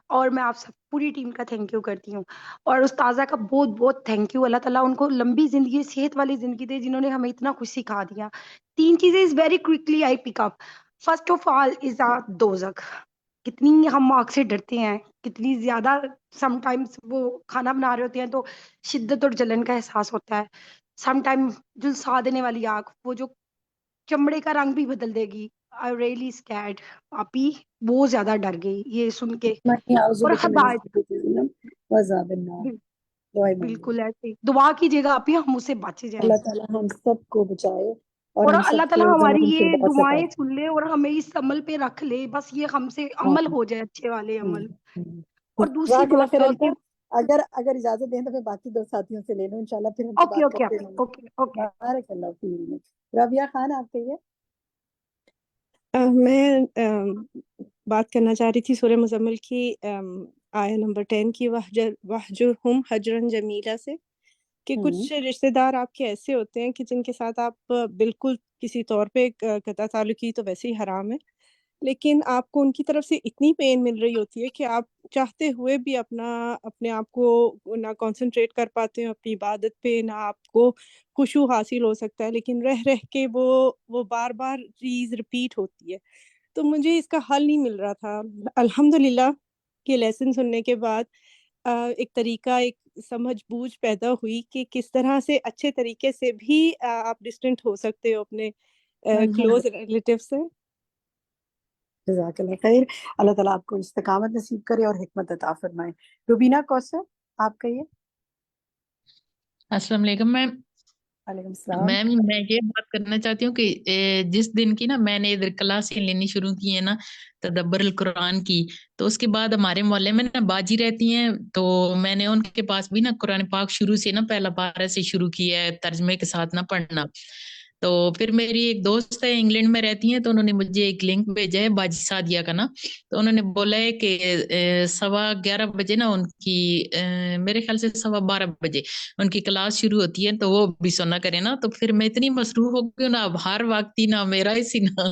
اور میں آپ سب پوری ٹیم کا تھینک یو کرتی ہوں، اور استاذہ کا بہت بہت تھینک یو. اللہ تعالیٰ ان کو لمبی زندگی، صحت والی زندگی دے، جنہوں نے ہمیں اتنا کچھ سکھا دیا. 3 چیزیں is very quickly I pick up. First of all is دوزخ. کتنی ہم آگ سے ڈرتے ہیں، کتنی زیادہ سم ٹائمس وہ کھانا بنا رہے ہوتے ہیں تو شدت اور جلن کا احساس ہوتا ہے. سم ٹائم جلسا دینے والی آگ، وہ جو چمڑے کا رنگ بھی بدل دے گی. I really scared. آپی بہت زیادہ ڈر گئی یہ سن کے. اور بالکل ایسے ہی دعا کیجیے گا آپی، ہم اسے بچ جائیں. اللہ تعالیٰ ہم سب کو بچائے اور اور ہم اللہ سب تعالیٰ کو ہماری جنت یہ الفردوس عطا دعائیں سن لے اور ہمیں اس عمل پہ رکھ لے. بس یہ ہم سے عمل ہو جائے، اچھے والے عمل. اور دوسری جزاک اللہ بات خیر. یہ ہے الکا کہ اگر اجازت دیں تو پھر باقی 2 ساتھیوں سے لے لوں انشاءاللہ، پھر ہم سے اوکے بات اوکے کرتے رہیں گے. Okay okay. بارک اللہ فیک. رابعہ خان آپ کہیے. میں بات کرنا چاہ رہی تھی سورہ مزمل کی آیہ نمبر 10 کی، وَاہْجُرْهُمْ حَجْرًا جَمِيلًا سے، کہ کچھ رشتہ دار آپ کے ایسے ہوتے ہیں کہ جن کے ساتھ آپ بالکل کسی طور پہ قطع تعلقی تو ویسے ہی حرام ہے، لیکن آپ کو ان کی طرف سے اتنی پین مل رہی ہوتی ہے کہ آپ چاہتے ہوئے بھی اپنے آپ کو نہ کنسنٹریٹ کر پاتے ہیں اپنی عبادت پہ، نہ آپ کو خشوع حاصل ہو سکتا ہے، لیکن رہ کے وہ بار بار چیز ریپیٹ ہوتی ہے. تو مجھے اس کا حل نہیں مل رہا تھا. الحمدللہ یہ لیسن سننے کے بعد ایک طریقہ، ایک سمجھ بوجھ پیدا ہوئی کہ کس طرح سے اچھے طریقے سے بھی آپ ڈسٹنٹ ہو سکتے ہو اپنے کلوز ریلیٹیو سے. جزاک اللہ خیر. اللہ تعالیٰ آپ کو استقامت نصیب کرے اور حکمت عطا فرمائے. روبینہ کوثر آپ کہیے. السلام علیکم میم. وعلیکم السلام. میم میں یہ بات کرنا چاہتی ہوں کہ جس دن کی نا میں نے ادھر کلاسیں لینی شروع کی ہے نا تدبر القرآن کی، تو اس کے بعد ہمارے محلے میں نا باجی رہتی ہیں، تو میں نے ان کے پاس بھی نا قرآن پاک شروع سے نا پہلا پارہ سے شروع کیا ہے ترجمے کے ساتھ نا پڑھنا. تو پھر میری ایک دوست ہے انگلینڈ میں رہتی ہیں، تو انہوں نے مجھے ایک لنک بھیجا ہے باجی سعدیہ کا نا، تو انہوں نے بولا ہے کہ 11:15 بجے نا ان کی میرے خیال سے 12:15 بجے ان کی کلاس شروع ہوتی ہے، تو وہ بھی سنا کرے نا. تو پھر میں اتنی مصروف ہو گئی نا، اب ہر وقت ہی نہ میرا اسی نہ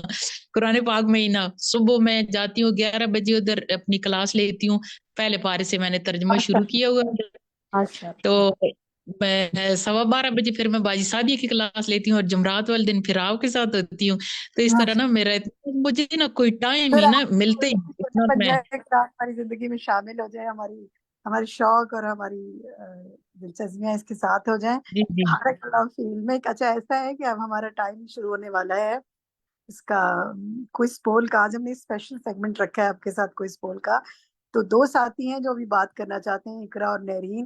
قرآن پاک میں ہی نا، صبح میں جاتی ہوں 11 بجے ادھر اپنی کلاس لیتی ہوں، پہلے پارے سے میں نے ترجمہ شروع کیا ہوا. تو میں 12:15 بجے پھر میں باجی سعدیہ کی کلاس لیتی ہوں، اور جمعرات والے دن پھر آپ کے ساتھ ہوتی ہوں. تو اس طرح نا میرا مجھے نا کوئی ٹائم ہی نا ملتے ہی اتنا میں ہماری زندگی میں شامل ہو جائے، ہماری شوق اور ہماری دلچسپیاں اس کے ساتھ ہو جائیں. بارک اللہ فیل میں. اچھا ایسا ہے کہ اب ہمارا ٹائم شروع ہونے والا ہے اس کا کوئز پول کا. آج ہم نے اسپیشل سیگمنٹ رکھا ہے آپ کے ساتھ کوئز پول کا. تو 2 ساتھی ہیں جو بھی بات کرنا چاہتے ہیں، اقرا اور نہرین.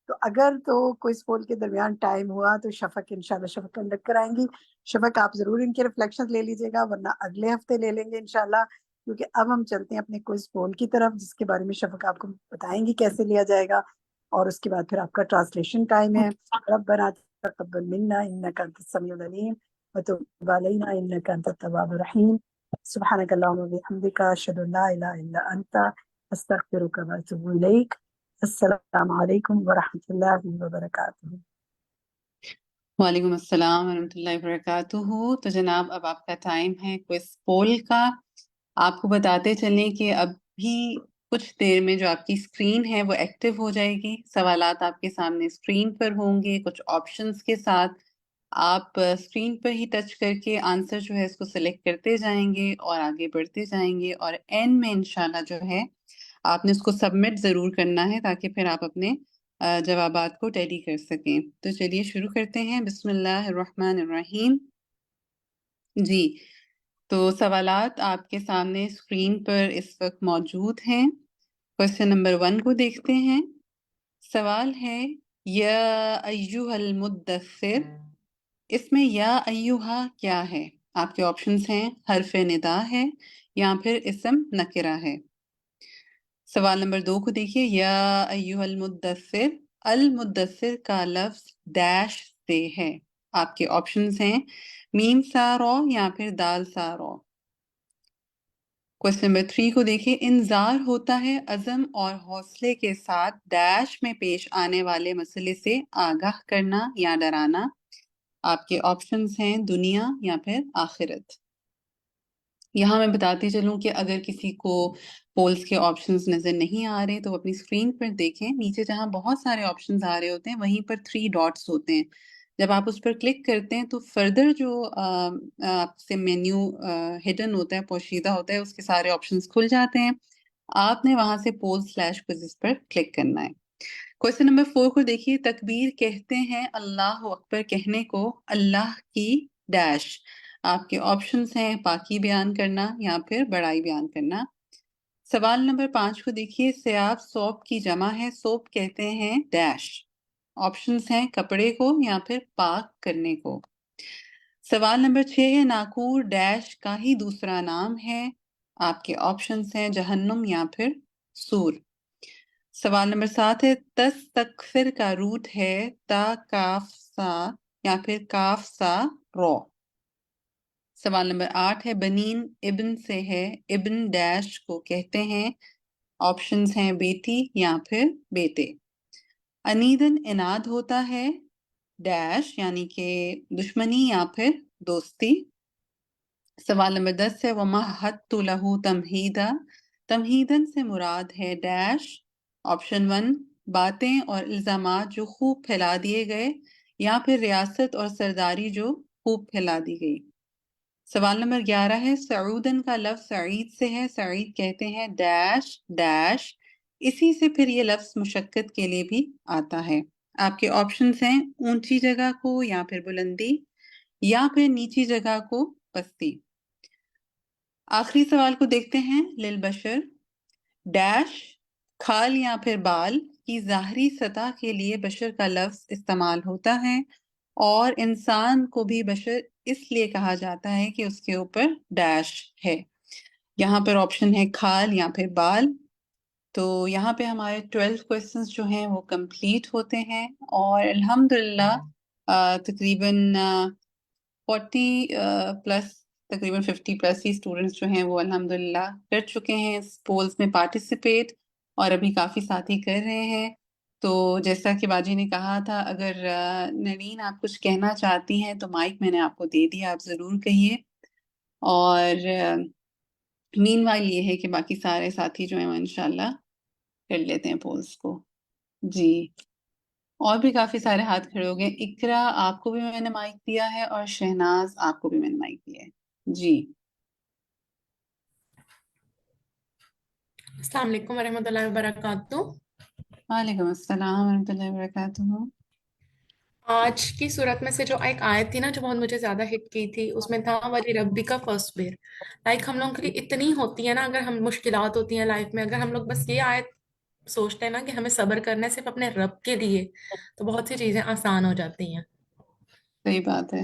تو اگر تو کوئز پول کے درمیان ٹائم ہوا تو شفق انشاءاللہ شفق کنڈکٹ کرائیں گی. شفق آپ ضرور ان کے ریفلیکشن لے لیجیے گا، ورنہ اگلے ہفتے لے لیں گے انشاءاللہ، کیونکہ اب ہم چلتے ہیں اپنے کوئز پول کی طرف، جس کے بارے میں شفق آپ کو بتائیں گی کیسے لیا جائے گا. اور اس کے بعد پھر آپ کا ٹرانسلیشن ٹائم ہے. ربنا تقبل منا انک انت السمیع العلیم وتب علینا انک انت التواب الرحیم. سبحانک اللہم وبحمدک اشہد ان لا الہ الا انت استغفرک واتوب الیک. السلام علیکم ورحمۃ اللہ وبرکاتہ۔ وعلیکم السلام ورحمۃ اللہ وبرکاتہ۔ تو جناب اب آپ کا ٹائم ہے کوئز پول کا۔ آپ کو بتاتے چلیں کہ اب بھی کچھ دیر میں جو آپ کی اسکرین ہے وہ ایکٹیو ہو جائے گی، سوالات آپ کے سامنے اسکرین پر ہوں گے کچھ آپشنز کے ساتھ۔ آپ اسکرین پر ہی ٹچ کر کے آنسر جو ہے اس کو سلیکٹ کرتے جائیں گے اور آگے بڑھتے جائیں گے، اور اینڈ میں انشاءاللہ جو ہے آپ نے اس کو سبمٹ ضرور کرنا ہے تاکہ پھر آپ اپنے جوابات کو ٹیلی کر سکیں۔ تو چلیے شروع کرتے ہیں، بسم اللہ الرحمن الرحیم۔ جی تو سوالات آپ کے سامنے اسکرین پر اس وقت موجود ہیں۔ کوشچن نمبر 1 کو دیکھتے ہیں۔ سوال ہے یا ایہا المدثر، اس میں یا ایہا کیا ہے؟ آپ کے آپشنز ہیں حرف ندا ہے یا پھر اسم نکرہ ہے۔ سوال نمبر 2 کو دیکھیے، یا ایہا المدثر، المدثر کا لفظ ڈیش سے ہے۔ آپ کے آپشنز ہیں میم سا رو یا پھر دال سا رو۔ کوشچن نمبر 3 کو دیکھیے، انذار ہوتا ہے عزم اور حوصلے کے ساتھ ڈیش میں پیش آنے والے مسئلے سے آگاہ کرنا یا ڈرانا۔ آپ کے آپشنز ہیں دنیا یا پھر آخرت۔ یہاں میں بتاتی چلوں کہ اگر کسی کو پولز کے آپشنز نظر نہیں آ رہے تو وہ اپنی اسکرین پر دیکھیں، نیچے جہاں بہت سارے آپشنز آ رہے ہوتے ہیں وہیں پر 3 ڈاٹس ہوتے ہیں۔ جب آپ اس پر کلک کرتے ہیں تو فردر جو آپ سے مینیو ہڈن ہوتا ہے، پوشیدہ ہوتا ہے، اس کے سارے آپشنز کھل جاتے ہیں۔ آپ نے وہاں سے polls/quizzes پر کلک کرنا ہے۔ کوشچن نمبر 4 کو دیکھیے، تکبیر کہتے ہیں اللہ اکبر کہنے کو اللہ کی ڈیش۔ آپ کے آپشنز ہیں پاکی بیان کرنا یا پھر بڑائی بیان کرنا۔ سوال نمبر 5 کو دیکھیے، سیاب سوپ کی جمع ہے، سوپ کہتے ہیں ڈیش۔ آپشنز ہیں کپڑے کو یا پھر پاک کرنے کو۔ سوال نمبر 6 ہے، ناکور ڈیش کا ہی دوسرا نام ہے۔ آپ کے آپشنز ہیں جہنم یا پھر سور۔ سوال نمبر 7 ہے، تستکثر کا روٹ ہے تا کاف سا یا پھر کاف سا رو۔ سوال نمبر 8 ہے، بنین ابن سے ہے، ابن ڈیش کو کہتے ہیں۔ آپشنز ہیں بیٹی یا پھر بیٹے۔ انیدن اناد ہوتا ہے ڈیش یعنی کہ دشمنی یا پھر دوستی۔ سوال نمبر 10 ہے، وَمَهَّدتُّ لَهُ تَمْهِيدًا، تمہیدن سے مراد ہے ڈیش۔ آپشن 1 باتیں اور الزامات جو خوب پھیلا دیے گئے یا پھر ریاست اور سرداری جو خوب پھیلا دی گئی۔ سوال نمبر 11 ہے، سعودن کا لفظ سعید سے ہے، سعید کہتے ہیں ڈیش ڈیش، اسی سے پھر یہ لفظ مشقت کے لیے بھی آتا ہے۔ آپ کے آپشنز ہیں اونچی جگہ کو یا پھر بلندی یا پھر نیچی جگہ کو پستی۔ آخری سوال کو دیکھتے ہیں، للبشر ڈیش کھال یا پھر بال کی ظاہری سطح کے لیے بشر کا لفظ استعمال ہوتا ہے، اور انسان کو بھی بشر اس لیے کہا جاتا ہے کہ اس کے اوپر ڈیش ہے۔ یہاں پر آپشن ہے کھال یا پھر بال۔ تو یہاں پہ ہمارے 12 کویسچنز جو ہیں وہ کمپلیٹ ہوتے ہیں، اور الحمدللہ تقریباً 40 پلس، تقریباً 50 پلس ہی اسٹوڈنٹس جو ہیں وہ الحمدللہ کر چکے ہیں اس پولز میں پارٹیسپیٹ، اور ابھی کافی ساتھی کر رہے ہیں۔ تو جیسا کہ باجی نے کہا تھا، اگر نرین آپ کچھ کہنا چاہتی ہیں تو مائک میں نے آپ کو دے دیا، آپ ضرور کہیے۔ اور مین وائل یہ ہے کہ باقی سارے ساتھی جو ہیں وہ انشاءاللہ کر لیتے ہیں پولز کو۔ جی، اور بھی کافی سارے ہاتھ کھڑے ہو گئے۔ اقرا آپ کو بھی میں نے مائک دیا ہے، اور شہناز آپ کو بھی میں نے مائک دیا ہے۔ جی السلام علیکم ورحمۃ اللہ وبرکاتہ۔ وعلیکم السلام ورحمۃ اللہ وبرکاتہ۔ آج کی صورت میں سے جو ایک آیت تھی نا جو بہت مجھے زیادہ ہٹ کی تھی، اس میں تھا ولی ربی کا فاصبر۔ لائک ہم لوگوں کے لیے اتنی ہوتی ہے نا، اگر ہم مشکلات ہوتی ہیں لائف میں، اگر ہم لوگ بس یہ آیت سوچتے ہیں نا کہ ہمیں صبر کرنا ہے صرف اپنے رب کے لیے، تو بہت سی چیزیں آسان ہو جاتی ہیں۔ صحیح بات ہے۔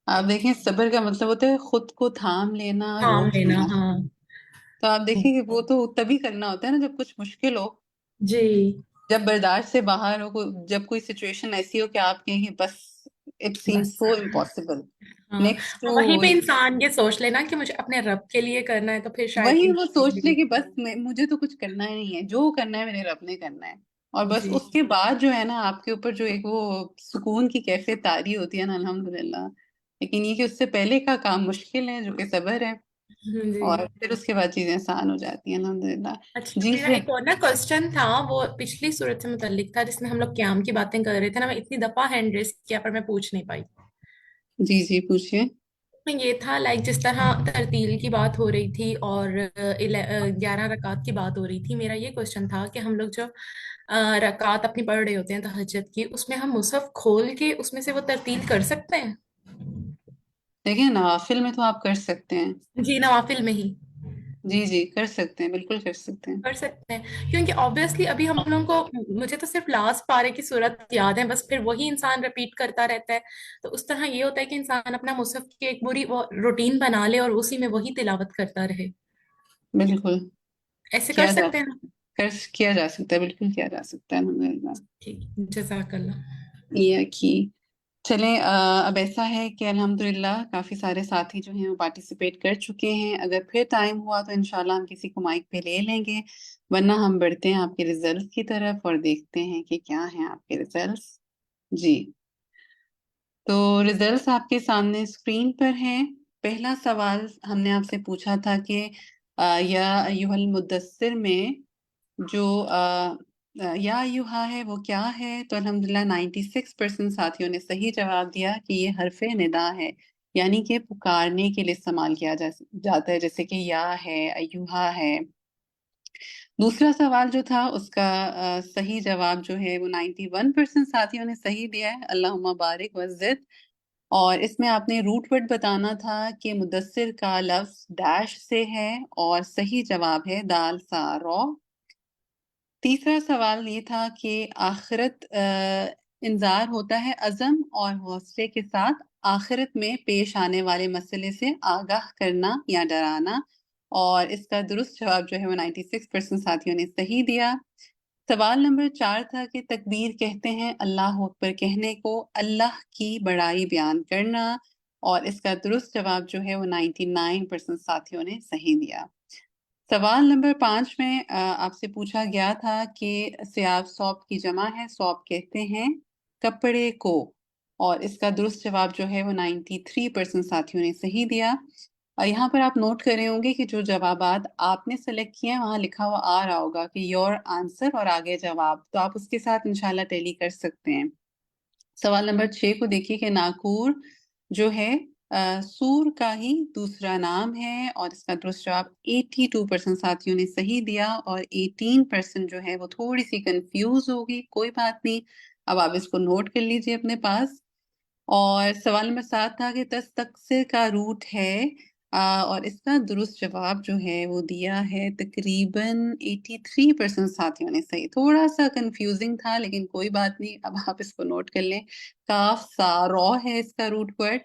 آپ دیکھیں صبر کا مطلب ہوتا ہے خود کو تھام لینا، تھام روک لینا، لینا۔ ہاں تو آپ دیکھیں کہ وہ تو تبھی کرنا ہوتا ہے نا جب کچھ مشکل ہو، جی، جب برداشت سے باہر ہو، جب کوئی سچویشن ایسی ہو کہ آپ کہیں کہ بس اٹ سیمز بس سو امپاسبل ہاں، نیکسٹ ٹو، اور وہیں پہ انسان یہ سوچ لینا کہ مجھے اپنے رب کے لیے کرنا ہے، تو پھر شاید وہی وہ انسان سوچ لے کہ بس مجھے تو کچھ کرنا ہی نہیں ہے، جو کرنا ہے میرے رب نے کرنا ہے۔ اور بس جی اس کے بعد جو ہے نا آپ کے اوپر جو ایک وہ سکون کی کیفیت طاری ہوتی ہے نا الحمدللہ. لیکن یہ کہ اس سے پہلے کا کام مشکل ہے جو کہ صبر ہے، جی. اور پھر اس کے بعد چیزیں آسان ہو جاتی ہیں الحمدللہ. اچھا جی میرا ایک اور نا کوشچن تھا، وہ پچھلی صورت سے متعلق تھا جس میں ہم لوگ قیام کی باتیں کر رہے تھے نا. میں اتنی دفعہ ہینڈ ریس کیا پر میں پوچھ نہیں پائی. جی جی پوچھیے. یہ تھا لائک جس طرح ترتیل کی بات ہو رہی تھی اور 11 رکعات کی بات ہو رہی تھی. میرا یہ کوشچن تھا کہ ہم لوگ جو رکعات اپنی پڑھ رہے ہوتے ہیں تہجد کی، اس میں ہم مصحف کھول کے اس میں سے وہ ترتیل کر سکتے ہیں؟ دیکھیں نوافل میں تو آپ کر سکتے ہیں. جی نوافل میں ہی جی جی کر سکتے ہیں، بالکل کر سکتے ہیں. کر سکتے ہیں، کیونکہ آبویسلی ابھی ہم لوگوں کو، مجھے تو صرف لاسٹ پارے کی صورت یاد ہے، بس پھر وہی انسان رپیٹ کرتا رہتا ہے. تو اس طرح یہ ہوتا ہے کہ انسان اپنا مصحف کی ایک بری وہ روٹین بنا لے اور اسی میں وہی تلاوت کرتا رہے. بالکل ایسے کر کیا جا سکتے ہیں نا؟ کیا جا سکتا ہے، بالکل کیا جا سکتا ہے الحمدللہ. ٹھیک، جزاک اللہ. یہ کی چلیں اب ایسا ہے کہ الحمدللہ کافی سارے ساتھی جو ہیں وہ پارٹیسپیٹ کر چکے ہیں. اگر پھر ٹائم ہوا تو انشاءاللہ ہم کسی کو مائک پہ لے لیں گے، ورنہ ہم بڑھتے ہیں آپ کے ریزلٹس کی طرف اور دیکھتے ہیں کہ کیا ہیں آپ کے ریزلٹس. جی تو ریزلٹس آپ کے سامنے اسکرین پر ہیں. پہلا سوال ہم نے آپ سے پوچھا تھا کہ یا ایھا المدثر میں جو یا ایھا ہے وہ کیا ہے، تو الحمدللہ 96% ساتھیوں نے صحیح جواب دیا کہ یہ حرف ندا ہے، یعنی کہ پکارنے کے لیے استعمال کیا جاتا ہے، جیسے کہ یا ہے، ایھا ہے. دوسرا سوال جو تھا اس کا صحیح جواب جو ہے وہ 91% ساتھیوں نے صحیح دیا ہے، اللہم بارک وزد. اور اس میں آپ نے روٹ ورڈ بتانا تھا کہ مدثر کا لفظ ڈیش سے ہے، اور صحیح جواب ہے دال سا رو. تیسرا سوال یہ تھا کہ آخرت انذار ہوتا ہے عزم اور حوصلے کے ساتھ آخرت میں پیش آنے والے مسئلے سے آگاہ کرنا یا ڈرانا، اور اس کا درست جواب جو ہے وہ 96% ساتھیوں نے صحیح دیا. سوال نمبر 4 تھا کہ تکبیر کہتے ہیں اللہ اکبر کہنے کو، اللہ کی بڑائی بیان کرنا، اور اس کا درست جواب جو ہے وہ 99% ساتھیوں نے صحیح دیا. سوال نمبر 5 میں آپ سے پوچھا گیا تھا کہ ثیاب ثوب کی جمع ہے، ثوب کہتے ہیں کپڑے کو، اور اس کا درست جواب جو ہے وہ 93% ساتھیوں نے صحیح دیا. یہاں پر آپ نوٹ کر رہے ہوں گے کہ جو جوابات آپ نے سلیکٹ کیے ہیں وہاں لکھا ہوا آ رہا ہوگا کہ یور آنسر اور آگے جواب، تو آپ اس کے ساتھ انشاءاللہ ٹیلی کر سکتے ہیں. سوال نمبر 6 کو دیکھیے کہ ناکور جو ہے سور کا ہی دوسرا نام ہے، اور اس کا درست جواب 82% ساتھیوں نے صحیح دیا، اور 18% جو ہے وہ تھوڑی سی کنفیوز ہوگی. کوئی بات نہیں، اب آپ اس کو نوٹ کر لیجئے اپنے پاس. اور سوال نمبر 7 تھا کہ تستقصر کا روٹ ہے، اور اس کا درست جواب جو ہے وہ دیا ہے تقریباً 83% ساتھیوں نے صحیح. تھوڑا سا کنفیوزنگ تھا لیکن کوئی بات نہیں، اب آپ اس کو نوٹ کر لیں. کاف سا رو ہے اس کا روٹ ورڈ.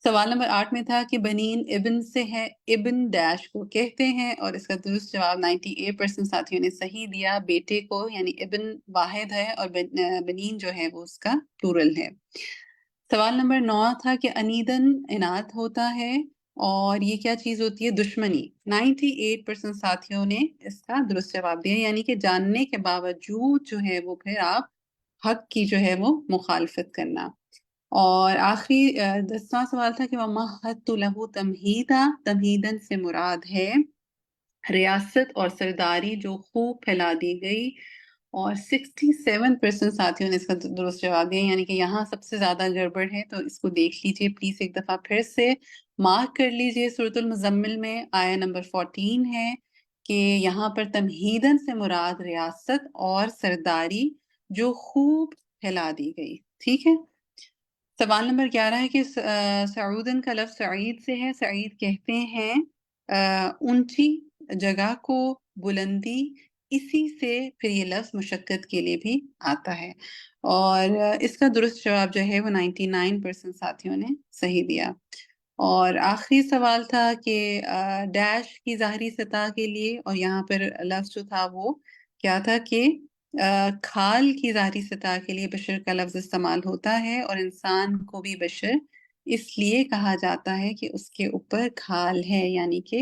سوال نمبر 8 میں تھا کہ بنین ابن سے ہے، ابن ڈیش کو کہتے ہیں، اور اس کا درست جواب 98% ساتھیوں نے صحیح دیا. بیٹے کو یعنی ابن واحد ہے، اور بنین جو ہے وہ اس کا پلورل ہے. سوال نمبر 9 تھا کہ انیدن انات ہوتا ہے، اور یہ کیا چیز ہوتی ہے؟ دشمنی. 98% ساتھیوں نے اس کا درست جواب دیا، یعنی کہ جاننے کے باوجود جو ہے وہ پھر آپ حق کی جو ہے وہ مخالفت کرنا. اور آخری 10واں سوال تھا کہ وَمَهَّدتُّ لَهُ تَمْهِيدًا، تمہیدن سے مراد ہے ریاست اور سرداری جو خوب پھیلا دی گئی، اور 67% ساتھیوں نے اس کا درست جواب دیا. یعنی کہ یہاں سب سے زیادہ گڑبڑ ہے، تو اس کو دیکھ لیجئے پلیز ایک دفعہ پھر سے مارک کر لیجئے. سورۃ المزمل میں آیہ نمبر 14 ہے کہ یہاں پر تمہیدن سے مراد ریاست اور سرداری جو خوب پھیلا دی گئی. ٹھیک ہے. سوال نمبر 11 ہے کہ سعودن کا لفظ سعید سے ہے. سعید کہتے ہیں اونچی جگہ کو، بلندی، اسی سے پھر یہ لفظ مشقت کے لیے بھی آتا ہے، اور اس کا درست جواب جو ہے وہ 99% ساتھیوں نے صحیح دیا. اور آخری سوال تھا کہ ڈیش کی ظاہری سطح کے لیے، اور یہاں پر لفظ جو تھا وہ کیا تھا کہ کھال کی ظاہری سطح کے لیے بشر کا لفظ استعمال ہوتا ہے، اور انسان کو بھی بشر اس لیے کہا جاتا ہے کہ اس کے اوپر کھال ہے، یعنی کہ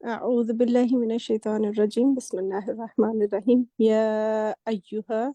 أعوذ بالله من الشيطان الرجيم بسم الله الرحمن الرحيم يا أيها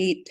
8।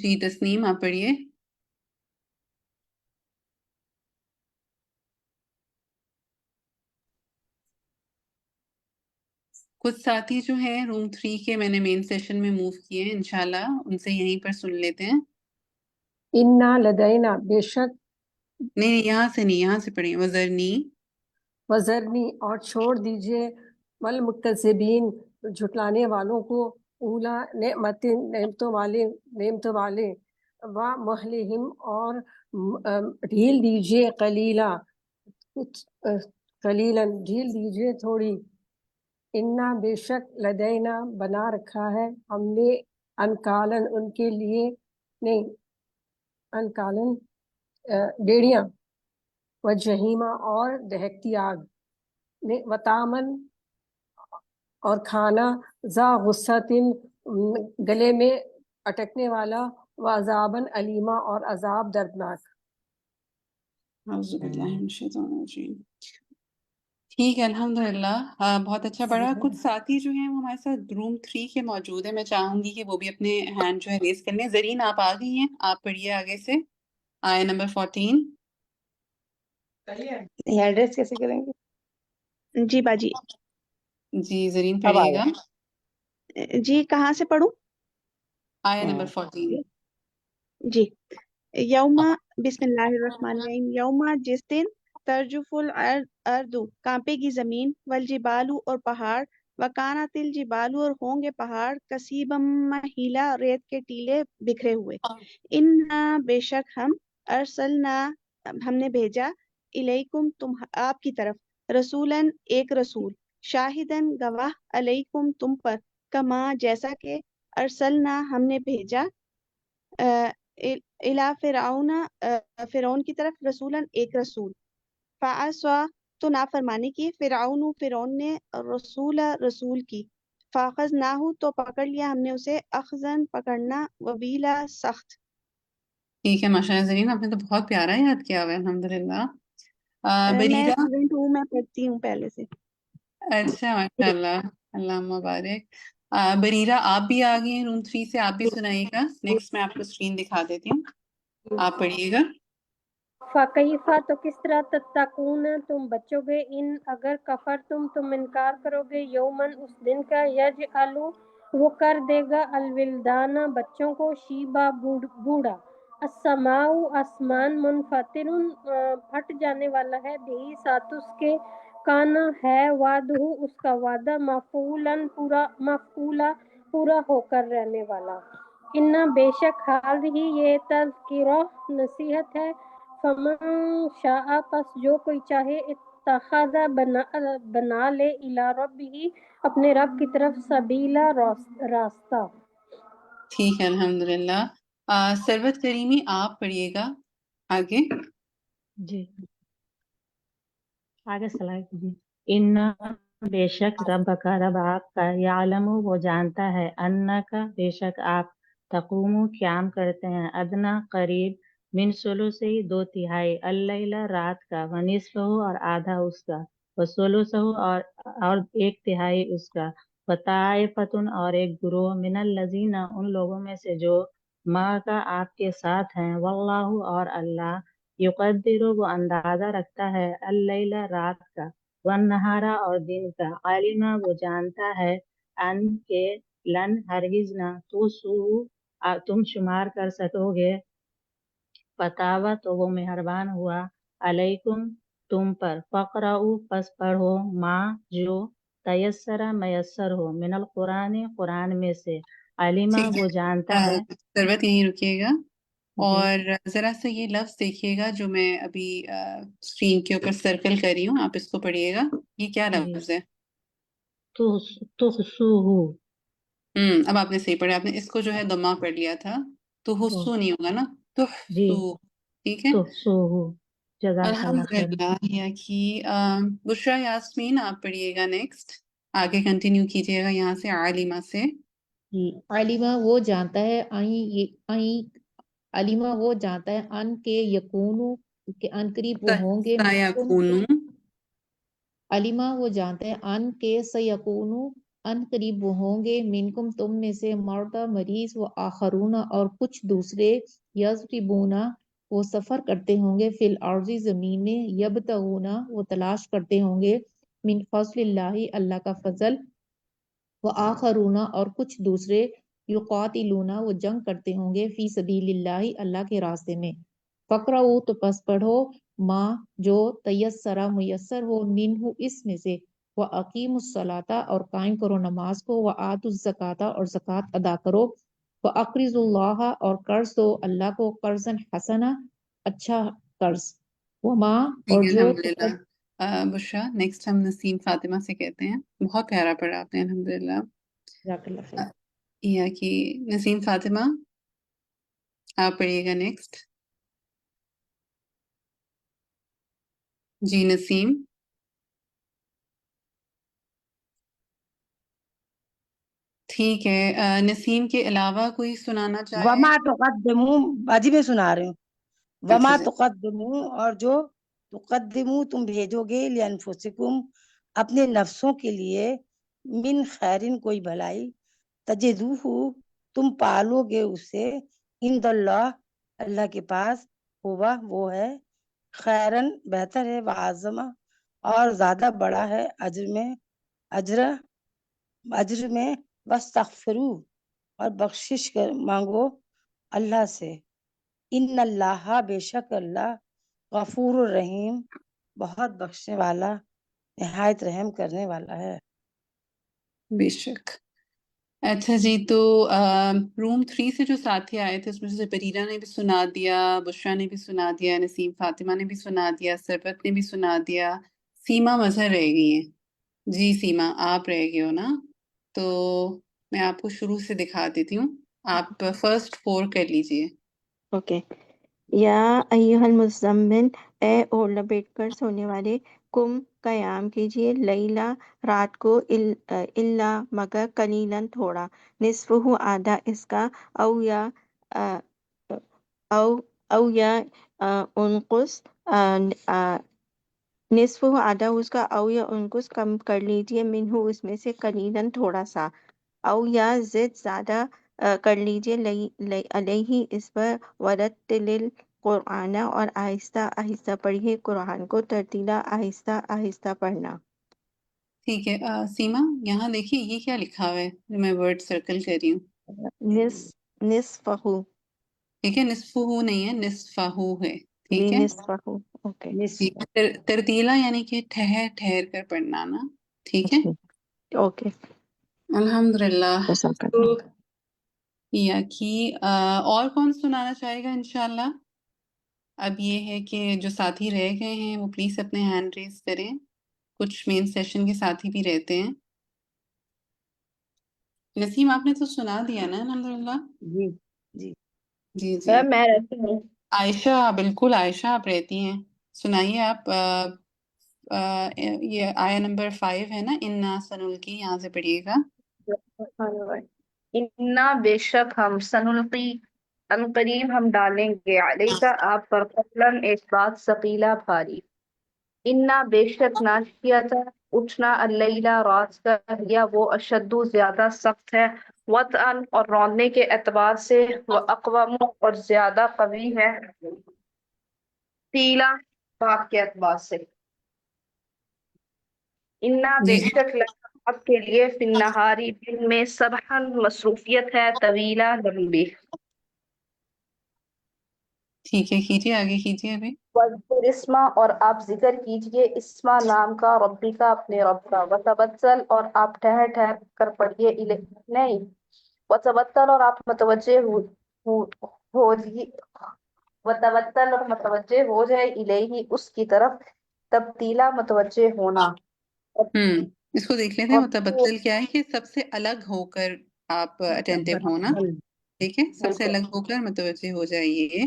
جی تسنیم آپ پڑھیے. کچھ ساتھی جو ہیں روم 3 کے میں نے مین سیشن میں موو کیے ہیں، انشاءاللہ ان سے یہیں پر سن لیتے ہیں. انا لدینا بے شک نہیں یہاں سے نہیں، یہاں سے پڑھیے. وزرنی وزرنی اور چھوڑ دیجئے والمکذبین جھٹلانے والوں کو اولا نعمتوں والے و مہلہم اور ڈھیل دیجئے قلیلاً ڈھیل دیجئے تھوڑی. انا بے شک لدینا بنا رکھا ہے ہم نے انکالن ان کے لیے نہیں انکالن بیڑیاں و جہیمہ اور دہکتی آگ وطامن اور کھانا ذا غصتن گلے میں اٹکنے والا و عذابن علیمہ اور عذاب دردناک. اعوذ باللہ من الشیطان الرجیم. ٹھیک ہے الحمدللہ، بہت اچھا پڑھا. کچھ ساتھی جو ہیں وہ ہمارے ساتھ روم 3 کے موجود ہیں، میں چاہوں گی کہ وہ بھی اپنے ہینڈ جو ہے ریز کر لیں. زرین آپ آ گئی ہیں، آپ پڑھیے آگے سے آیہ نمبر 14. ایڈریس کیسے کریں گے؟ جی باجی. جی زرین اب پڑھیے آیا. گا جی کہاں سے پڑھوں؟ آیہ نمبر 14. جی. یوما بسم اللہ الرحمن الرحیم. یوما جس دن ترجف الارض کانپے گی زمین، والجبالو اور پہاڑ، وکانت الجبالو اور ہوں گے پہاڑ، کثیبا مہیلا ریت کے ٹیلے بکھرے ہوئے. انا بے شک ہم، ارسلنا ہم نے بھیجا، الیکم آپ کی طرف، رسولن ایک رسول، شاہدن گواہ، علیکم تم پر، کما جیسا کہ، ارسلنا ہم نے بھیجا، الا فرعون فرعون کی طرف، رسولن ایک رسول، فعصا تو نافرمانی کی، فرعون نے رسول کی، فاخذناہ تو پکڑ لیا ہم نے اسے، اخذن پکڑنا، وبیلا سخت. ٹھیک ہے ماشاء اللہ زرین، آپ نے تو بہت پیارا یاد کیا ہوا ہے الحمدللہ. میں بریرہ اسٹوڈنٹ ہوں، میں پڑھتی ہوں پہلے سے. اچھا ماشاء اللہ، اللہ مبارک. بریرہ آپ بھی آ گئی ہیں روم 3 سے، آپ بھی سنائیے گا. نیکسٹ میں آپ کو اسکرین دکھا دیتی ہوں، آپ پڑھیے گا. فَكَيْفَ تو کس طرح تتقون تم بچو گے، ان اگر کفر تم انکار کرو گے، یومن اس دن کا، یجعلو وہ کر دے گا، الولدان بچوں کو، شیبا بوڑھا، السماء آسمان، منفطر پھٹ جانے والا ہے، بھی ساتھ اس کے، کانا ہے، وعدہ اس کا وعدہ، مفعولا پورا ہو کر رہنے والا. انا بے شک حال ہی یہ تذکرہ نصیحت ہے، فمن شاء پس جو کوئی چاہے، اتخذ بنا لے، الی ربہ اپنے رب کی طرف، سبیلا راستہ. ٹھیک ہے الحمدللہ. ثروت کریمی آپ پڑھیے گا آگے. جی آگے سلائڈ کیجیے. ان بے شک رب کا، رب آپ کا، یعلم وہ جانتا ہے، انکا بے شک آپ، تقوم قیام کرتے ہیں، ادنا قریب، من ثلثی 2/3، اللیل رات کا، ونصفہ اور آدھا اس کا، وثلثہ اور 1/3 اس کا، وطائفتن اور ایک گروہ، من الذین ان لوگوں میں سے جو، کا آپ کے ساتھ ہیں، واللہ اور اللہ، یقدر وہ اندازہ رکھتا ہے، اللیل رات کا، والنہارا اور دن کا، عالمہ وہ جانتا ہے، ان کے لن ہرگز نہ، تم شمار کر سکو گے، فتاوا تو وہ مہربان ہوا، علیکم تم پر، فقرؤ پس پڑھو، ما جو تیسر میسر ہو، من القرآن قرآن میں سے، علمہ ٹھیک وہ جانتا ہے ہے. ثروت یہیں رکیے گا، جی اور ذرا سا یہ لفظ دیکھیے گا جو میں ابھی اسکرین کے اوپر سرکل کر رہی ہوں، آپ اس کو پڑھیے گا. یہ کیا جی لفظ ہے؟ تحسوہ. اب آپ نے صحیح پڑھا، آپ نے اس کو جو ہے ضمہ پڑھ لیا تھا، تو حسو نہیں ہوگا نا، جی تحسو. ٹھیک ہے تحسوہ. جزاک اللہ خیر. الحمدللہ. یا کی بشرا یاسمین آپ پڑھیے گا نیکسٹ، آگے کنٹینیو کیجیے گا یہاں سے عالمہ سے. جی عالمہ وہ جانتا ہے، عالمہ وہ جانتا ہے، ان کے یکونو کہ ان قریب وہ ہوں گے، منکم سایکونو. عالمہ وہ جانتا ہے، ان کے سیکونو ان قریب وہ ہوں گے منکم تم میں سے مردہ مریض و آخرون اور کچھ دوسرے یضربون وہ سفر کرتے ہوں گے فی الارض زمین میں یبتغون وہ تلاش کرتے ہوں گے من فضل اللہ اللہ کا فضل و آخرون اور کچھ دوسرے یقاتلون وہ جنگ کرتے ہوں گے فی سبیل اللہ اللہ کے راستے میں فقرؤ تو پس پڑھو ماں جو تیسرا میسر ہو منہ اس میں سے وَأَقِیمُوا الصَّلَاةَ اور قائم کرو نماز کو وَآتُوا الزَّکَاةَ اور زکوٰۃ ادا کرو وَأَقْرِضُوا اللَّهَ اور قرض دو اللہ کو قرضاً حسنا اچھا قرض وما ٹھیک اور ہے، جو الحمدللہ بشرا نیکسٹ ہم نسیم فاطمہ سے کہتے ہیں، بہت پیارا پڑھا آپ نے الحمدللہ۔ جزاک اللہ خیر۔ یا کہ نسیم فاطمہ آپ پڑھیے گا نیکسٹ۔ جی نسیم۔ ٹھیک ہے، نسیم کے علاوہ کوئی سنانا چاہے؟ وما تقدمو، باجی میں سنا رہی ہوں، اچھا وما جی، تقدمو اور جو تقدمو تم بھیجو گے لانفسکم اپنے نفسوں کے لیے من خیرن کوئی بھلائی تجدوہ تم پالو گے اسے عند اللہ اللہ کے پاس ہوا وہ ہے خیرن بہتر ہے وعظم اور زیادہ بڑا ہے اجر میں واستغفروا اور بخشش مانگو اللہ سے ان اللہ بے شک اللہ غفور الرحیم بہت بخشنے والا نہایت رحم کرنے والا ہے۔ بے شک۔ اچھا جی، تو روم 3 سے جو ساتھی آئے تھے اس میں سے بریرہ نے بھی سنا دیا، بشرا نے بھی سنا دیا، نسیم فاطمہ نے بھی سنا دیا، سربت نے بھی سنا دیا، سیما مظہر رہ گئی ہیں۔ جی سیما آپ رہ گئے ہو نا، تو میں آپ کو شروع سے دکھا دیتی ہوں، آپ فرسٹ 4 کر لیجئے۔ اوکے۔ یا ایہا المزمل اے اور لپیٹ کر سونے والے کم قیام کیجئے لیلا رات کو الا مگر قلیلاً تھوڑا نصفہ آدھا اس کا او یا انقص نصفہ آدھا اس کا او یا انقص کم کر لیجئے منہ اس میں سے قلیلاً تھوڑا سا او یا زد زیادہ کر لیجئے علیہ اس پر ورتل القرآن اور آہستہ آہستہ پڑھیے قرآن کو ترتیلا آہستہ آہستہ پڑھنا۔ ٹھیک ہے، سیما یہاں دیکھیے یہ کیا لکھا ہوا ہے جو میں ورڈ سرکل کر رہی ہوں، نصفہ ٹھیک ہے، نصفہ نہیں ہے، نصفہ ہے، جی ٹھیک ہے۔ نصفہ اوکے ٹھیک ہے، ترتیلا یعنی کہ ٹھہر ٹھہر کر پڑھنا نا، ٹھیک ہے۔ اوکے الحمدللہ۔ جزاک تو اللہ۔ یا کہ اور کون سنانا چاہے گا انشاءاللہ؟ اب یہ ہے کہ جو ساتھی رہ گئے ہیں وہ پلیز اپنے ہینڈ ریز کریں، کچھ مین سیشن کے ساتھی بھی رہتے ہیں۔ نسیم آپ نے تو سنا دیا نا الحمدللہ؟ جی جی جی جی۔ میں رہتی ہوں۔ عائشہ، بالکل عائشہ آپ رہتی ہیں، سنائیے آپ۔ یہ آیا نمبر 5 ہے نا، انا سنلقی، یہاں سے پڑھیے گا۔ انا بے شک ہم سنلقی ان قریب ہم ڈالیں گے علیکا آپ پر قولن ایک بات ثقیلہ بھاری انا بے شک ناشیتا اٹھنا اللیلہ رات کا یا وہ اشدو زیادہ سخت ہے وطئن اور روندنے کے اعتبار سے وہ اقوام اور زیادہ قوی ہے تیلا پاک کے اعتبار سے انا جی بے جی شک آپ کے لیے فی النہاری دن میں سبحن مصروفیت ہے طویلہ لمبی ٹھیک ہے، کیجیے آگے کیجیے ابھی۔ وَاذْكُرِ اسْمَ اور آپ ذکر کیجئے اسما نام کا ربی کا اپنے رب کا وتبتل اور آپ ٹھہر ٹھہر کر پڑھیے نہیں وتبتل اور آپ متوجہ وتبتل اور متوجہ ہو جائے الیہ اس کی طرف تبتیلا متوجہ ہونا اس کو دیکھ لیتے ہیں، متبدل کیا ہے کہ سب سے الگ ہو کر آپ اٹینٹیو ہونا، ٹھیک ہے، سب سے الگ ہو کر متوجہ ہو جائیے، یہ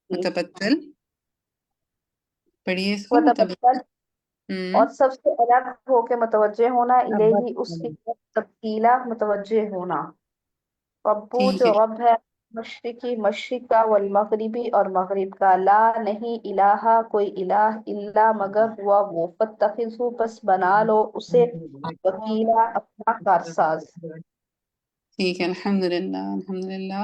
متبدل پڑھیے اس کو، وتبتل اور سب سے الگ ہو کے متوجہ ہونا الیہ اس کی طرف تبتیلا متوجہ ہونا ربو ٹھیک ہے، جو رب ہے مشرقی مشرق کا والمغربی اور مغرب کا، لا نہیں الہ کوئی الہ الا مگر ہوا وہ، فاتخذہ پس بنا لو اسے وکیلا اپنا کارساز۔ ٹھیک ہے، الحمدللہ الحمدللہ۔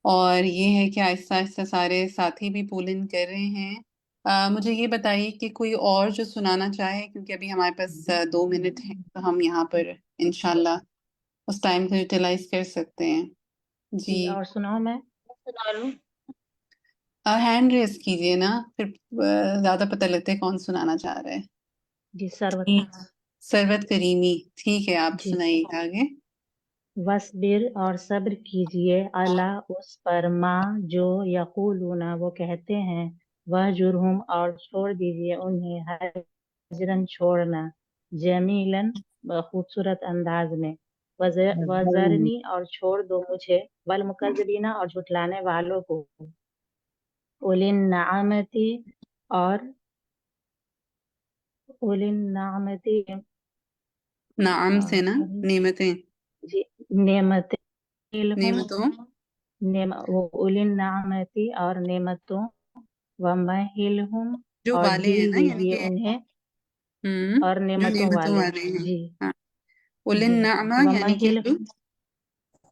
اور یہ ہے کہ آہستہ آہستہ سارے ساتھی بھی پول ان کر رہے ہیں۔ مجھے یہ بتائیے کہ کوئی اور جو سنانا چاہے، کیونکہ ابھی ہمارے پاس 2 منٹ ہیں، تو ہم یہاں پر انشاءاللہ اس ٹائم کو یوٹیلائز کر سکتے ہیں۔ جی اور سناؤ میں سنا لوں؟ ہینڈ ریز کیجئے نا، پھر زیادہ پتہ لگتا ہے کون سنانا چاہ رہا ہے۔ جی سروت سروت کریمی، ٹھیک ہے، آپ جی سنائیے آگے۔ وصبر اور صبر کیجئے اللہ اس پر ما جو یقولون وہ کہتے ہیں، وہجرہم اور چھوڑ دیجئے انہیں ہجرن چھوڑنا، جمیلن خوبصورت انداز میں، وذرنی اور چھوڑ دو مجھے، والمکذبین اور جھٹلانے والوں کو، اولین نعمتی اور اولین نعمتی نعم سے نا نعمتیں، جی نعمتوں، وہ اولی نعمتی اور نعمتوں، ومہلہم جو اور والے ہیں ڈھیل نا، یعنی دیجیے کہ انہیں، اور جو نعمتوں نعمتوں والے والے ہیں۔ جی ہاں، اولن جی النعمہ یعنی کہ ومہلہم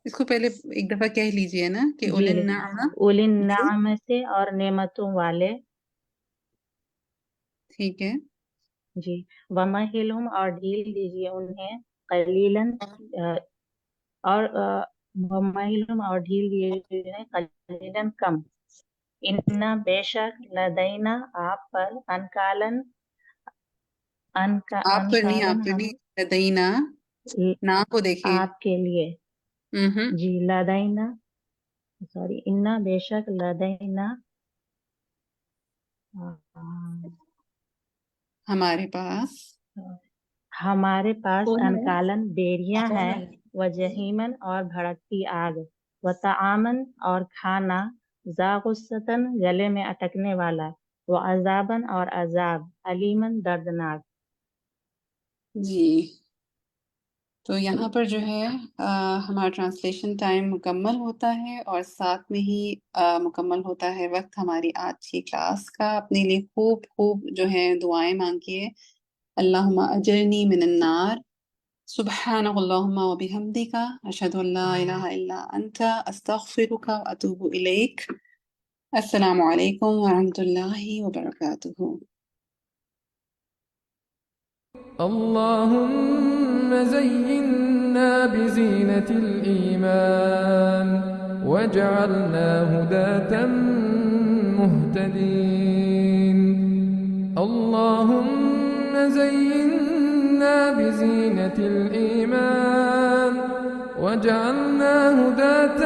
اس کو پہلے ایک دفعہ کہہ لیجئے نا کہ جی اولن النعمہ اولی جو، نعمت اور نعمتوں والے، ٹھیک ہے، جی ومہلہم اور ڈھیل دیجیے انہیں، قلیلاً اور ومہلہم اور ڈھیل دیجیے انہیں قلیلاً کم، ان بے شک لدینا آپ پر انکالن آپ پر نہیں، انکالن آپ پر ہم نہیں، لدینا، نا کو دیکھیں۔ آپ کے لیے، جی لدینا سوری انا بے شک لدینا ہمارے پاس ہمارے پاس کون ہے؟ انکالن بیریاں ہیں، وجہیمن اور بھڑکتی آگ، وطعامن اور کھانا، ذا غصتن گلے میں اٹکنے والا، وعذابن اور عذاب، علیمن دردناک۔ جی، تو یہاں پر جو ہے ہمارا ٹرانسلیشن ٹائم مکمل ہوتا ہے، اور ساتھ میں ہی مکمل ہوتا ہے وقت ہماری آج کی کلاس کا۔ اپنے لیے خوب خوب جو ہے دعائیں مانگیے۔ اللہم اجرنی من النار، سبحانک اللہم و بحمدک، اشہد ان لا الہ الا انت، استغفرک و اتوب الیک۔ السلام علیکم ورحمۃ اللہ وبرکاتہ۔ اللهم زينا بزينة الإيمان واجعلنا هداة مهتدين. اللهم زينا بزينة الإيمان واجعلنا هداة